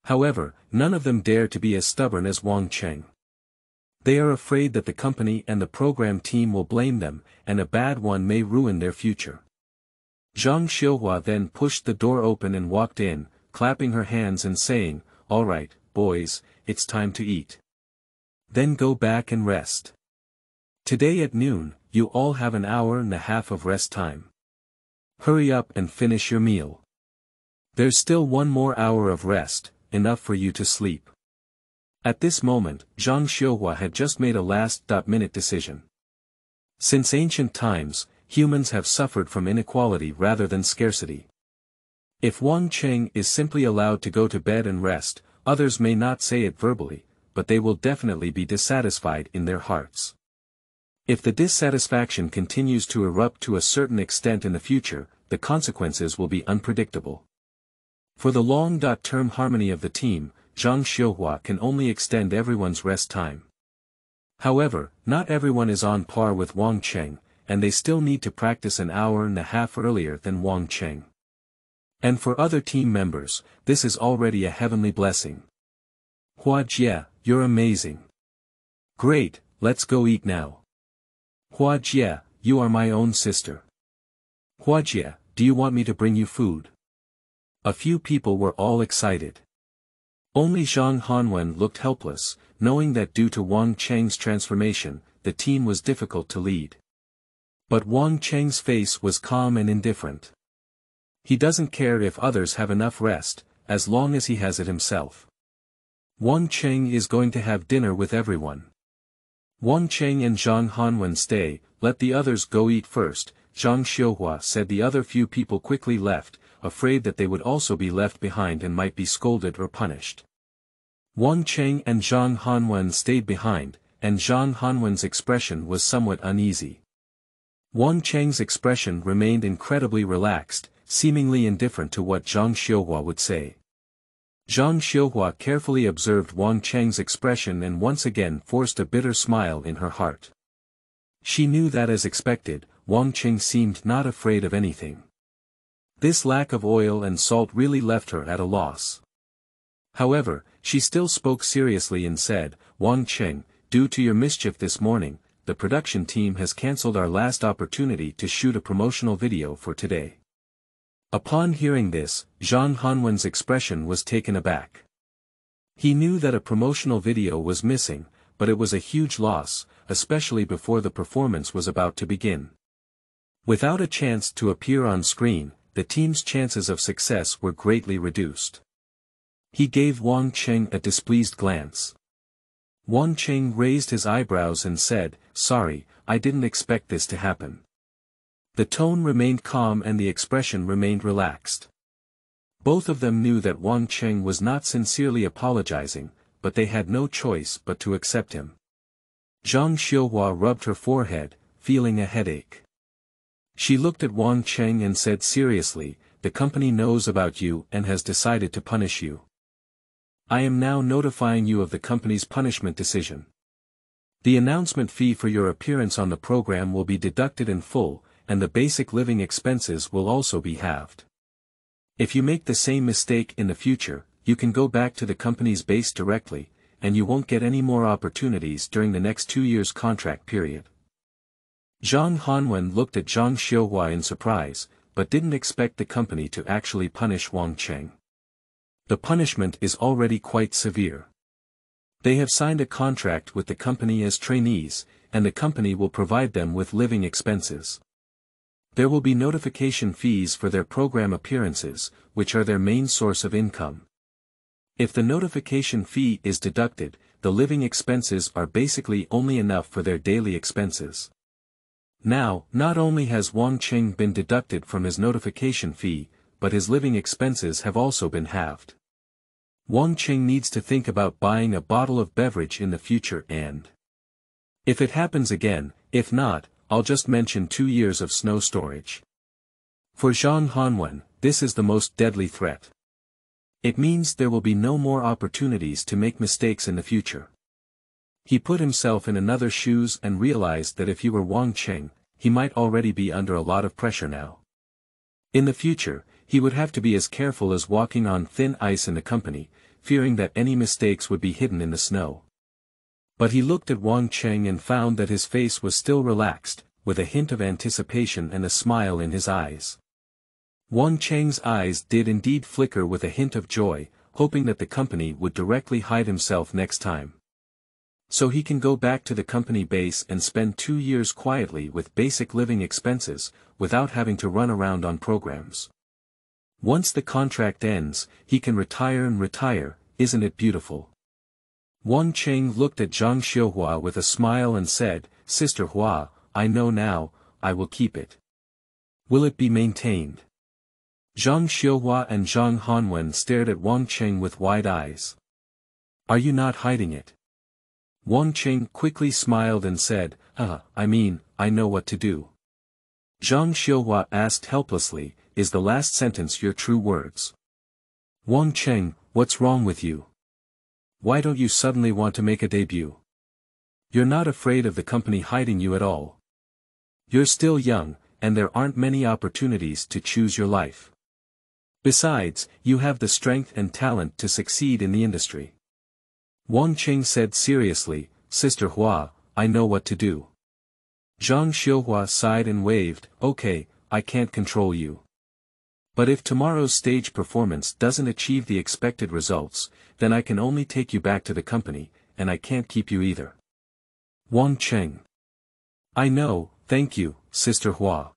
However, none of them dare to be as stubborn as Wang Cheng. They are afraid that the company and the program team will blame them, and a bad one may ruin their future. Zhang Xiuhua then pushed the door open and walked in, clapping her hands and saying, "All right, boys, it's time to eat. Then go back and rest. Today at noon, you all have an hour and a half of rest time. Hurry up and finish your meal. There's still 1 more hour of rest, enough for you to sleep." At this moment, Zhang Xiuhua had just made a last-minute decision. Since ancient times, humans have suffered from inequality rather than scarcity. If Wang Cheng is simply allowed to go to bed and rest, others may not say it verbally, but they will definitely be dissatisfied in their hearts. If the dissatisfaction continues to erupt to a certain extent in the future, the consequences will be unpredictable. For the long-term harmony of the team, Zhang Xiuhua can only extend everyone's rest time. However, not everyone is on par with Wang Cheng, and they still need to practice an hour and a half earlier than Wang Cheng. And for other team members, this is already a heavenly blessing. "Hua Jie, you're amazing. Great, let's go eat now. Hua Jie, you are my own sister. Hua Jie, do you want me to bring you food?" A few people were all excited. Only Zhang Hanwen looked helpless, knowing that due to Wang Cheng's transformation, the team was difficult to lead. But Wang Cheng's face was calm and indifferent. He doesn't care if others have enough rest, as long as he has it himself. Wang Cheng is going to have dinner with everyone. Wang Cheng and Zhang Hanwen stay, let the others go eat first, Zhang Xiuhua said. The other few people quickly left, afraid that they would also be left behind and might be scolded or punished. Wang Cheng and Zhang Hanwen stayed behind, and Zhang Hanwen's expression was somewhat uneasy. Wang Cheng's expression remained incredibly relaxed, seemingly indifferent to what Zhang Xiuhua would say. Zhang Xiuhua carefully observed Wang Cheng's expression and once again forced a bitter smile in her heart. She knew that as expected, Wang Cheng seemed not afraid of anything. This lack of oil and salt really left her at a loss. However, she still spoke seriously and said, "Wang Cheng, due to your mischief this morning, the production team has cancelled our last opportunity to shoot a promotional video for today." Upon hearing this, Zhang Hanwen's expression was taken aback. He knew that a promotional video was missing, but it was a huge loss, especially before the performance was about to begin. Without a chance to appear on screen, the team's chances of success were greatly reduced. He gave Wang Cheng a displeased glance. Wang Cheng raised his eyebrows and said, "Sorry, I didn't expect this to happen." The tone remained calm and the expression remained relaxed. Both of them knew that Wang Cheng was not sincerely apologizing, but they had no choice but to accept him. Zhang Xiuhua rubbed her forehead, feeling a headache. She looked at Wang Cheng and said seriously, "The company knows about you and has decided to punish you. I am now notifying you of the company's punishment decision. The announcement fee for your appearance on the program will be deducted in full, and the basic living expenses will also be halved. If you make the same mistake in the future, you can go back to the company's base directly, and you won't get any more opportunities during the next 2 years contract period." Zhang Hanwen looked at Zhang Xiuhua in surprise, but didn't expect the company to actually punish Wang Cheng. The punishment is already quite severe. They have signed a contract with the company as trainees, and the company will provide them with living expenses. There will be notification fees for their program appearances, which are their main source of income. If the notification fee is deducted, the living expenses are basically only enough for their daily expenses. Now, not only has Wang Cheng been deducted from his notification fee, but his living expenses have also been halved. Wang Cheng needs to think about buying a bottle of beverage in the future and... if it happens again, if not, I'll just mention 2 years of snow storage. For Zhang Hanwen, this is the most deadly threat. It means there will be no more opportunities to make mistakes in the future. He put himself in another's shoes and realized that if he were Wang Cheng, he might already be under a lot of pressure now. In the future, he would have to be as careful as walking on thin ice in the company, fearing that any mistakes would be hidden in the snow. But he looked at Wang Cheng and found that his face was still relaxed, with a hint of anticipation and a smile in his eyes. Wang Cheng's eyes did indeed flicker with a hint of joy, hoping that the company would directly hide himself next time. So he can go back to the company base and spend 2 years quietly with basic living expenses, without having to run around on programs. Once the contract ends, he can retire, isn't it beautiful? Wang Cheng looked at Zhang Xiuhua with a smile and said, "Sister Hua, I know now, I will keep it. Will it be maintained?" Zhang Xiuhua and Zhang Hanwen stared at Wang Cheng with wide eyes. "Are you not hiding it?" Wang Cheng quickly smiled and said, I know what to do." Zhang Xiuhua asked helplessly, "Is the last sentence your true words?" "Wang Cheng, what's wrong with you? Why don't you suddenly want to make a debut? You're not afraid of the company hiding you at all. You're still young, and there aren't many opportunities to choose your life. Besides, you have the strength and talent to succeed in the industry." Wang Cheng said seriously, "Sister Hua, I know what to do." Zhang Xiuhua sighed and waved, "Okay, I can't control you. But if tomorrow's stage performance doesn't achieve the expected results, then I can only take you back to the company, and I can't keep you either. Wang Cheng. I know, thank you, Sister Hua.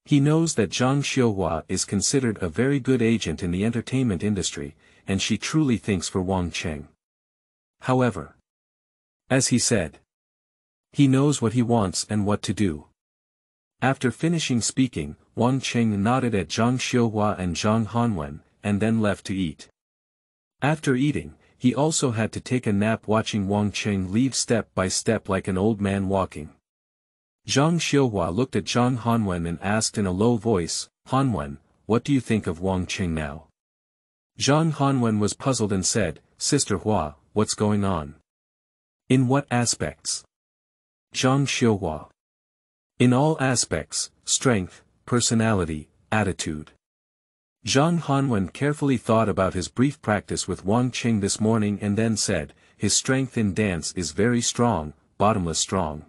He knows that Zhang Xiuhua is considered a very good agent in the entertainment industry, and she truly thinks for Wang Cheng. However, as he said, he knows what he wants and what to do. After finishing speaking, Wang Cheng nodded at Zhang Xiuhua and Zhang Hanwen, and then left to eat. After eating, he also had to take a nap watching Wang Cheng leave step by step like an old man walking. Zhang Xiuhua looked at Zhang Hanwen and asked in a low voice, "Hanwen, what do you think of Wang Cheng now?" Zhang Hanwen was puzzled and said, "Sister Hua, what's going on?" "In what aspects?" Zhang Xiuhua. "In all aspects, strength, personality, attitude." Zhang Hanwen carefully thought about his brief practice with Wang Cheng this morning and then said, "His strength in dance is very strong, bottomless strong.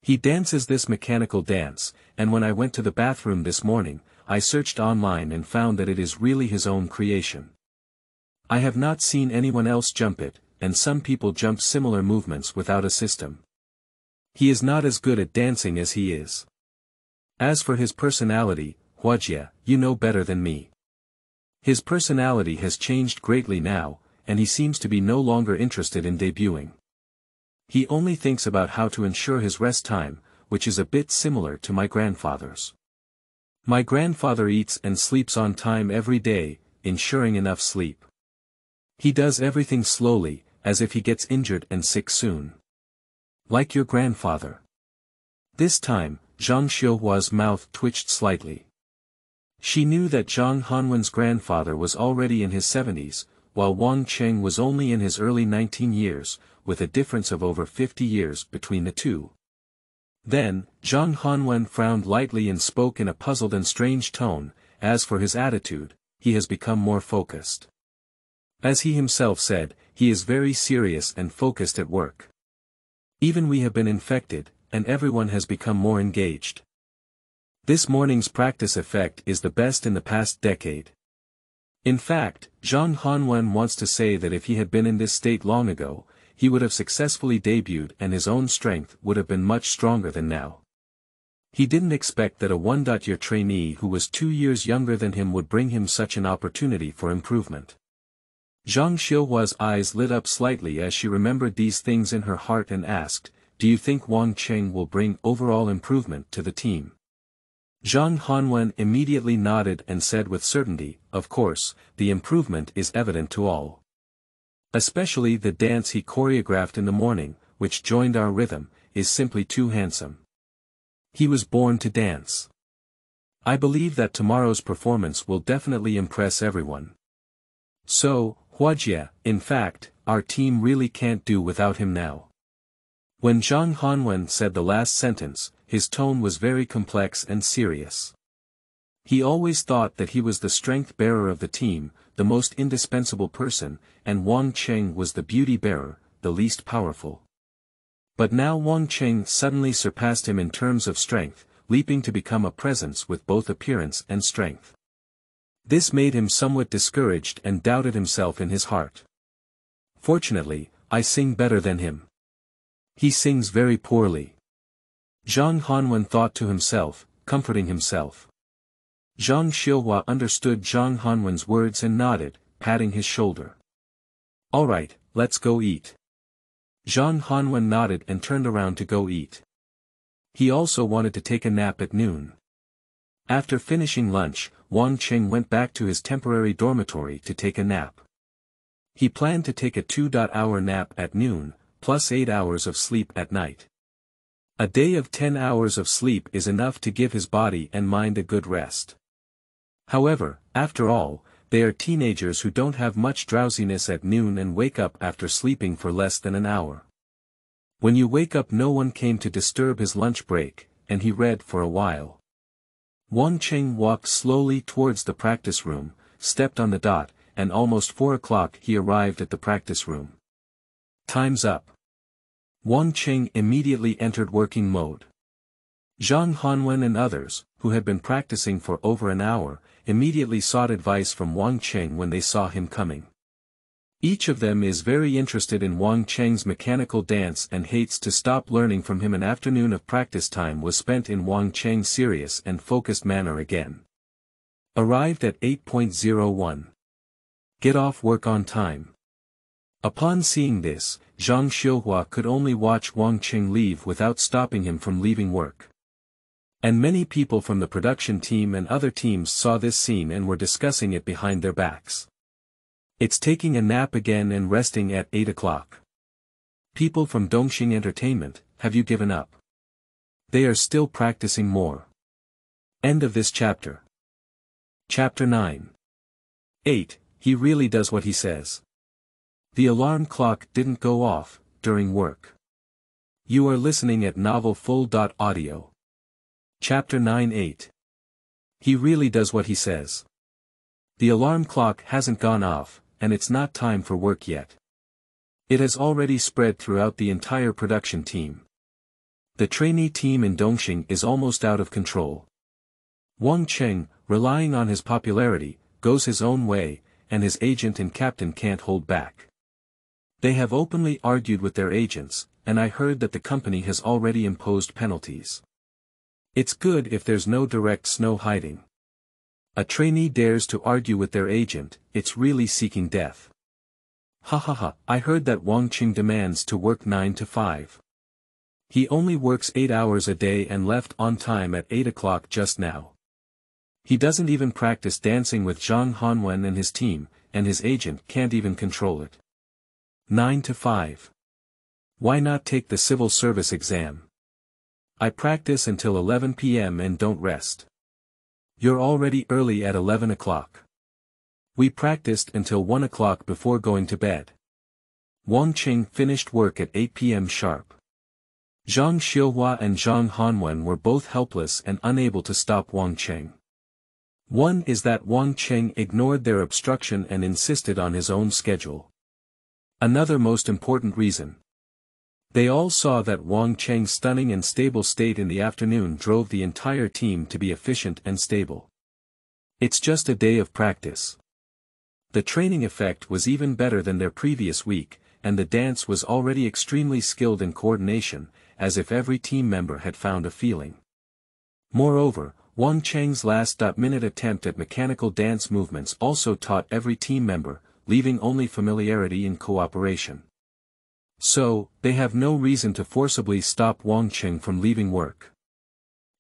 He dances this mechanical dance, and when I went to the bathroom this morning, I searched online and found that it is really his own creation. I have not seen anyone else jump it, and some people jump similar movements without a system. He is not as good at dancing as he is. As for his personality, Huajie, you know better than me. His personality has changed greatly now, and he seems to be no longer interested in debuting. He only thinks about how to ensure his rest time, which is a bit similar to my grandfather's. My grandfather eats and sleeps on time every day, ensuring enough sleep. He does everything slowly, as if he gets injured and sick soon. Like your grandfather." This time, Zhang Xiuhua's mouth twitched slightly. She knew that Zhang Hanwen's grandfather was already in his 70s, while Wang Cheng was only in his early 19 years, with a difference of over 50 years between the two. Then, Zhang Hanwen frowned lightly and spoke in a puzzled and strange tone, "As for his attitude, he has become more focused. As he himself said, he is very serious and focused at work. Even we have been infected, and everyone has become more engaged. This morning's practice effect is the best in the past decade." In fact, Zhang Hanwen wants to say that if he had been in this state long ago, he would have successfully debuted and his own strength would have been much stronger than now. He didn't expect that a one-year trainee who was 2 years younger than him would bring him such an opportunity for improvement. Zhang Xiuhua's eyes lit up slightly as she remembered these things in her heart and asked, "Do you think Wang Cheng will bring overall improvement to the team?" Zhang Hanwen immediately nodded and said with certainty, "Of course, the improvement is evident to all. Especially the dance he choreographed in the morning, which joined our rhythm, is simply too handsome. He was born to dance. I believe that tomorrow's performance will definitely impress everyone. So, Huajie, in fact, our team really can't do without him now." When Zhang Hanwen said the last sentence, his tone was very complex and serious. He always thought that he was the strength bearer of the team, the most indispensable person, and Wang Cheng was the beauty bearer, the least powerful. But now Wang Cheng suddenly surpassed him in terms of strength, leaping to become a presence with both appearance and strength. This made him somewhat discouraged and doubted himself in his heart. "Fortunately, I sing better than him. He sings very poorly." Zhang Hanwen thought to himself, comforting himself. Zhang Xiuhua understood Zhang Hanwen's words and nodded, patting his shoulder. "All right, let's go eat." Zhang Hanwen nodded and turned around to go eat. He also wanted to take a nap at noon. After finishing lunch, Wang Cheng went back to his temporary dormitory to take a nap. He planned to take a 2-hour nap at noon, plus 8 hours of sleep at night. A day of 10 hours of sleep is enough to give his body and mind a good rest. However, after all, they are teenagers who don't have much drowsiness at noon and wake up after sleeping for less than an hour. When you wake up, no one came to disturb his lunch break, and he read for a while. Wang Cheng walked slowly towards the practice room, stepped on the dot, and almost 4 o'clock he arrived at the practice room. "Time's up." Wang Cheng immediately entered working mode. Zhang Hanwen and others, who had been practicing for over an hour, immediately sought advice from Wang Cheng when they saw him coming. Each of them is very interested in Wang Cheng's mechanical dance and hates to stop learning from him. An afternoon of practice time was spent in Wang Cheng's serious and focused manner again. Arrived at 8:01. Get off work on time. Upon seeing this, Zhang Xiuhua could only watch Wang Cheng leave without stopping him from leaving work. And many people from the production team and other teams saw this scene and were discussing it behind their backs. It's taking a nap again and resting at 8 o'clock. People from Dongxing Entertainment, have you given up? They are still practicing more. End of this chapter. Chapter 9. 8. He really does what he says. The alarm clock didn't go off during work. You are listening at novelfull.audio. Chapter 9. 8. He really does what he says. The alarm clock hasn't gone off, and it's not time for work yet. It has already spread throughout the entire production team. The trainee team in Dongxing is almost out of control. Wang Cheng, relying on his popularity, goes his own way, and his agent and captain can't hold back. They have openly argued with their agents, and I heard that the company has already imposed penalties. It's good if there's no direct snow hiding. A trainee dares to argue with their agent, it's really seeking death. Ha ha ha, I heard that Wang Cheng demands to work 9 to 5. He only works 8 hours a day and left on time at 8 o'clock just now. He doesn't even practice dancing with Zhang Hanwen and his team, and his agent can't even control it. 9 to 5. Why not take the civil service exam? I practice until 11 p.m. and don't rest. You're already early at 11 o'clock. We practiced until 1 o'clock before going to bed. Wang Cheng finished work at 8 p.m. sharp. Zhang Xiuhua and Zhang Hanwen were both helpless and unable to stop Wang Cheng. One is that Wang Cheng ignored their obstruction and insisted on his own schedule. Another most important reason. They all saw that Wang Cheng's stunning and stable state in the afternoon drove the entire team to be efficient and stable. It's just a day of practice. The training effect was even better than their previous week, and the dance was already extremely skilled in coordination, as if every team member had found a feeling. Moreover, Wang Cheng's last-minute attempt at mechanical dance movements also taught every team member, leaving only familiarity and cooperation. So, they have no reason to forcibly stop Wang Cheng from leaving work.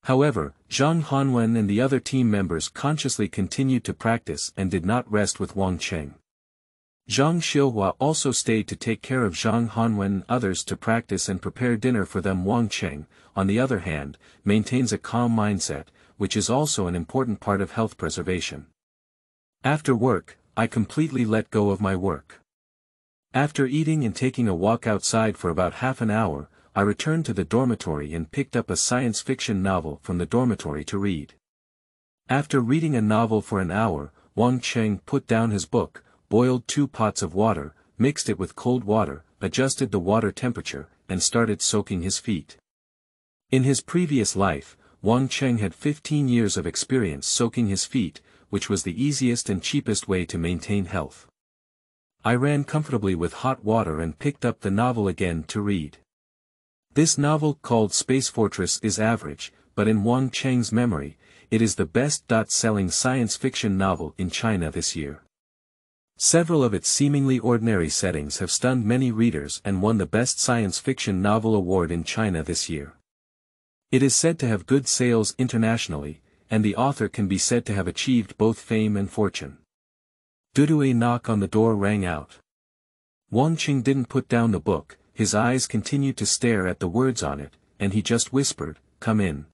However, Zhang Hanwen and the other team members consciously continued to practice and did not rest with Wang Cheng. Zhang Xiuhua also stayed to take care of Zhang Hanwen and others to practice and prepare dinner for them. Wang Cheng, on the other hand, maintains a calm mindset, which is also an important part of health preservation. After work, I completely let go of my work. After eating and taking a walk outside for about half an hour, I returned to the dormitory and picked up a science fiction novel from the dormitory to read. After reading a novel for an hour, Wang Cheng put down his book, boiled 2 pots of water, mixed it with cold water, adjusted the water temperature, and started soaking his feet. In his previous life, Wang Cheng had 15 years of experience soaking his feet, which was the easiest and cheapest way to maintain health. I ran comfortably with hot water and picked up the novel again to read. This novel, called Space Fortress, is average, but in Wang Cheng's memory, it is the best-selling science fiction novel in China this year. Several of its seemingly ordinary settings have stunned many readers and won the Best Science Fiction Novel Award in China this year. It is said to have good sales internationally, and the author can be said to have achieved both fame and fortune. A knock on the door rang out. Wang Cheng didn't put down the book, his eyes continued to stare at the words on it, and he just whispered, "Come in."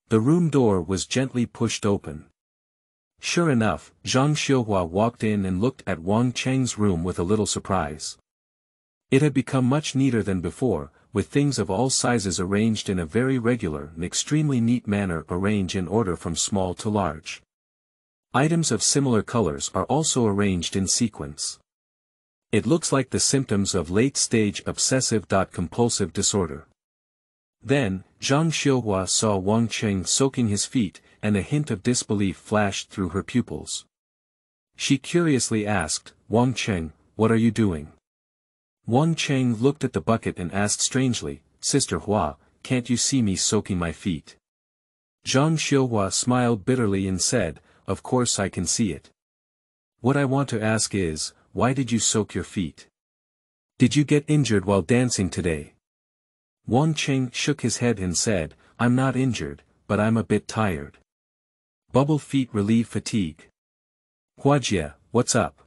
The room door was gently pushed open. Sure enough, Zhang Xiuhua walked in and looked at Wang Cheng's room with a little surprise. It had become much neater than before, with things of all sizes arranged in a very regular and extremely neat manner, arranged in order from small to large. Items of similar colors are also arranged in sequence. It looks like the symptoms of late-stage obsessive-compulsive disorder. Then, Zhang Xiuhua saw Wang Cheng soaking his feet, and a hint of disbelief flashed through her pupils. She curiously asked, "Wang Cheng, what are you doing?" Wang Cheng looked at the bucket and asked strangely, "Sister Hua, can't you see me soaking my feet?" Zhang Xiuhua smiled bitterly and said, "Of course I can see it. What I want to ask is, why did you soak your feet? Did you get injured while dancing today?" Wang Cheng shook his head and said, "I'm not injured, but I'm a bit tired. Bubble feet relieve fatigue." "Huajie, what's up?"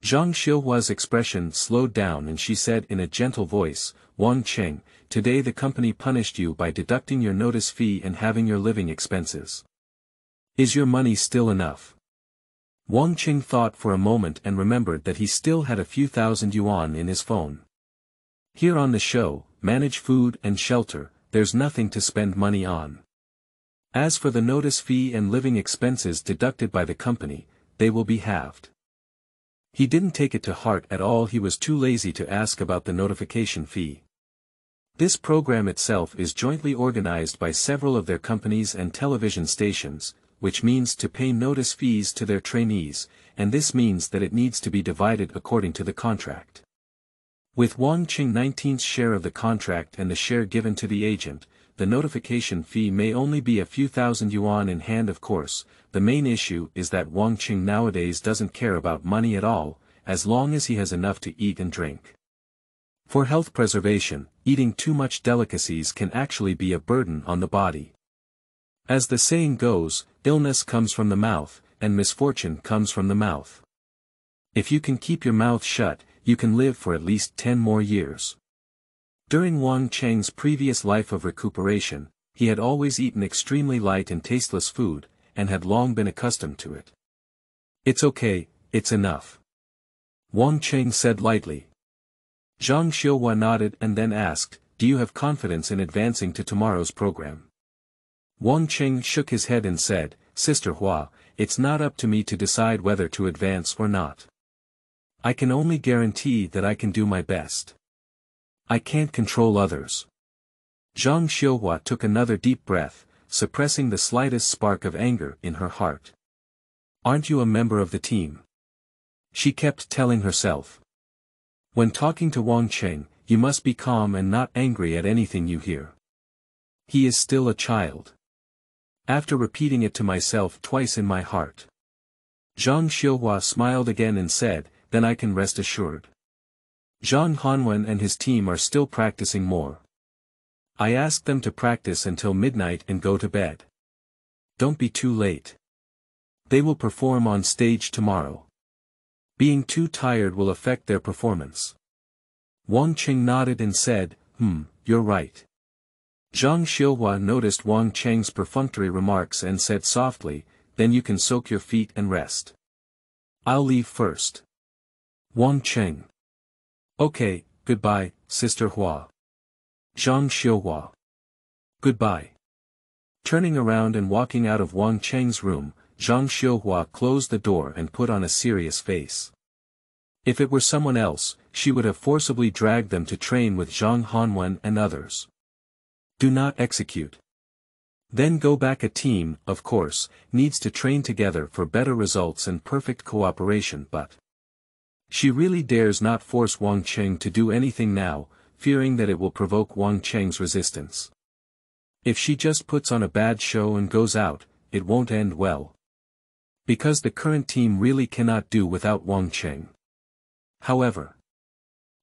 Zhang Xiuhua's expression slowed down and she said in a gentle voice, "Wang Cheng, today the company punished you by deducting your notice fee and having your living expenses. Is your money still enough?" Wang Cheng thought for a moment and remembered that he still had a few thousand yuan in his phone. Here on the show, manage food and shelter, there's nothing to spend money on. As for the notice fee and living expenses deducted by the company, they will be halved. He didn't take it to heart at all. He was too lazy to ask about the notification fee. This program itself is jointly organized by several of their companies and television stations, which means to pay notice fees to their trainees, and this means that it needs to be divided according to the contract. With Wang Cheng 19th share of the contract and the share given to the agent, the notification fee may only be a few thousand yuan in hand. Of course, the main issue is that Wang Cheng nowadays doesn't care about money at all, as long as he has enough to eat and drink. For health preservation, eating too much delicacies can actually be a burden on the body. As the saying goes, illness comes from the mouth, and misfortune comes from the mouth. If you can keep your mouth shut, you can live for at least 10 more years. During Wang Cheng's previous life of recuperation, he had always eaten extremely light and tasteless food, and had long been accustomed to it. "It's okay, it's enough," Wang Cheng said lightly. Zhang Xiuhua nodded and then asked, "Do you have confidence in advancing to tomorrow's program?" Wang Cheng shook his head and said, "Sister Hua, it's not up to me to decide whether to advance or not. I can only guarantee that I can do my best. I can't control others." Zhang Xiuhua took another deep breath, suppressing the slightest spark of anger in her heart. "Aren't you a member of the team?" she kept telling herself. When talking to Wang Cheng, you must be calm and not angry at anything you hear. He is still a child. After repeating it to myself twice in my heart, Zhang Xiuhua smiled again and said, "Then I can rest assured. Zhang Hanwen and his team are still practicing more. I asked them to practice until midnight and go to bed. Don't be too late. They will perform on stage tomorrow. Being too tired will affect their performance." Wang Cheng nodded and said, You're right." Zhang Xiuhua noticed Wang Cheng's perfunctory remarks and said softly, "Then you can soak your feet and rest. I'll leave first." Wang Cheng. "Okay, goodbye, Sister Hua." Zhang Xiuhua. "Goodbye." Turning around and walking out of Wang Cheng's room, Zhang Xiuhua closed the door and put on a serious face. If it were someone else, she would have forcibly dragged them to train with Zhang Hanwen and others. Do not execute. Then go back. A team, of course, needs to train together for better results and perfect cooperation, but she really dares not force Wang Cheng to do anything now, fearing that it will provoke Wang Cheng's resistance. If she just puts on a bad show and goes out, it won't end well. Because the current team really cannot do without Wang Cheng. However,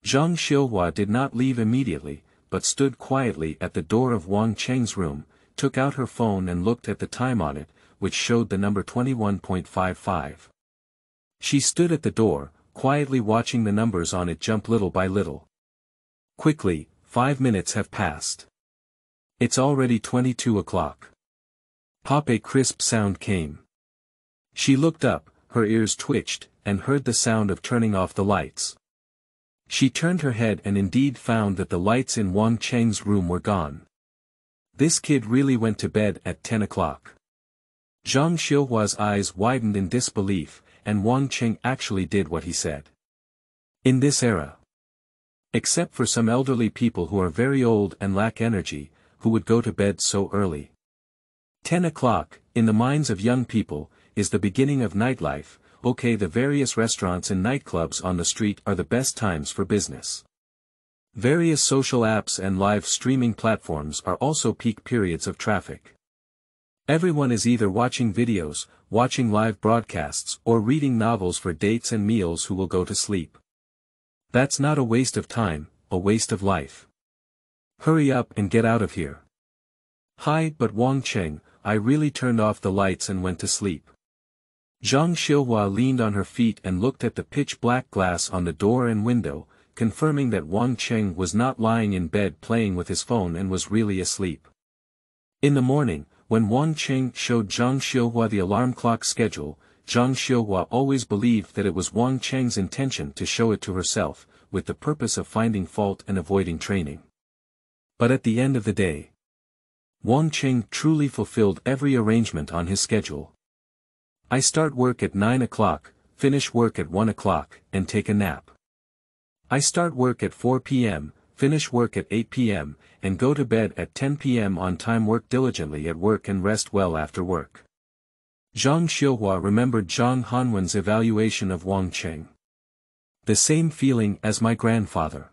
Zhang Xiuhua did not leave immediately, but stood quietly at the door of Wang Cheng's room, took out her phone and looked at the time on it, which showed the number 21.55. She stood at the door, quietly watching the numbers on it jump little by little. Quickly, 5 minutes have passed. It's already 22 o'clock. Pop! A crisp sound came. She looked up, her ears twitched, and heard the sound of turning off the lights. She turned her head and indeed found that the lights in Wang Cheng's room were gone. This kid really went to bed at 10 o'clock. Zhang Xiuhua's eyes widened in disbelief, and Wang Cheng actually did what he said. In this era, except for some elderly people who are very old and lack energy, who would go to bed so early. 10 o'clock, in the minds of young people, is the beginning of nightlife. Okay, the various restaurants and nightclubs on the street are the best times for business. Various social apps and live streaming platforms are also peak periods of traffic. Everyone is either watching videos, watching live broadcasts, or reading novels for dates and meals who will go to sleep. That's not a waste of time, a waste of life. Hurry up and get out of here. Hi, but Wang Cheng, I really turned off the lights and went to sleep. Zhang Xiuhua leaned on her feet and looked at the pitch-black glass on the door and window, confirming that Wang Cheng was not lying in bed playing with his phone and was really asleep. In the morning, when Wang Cheng showed Zhang Xiuhua the alarm clock schedule, Zhang Xiuhua always believed that it was Wang Cheng's intention to show it to herself, with the purpose of finding fault and avoiding training. But at the end of the day, Wang Cheng truly fulfilled every arrangement on his schedule. I start work at 9 o'clock, finish work at 1 o'clock, and take a nap. I start work at 4 p.m., finish work at 8 p.m., and go to bed at 10 p.m. on time. Work diligently at work and rest well after work. Zhang Xiuhua remembered Zhang Hanwen's evaluation of Wang Cheng. The same feeling as my grandfather.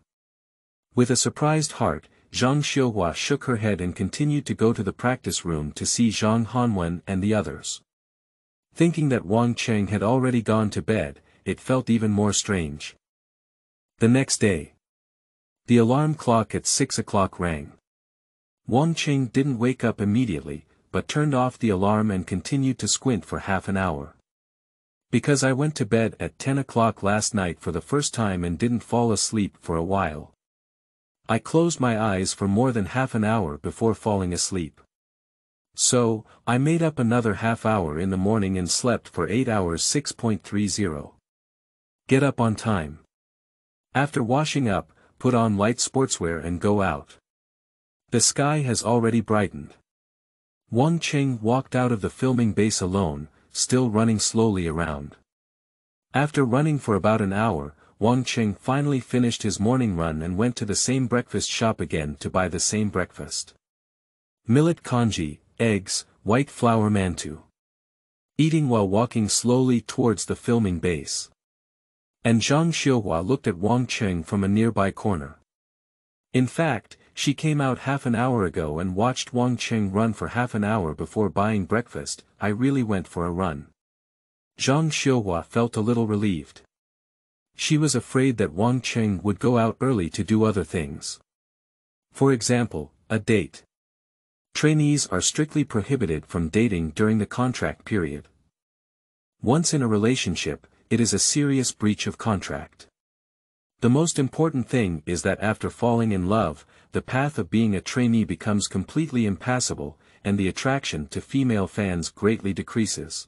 With a surprised heart, Zhang Xiuhua shook her head and continued to go to the practice room to see Zhang Hanwen and the others. Thinking that Wang Cheng had already gone to bed, it felt even more strange. The next day, the alarm clock at 6 o'clock rang. Wang Cheng didn't wake up immediately, but turned off the alarm and continued to squint for half an hour. Because I went to bed at 10 o'clock last night for the first time and didn't fall asleep for a while. I closed my eyes for more than half an hour before falling asleep. So, I made up another half hour in the morning and slept for 8 hours. 6.30. Get up on time. After washing up, put on light sportswear and go out. The sky has already brightened. Wang Cheng walked out of the filming base alone, still running slowly around. After running for about an hour, Wang Cheng finally finished his morning run and went to the same breakfast shop again to buy the same breakfast. Millet congee, eggs, white flour mantou. Eating while walking slowly towards the filming base. And Zhang Xiuhua looked at Wang Cheng from a nearby corner. In fact, she came out half an hour ago and watched Wang Cheng run for half an hour before buying breakfast. I really went for a run. Zhang Xiuhua felt a little relieved. She was afraid that Wang Cheng would go out early to do other things. For example, a date. Trainees are strictly prohibited from dating during the contract period. Once in a relationship, it is a serious breach of contract. The most important thing is that after falling in love, the path of being a trainee becomes completely impassable, and the attraction to female fans greatly decreases.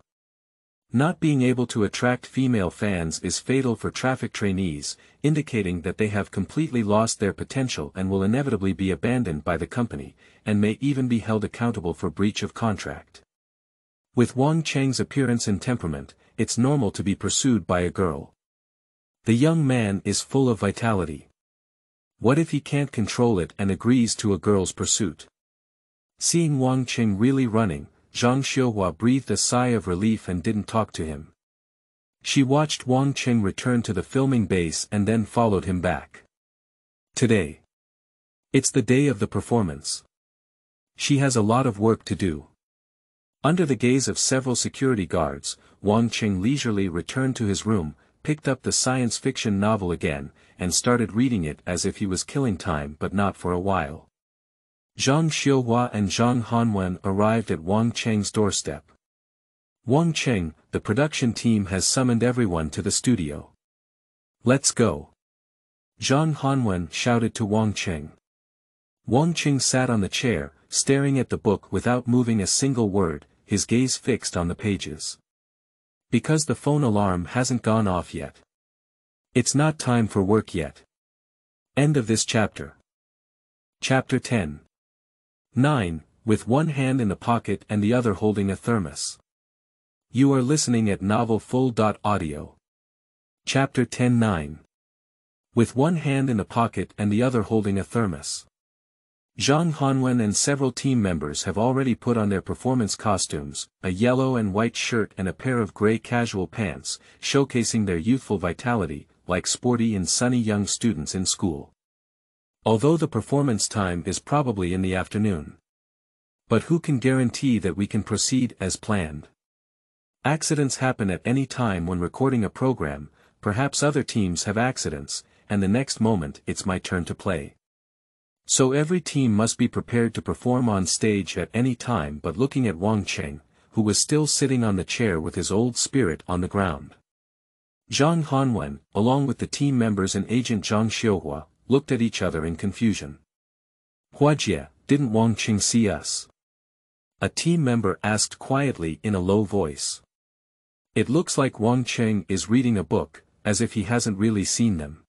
Not being able to attract female fans is fatal for traffic trainees, indicating that they have completely lost their potential and will inevitably be abandoned by the company, and may even be held accountable for breach of contract. With Wang Cheng's appearance and temperament, it's normal to be pursued by a girl. The young man is full of vitality. What if he can't control it and agrees to a girl's pursuit? Seeing Wang Cheng really running, Zhang Xiuhua breathed a sigh of relief and didn't talk to him. She watched Wang Cheng return to the filming base and then followed him back. Today. It's the day of the performance. She has a lot of work to do. Under the gaze of several security guards, Wang Cheng leisurely returned to his room, picked up the science fiction novel again, and started reading it as if he was killing time but not for a while. Zhang Xiuhua and Zhang Hanwen arrived at Wang Cheng's doorstep. Wang Cheng, the production team has summoned everyone to the studio. Let's go. Zhang Hanwen shouted to Wang Cheng. Wang Cheng sat on the chair, staring at the book without moving a single word, his gaze fixed on the pages. Because the phone alarm hasn't gone off yet. It's not time for work yet. End of this chapter. Chapter 10. 9. With one hand in the pocket and the other holding a thermos. You are listening at novelfull.audio. Chapter 10. 9. With one hand in the pocket and the other holding a thermos. Zhang Hanwen and several team members have already put on their performance costumes, a yellow and white shirt and a pair of gray casual pants, showcasing their youthful vitality, like sporty and sunny young students in school. Although the performance time is probably in the afternoon. But who can guarantee that we can proceed as planned? Accidents happen at any time when recording a program, perhaps other teams have accidents, and the next moment it's my turn to play. So every team must be prepared to perform on stage at any time. But looking at Wang Cheng, who was still sitting on the chair with his old spirit on the ground. Zhang Hanwen, along with the team members and agent Zhang Xiuhua, looked at each other in confusion. Huajie, didn't Wang Cheng see us? A team member asked quietly in a low voice. It looks like Wang Cheng is reading a book, as if he hasn't really seen them.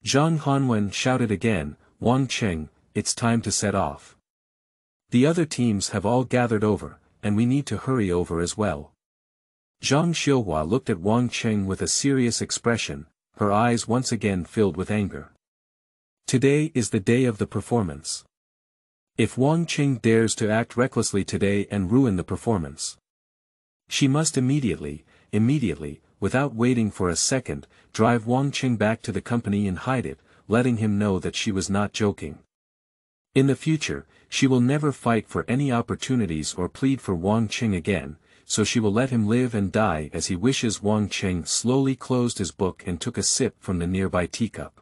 Zhang Hanwen shouted again, Wang Cheng, it's time to set off. The other teams have all gathered over, and we need to hurry over as well. Zhang Xiuhua looked at Wang Cheng with a serious expression, her eyes once again filled with anger. Today is the day of the performance. If Wang Cheng dares to act recklessly today and ruin the performance, she must immediately, without waiting for a second, drive Wang Cheng back to the company and hide it, letting him know that she was not joking. In the future, she will never fight for any opportunities or plead for Wang Cheng again, so she will let him live and die as he wishes. Wang Cheng slowly closed his book and took a sip from the nearby teacup.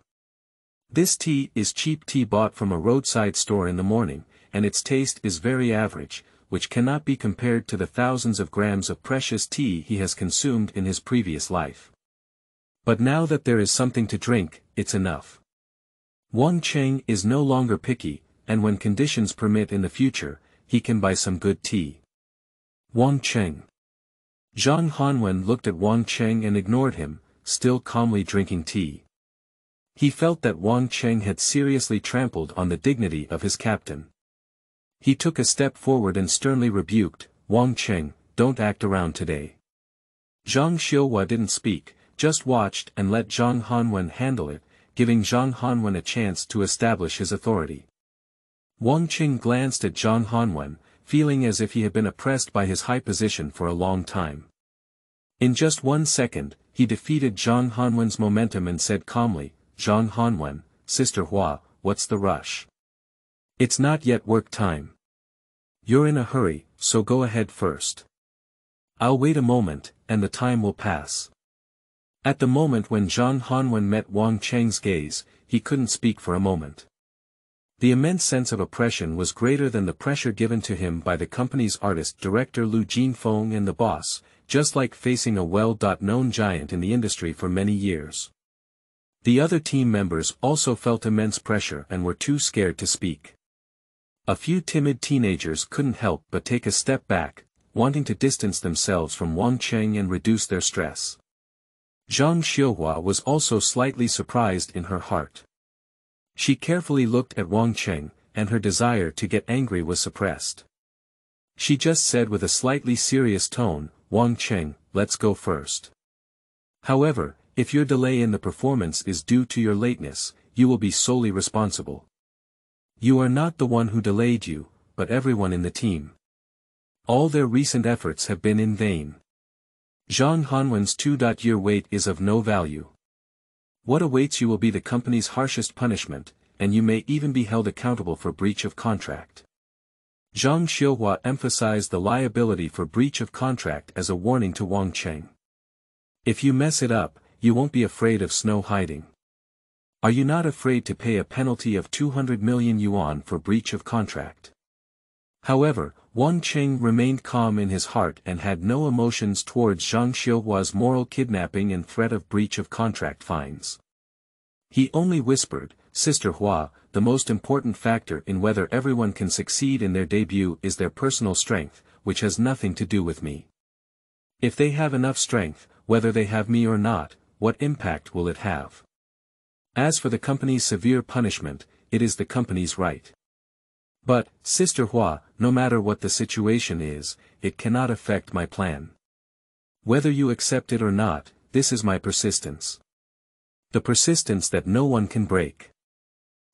This tea is cheap tea bought from a roadside store in the morning, and its taste is very average, which cannot be compared to the thousands of grams of precious tea he has consumed in his previous life. But now that there is something to drink, it's enough. Wang Cheng is no longer picky, and when conditions permit in the future, he can buy some good tea. Wang Cheng. Zhang Hanwen looked at Wang Cheng and ignored him, still calmly drinking tea. He felt that Wang Cheng had seriously trampled on the dignity of his captain. He took a step forward and sternly rebuked, Wang Cheng, don't act around today. Zhang Xiuhua didn't speak, just watched and let Zhang Hanwen handle it, giving Zhang Hanwen a chance to establish his authority. Wang Cheng glanced at Zhang Hanwen, feeling as if he had been oppressed by his high position for a long time. In just 1 second, he defeated Zhang Hanwen's momentum and said calmly, Zhang Hanwen, Sister Hua, what's the rush? It's not yet work time. You're in a hurry, so go ahead first. I'll wait a moment, and the time will pass. At the moment when Zhang Hanwen met Wang Cheng's gaze, he couldn't speak for a moment. The immense sense of oppression was greater than the pressure given to him by the company's artist director Lu Jinfeng and the boss, just like facing a well-known giant in the industry for many years. The other team members also felt immense pressure and were too scared to speak. A few timid teenagers couldn't help but take a step back, wanting to distance themselves from Wang Cheng and reduce their stress. Zhang Xiuhua was also slightly surprised in her heart. She carefully looked at Wang Cheng, and her desire to get angry was suppressed. She just said with a slightly serious tone, Wang Cheng, let's go first. However, if your delay in the performance is due to your lateness, you will be solely responsible. You are not the one who delayed you, but everyone in the team. All their recent efforts have been in vain. Zhang Hanwen's 2-year wait is of no value. What awaits you will be the company's harshest punishment, and you may even be held accountable for breach of contract. Zhang Xiuhua emphasized the liability for breach of contract as a warning to Wang Cheng. If you mess it up, you won't be afraid of snow hiding. Are you not afraid to pay a penalty of 200 million yuan for breach of contract? However, Wang Cheng remained calm in his heart and had no emotions towards Zhang Xiuhua's moral kidnapping and threat of breach of contract fines. He only whispered, Sister Hua, the most important factor in whether everyone can succeed in their debut is their personal strength, which has nothing to do with me. If they have enough strength, whether they have me or not, what impact will it have? As for the company's severe punishment, it is the company's right. But, Sister Hua, no matter what the situation is, it cannot affect my plan. Whether you accept it or not, this is my persistence. The persistence that no one can break.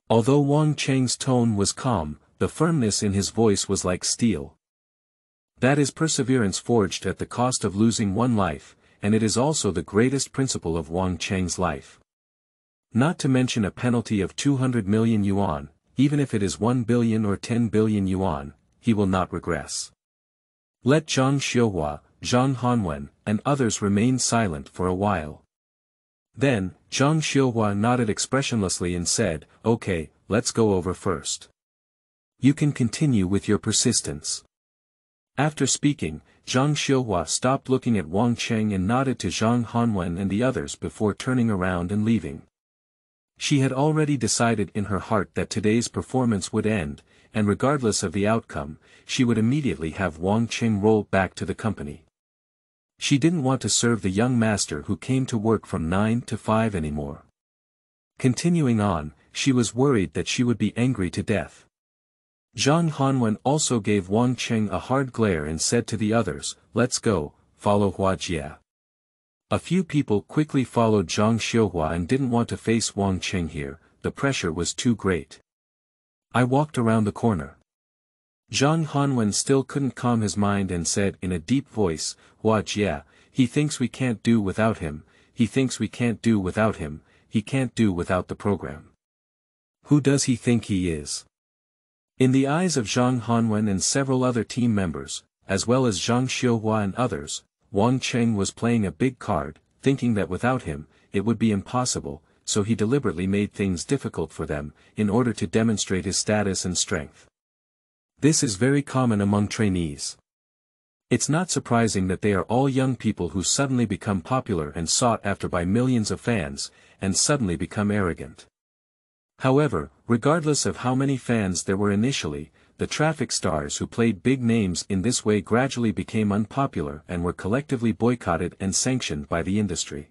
Although Wang Cheng's tone was calm, the firmness in his voice was like steel. That is perseverance forged at the cost of losing one life, and it is also the greatest principle of Wang Cheng's life. Not to mention a penalty of 200 million yuan, even if it is 1 billion or 10 billion yuan, he will not regress. Let Zhang Xiuhua, Zhang Hanwen, and others remain silent for a while. Then, Zhang Xiuhua nodded expressionlessly and said, "Okay, let's go over first. You can continue with your persistence." After speaking, Zhang Xiuhua stopped looking at Wang Cheng and nodded to Zhang Hanwen and the others before turning around and leaving. She had already decided in her heart that today's performance would end, and regardless of the outcome, she would immediately have Wang Cheng rolled back to the company. She didn't want to serve the young master who came to work from 9 to 5 anymore. Continuing on, she was worried that she would be angry to death. Zhang Hanwen also gave Wang Cheng a hard glare and said to the others, "Let's go, follow Hua Jia." A few people quickly followed Zhang Xiuhua and didn't want to face Wang Cheng here, the pressure was too great. I walked around the corner. Zhang Hanwen still couldn't calm his mind and said in a deep voice, "Hua Jia, he thinks we can't do without him, he thinks we can't do without him, he can't do without the program. Who does he think he is?" In the eyes of Zhang Hanwen and several other team members, as well as Zhang Xiuhua and others, Wang Cheng was playing a big card, thinking that without him, it would be impossible, so he deliberately made things difficult for them, in order to demonstrate his status and strength. This is very common among trainees. It's not surprising that they are all young people who suddenly become popular and sought after by millions of fans, and suddenly become arrogant. However, regardless of how many fans there were initially, the traffic stars who played big names in this way gradually became unpopular and were collectively boycotted and sanctioned by the industry.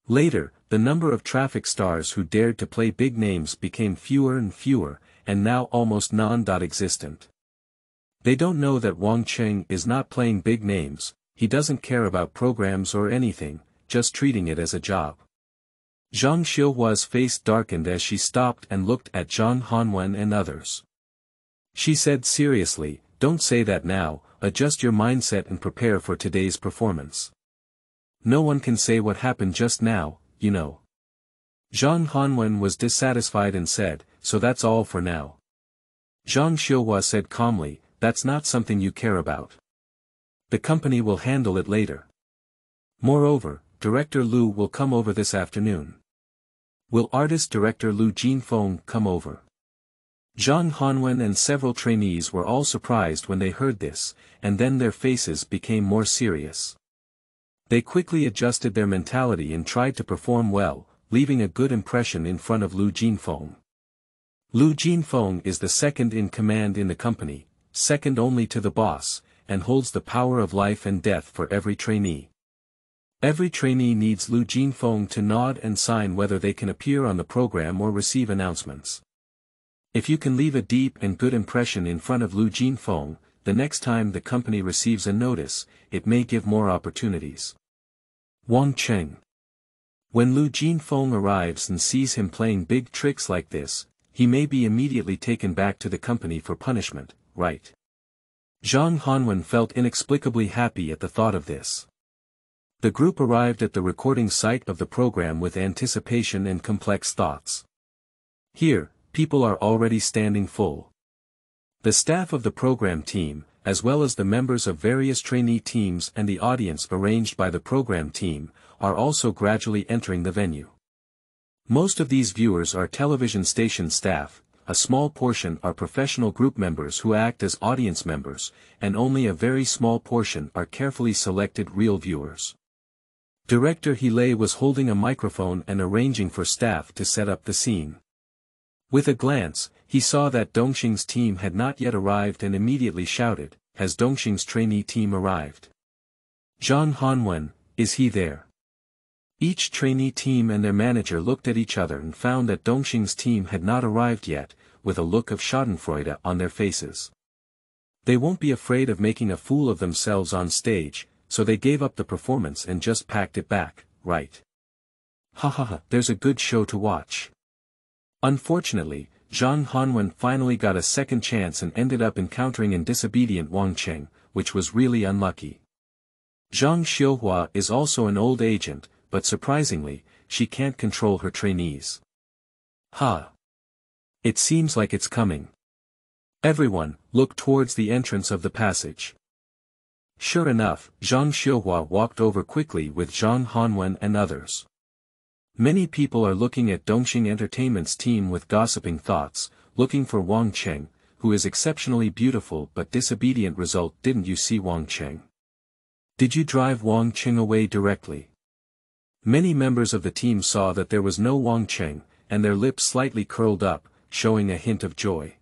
Later, the number of traffic stars who dared to play big names became fewer and fewer, and now almost non-existent. They don't know that Wang Cheng is not playing big names, he doesn't care about programs or anything, just treating it as a job. Zhang Xiuhua's face darkened as she stopped and looked at Zhang Hanwen and others. She said seriously, "Don't say that now, adjust your mindset and prepare for today's performance. No one can say what happened just now, you know." Zhang Hanwen was dissatisfied and said, "So that's all for now." Zhang Xiuhua said calmly, "That's not something you care about. The company will handle it later. Moreover, Director Lu will come over this afternoon. Will artist director Lu Jinfeng come over?" Zhang Hanwen and several trainees were all surprised when they heard this, and then their faces became more serious. They quickly adjusted their mentality and tried to perform well, leaving a good impression in front of Lu Jinfeng. Lu Jinfeng is the second in command in the company, second only to the boss, and holds the power of life and death for every trainee. Every trainee needs Lu Jinfeng to nod and sign whether they can appear on the program or receive announcements. If you can leave a deep and good impression in front of Lu Jinfeng, the next time the company receives a notice, it may give more opportunities. Wang Cheng. When Lu Jinfeng arrives and sees him playing big tricks like this, he may be immediately taken back to the company for punishment, right? Zhang Hanwen felt inexplicably happy at the thought of this. The group arrived at the recording site of the program with anticipation and complex thoughts. Here, people are already standing full. The staff of the program team, as well as the members of various trainee teams and the audience arranged by the program team, are also gradually entering the venue. Most of these viewers are television station staff, a small portion are professional group members who act as audience members, and only a very small portion are carefully selected real viewers. Director He was holding a microphone and arranging for staff to set up the scene. With a glance, he saw that Dongxing's team had not yet arrived and immediately shouted, "Has Dongxing's trainee team arrived? Zhang Hanwen, is he there?" Each trainee team and their manager looked at each other and found that Dongxing's team had not arrived yet, with a look of schadenfreude on their faces. They won't be afraid of making a fool of themselves on stage, so they gave up the performance and just packed it back, right? Ha ha ha, there's a good show to watch. Unfortunately, Zhang Hanwen finally got a second chance and ended up encountering an disobedient Wang Cheng, which was really unlucky. Zhang Xiuhua is also an old agent, but surprisingly, she can't control her trainees. Ha! It seems like it's coming. Everyone, look towards the entrance of the passage. Sure enough, Zhang Xiuhua walked over quickly with Zhang Hanwen and others. Many people are looking at Dongxing Entertainment's team with gossiping thoughts, looking for Wang Cheng, who is exceptionally beautiful but disobedient. Result. Didn't you see Wang Cheng? Did you drive Wang Cheng away directly? Many members of the team saw that there was no Wang Cheng, and their lips slightly curled up, showing a hint of joy.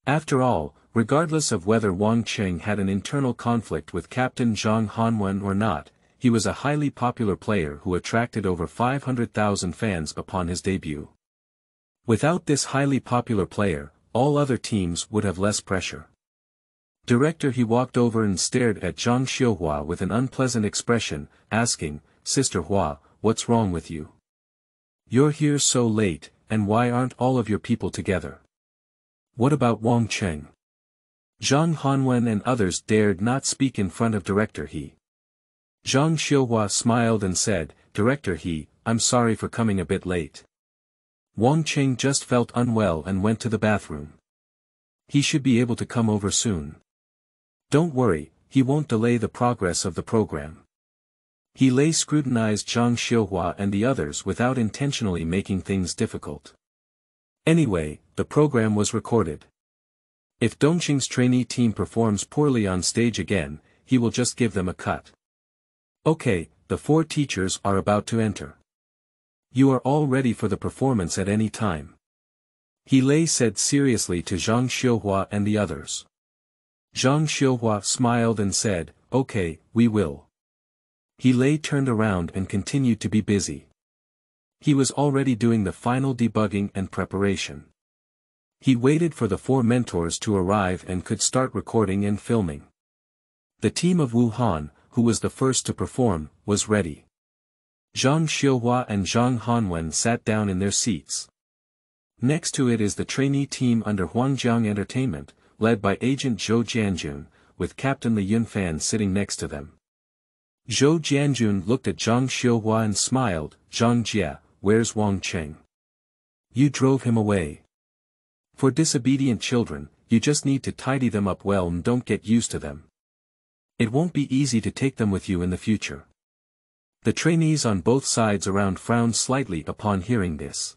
After all, regardless of whether Wang Cheng had an internal conflict with Captain Zhang Hanwen or not, he was a highly popular player who attracted over 500,000 fans upon his debut. Without this highly popular player, all other teams would have less pressure. Director. He walked over and stared at Zhang Xiuhua with an unpleasant expression, asking, "Sister Hua, what's wrong with you? You're here so late, and why aren't all of your people together? What about Wang Cheng?" Zhang Hanwen and others dared not speak in front of Director He. Zhang Xiuhua smiled and said, "Director He, I'm sorry for coming a bit late. Wang Cheng just felt unwell and went to the bathroom. He should be able to come over soon. Don't worry, he won't delay the progress of the program." He lay scrutinized Zhang Xiuhua and the others without intentionally making things difficult. Anyway, the program was recorded. If Dongxing's trainee team performs poorly on stage again, he will just give them a cut. Okay, the 4 teachers are about to enter. You are all ready for the performance at any time. He lay said seriously to Zhang Xiuhua and the others. Zhang Xiuhua smiled and said, "Okay, we will." He lay turned around and continued to be busy. He was already doing the final debugging and preparation. He waited for the 4 mentors to arrive and could start recording and filming. The team of Wuhan, who was the first to perform, was ready. Zhang Xiuhua and Zhang Hanwen sat down in their seats. Next to it is the trainee team under Huangjiang Entertainment, led by agent Zhou Jianjun, with Captain Li Yunfan sitting next to them. Zhou Jianjun looked at Zhang Xiuhua and smiled. "Zhang Jia, where's Wang Cheng? You drove him away. For disobedient children, you just need to tidy them up well and don't get used to them. It won't be easy to take them with you in the future." The trainees on both sides around frowned slightly upon hearing this.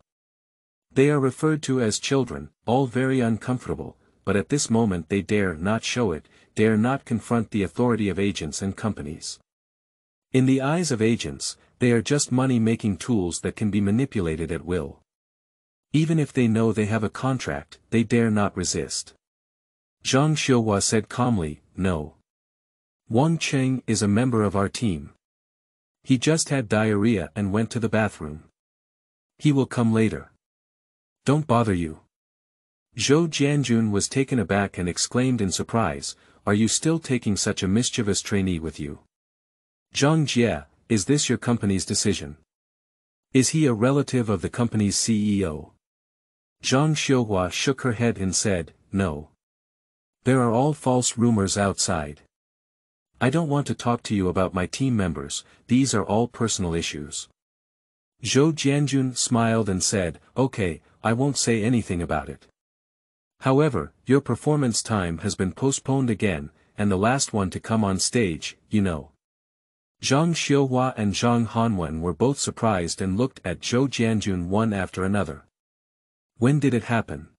They are referred to as children, all very uncomfortable, but at this moment they dare not show it, dare not confront the authority of agents and companies. In the eyes of agents, they are just money-making tools that can be manipulated at will. Even if they know they have a contract, they dare not resist. Zhang Xiuhua said calmly, "No. Wang Cheng is a member of our team. He just had diarrhea and went to the bathroom. He will come later. Don't bother you." Zhou Jianjun was taken aback and exclaimed in surprise, "Are you still taking such a mischievous trainee with you? Zhang Jie, is this your company's decision? Is he a relative of the company's CEO?" Zhang Xiuhua shook her head and said, "No. There are all false rumors outside. I don't want to talk to you about my team members, these are all personal issues." Zhou Jianjun smiled and said, "Okay, I won't say anything about it. However, your performance time has been postponed again, and the last one to come on stage, you know." Zhang Xiuhua and Zhang Hanwen were both surprised and looked at Zhou Jianjun one after another. "When did it happen?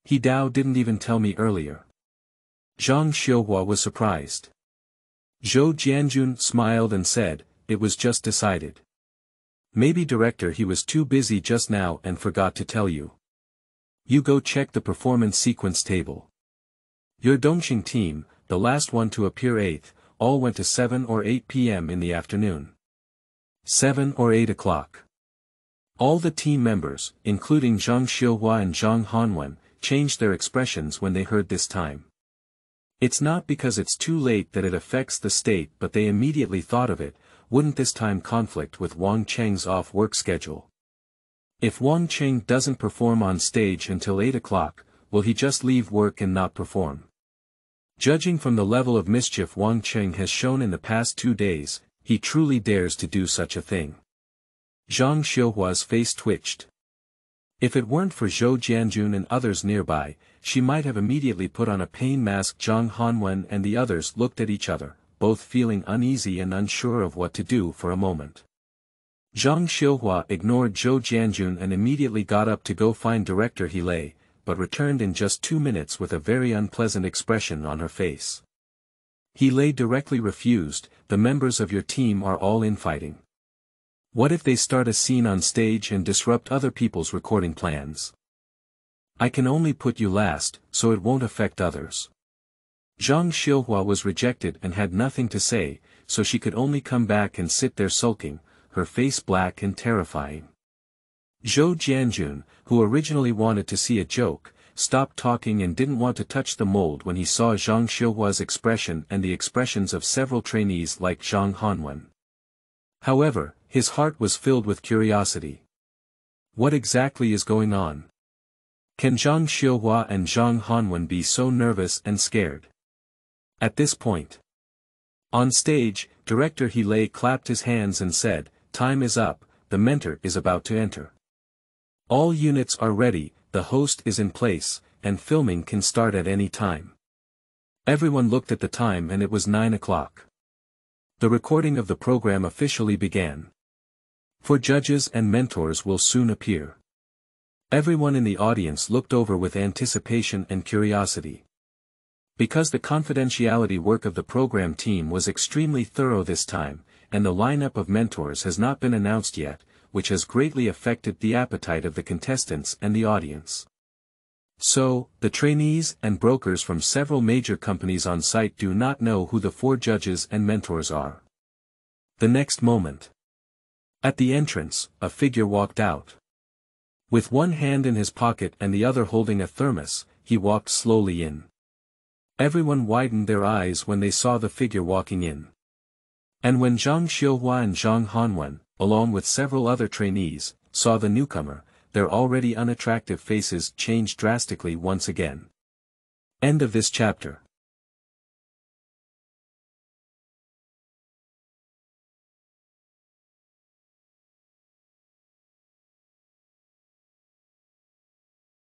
He Dao didn't even tell me earlier." Zhang Xiuhua was surprised. Zhou Jianjun smiled and said, "It was just decided. Maybe director he was too busy just now and forgot to tell you. You go check the performance sequence table. Your Dongxing team, the last one to appear 8th, all went to 7 or 8 p.m. in the afternoon. 7 or 8 o'clock. All the team members, including Zhang Xiuhua and Zhang Hanwen, changed their expressions when they heard this time. It's not because it's too late that it affects the state, but they immediately thought of it. Wouldn't this time conflict with Wang Cheng's off-work schedule? If Wang Cheng doesn't perform on stage until 8 o'clock, will he just leave work and not perform? Judging from the level of mischief Wang Cheng has shown in the past 2 days, he truly dares to do such a thing. Zhang Xiuhua's face twitched. If it weren't for Zhou Jianjun and others nearby, she might have immediately put on a pain mask. Zhang Hanwen and the others looked at each other, both feeling uneasy and unsure of what to do for a moment. Zhang Xiuhua ignored Zhou Jianjun and immediately got up to go find Director He Lei, but returned in just 2 minutes with a very unpleasant expression on her face. He Lei directly refused, "The members of your team are all infighting. What if they start a scene on stage and disrupt other people's recording plans? I can only put you last, so it won't affect others." Zhang Xiuhua was rejected and had nothing to say, so she could only come back and sit there sulking, her face black and terrifying. Zhou Jianjun, who originally wanted to see a joke, stopped talking and didn't want to touch the mold when he saw Zhang Xiuhua's expression and the expressions of several trainees like Zhang Hanwen. However, his heart was filled with curiosity. What exactly is going on? Can Zhang Xiuhua and Zhang Hanwen be so nervous and scared? At this point, on stage, Director He Lei clapped his hands and said, "Time is up, the mentor is about to enter. All units are ready, the host is in place, and filming can start at any time." Everyone looked at the time and it was 9 o'clock. The recording of the program officially began. For judges and mentors will soon appear. Everyone in the audience looked over with anticipation and curiosity. Because the confidentiality work of the program team was extremely thorough this time, and the lineup of mentors has not been announced yet, which has greatly affected the appetite of the contestants and the audience. So, the trainees and brokers from several major companies on site do not know who the 4 judges and mentors are. The next moment, at the entrance, a figure walked out. With one hand in his pocket and the other holding a thermos, he walked slowly in. Everyone widened their eyes when they saw the figure walking in. And when Zhang Xiuhua and Zhang Hanwen, along with several other trainees, saw the newcomer, their already unattractive faces changed drastically once again. End of this chapter.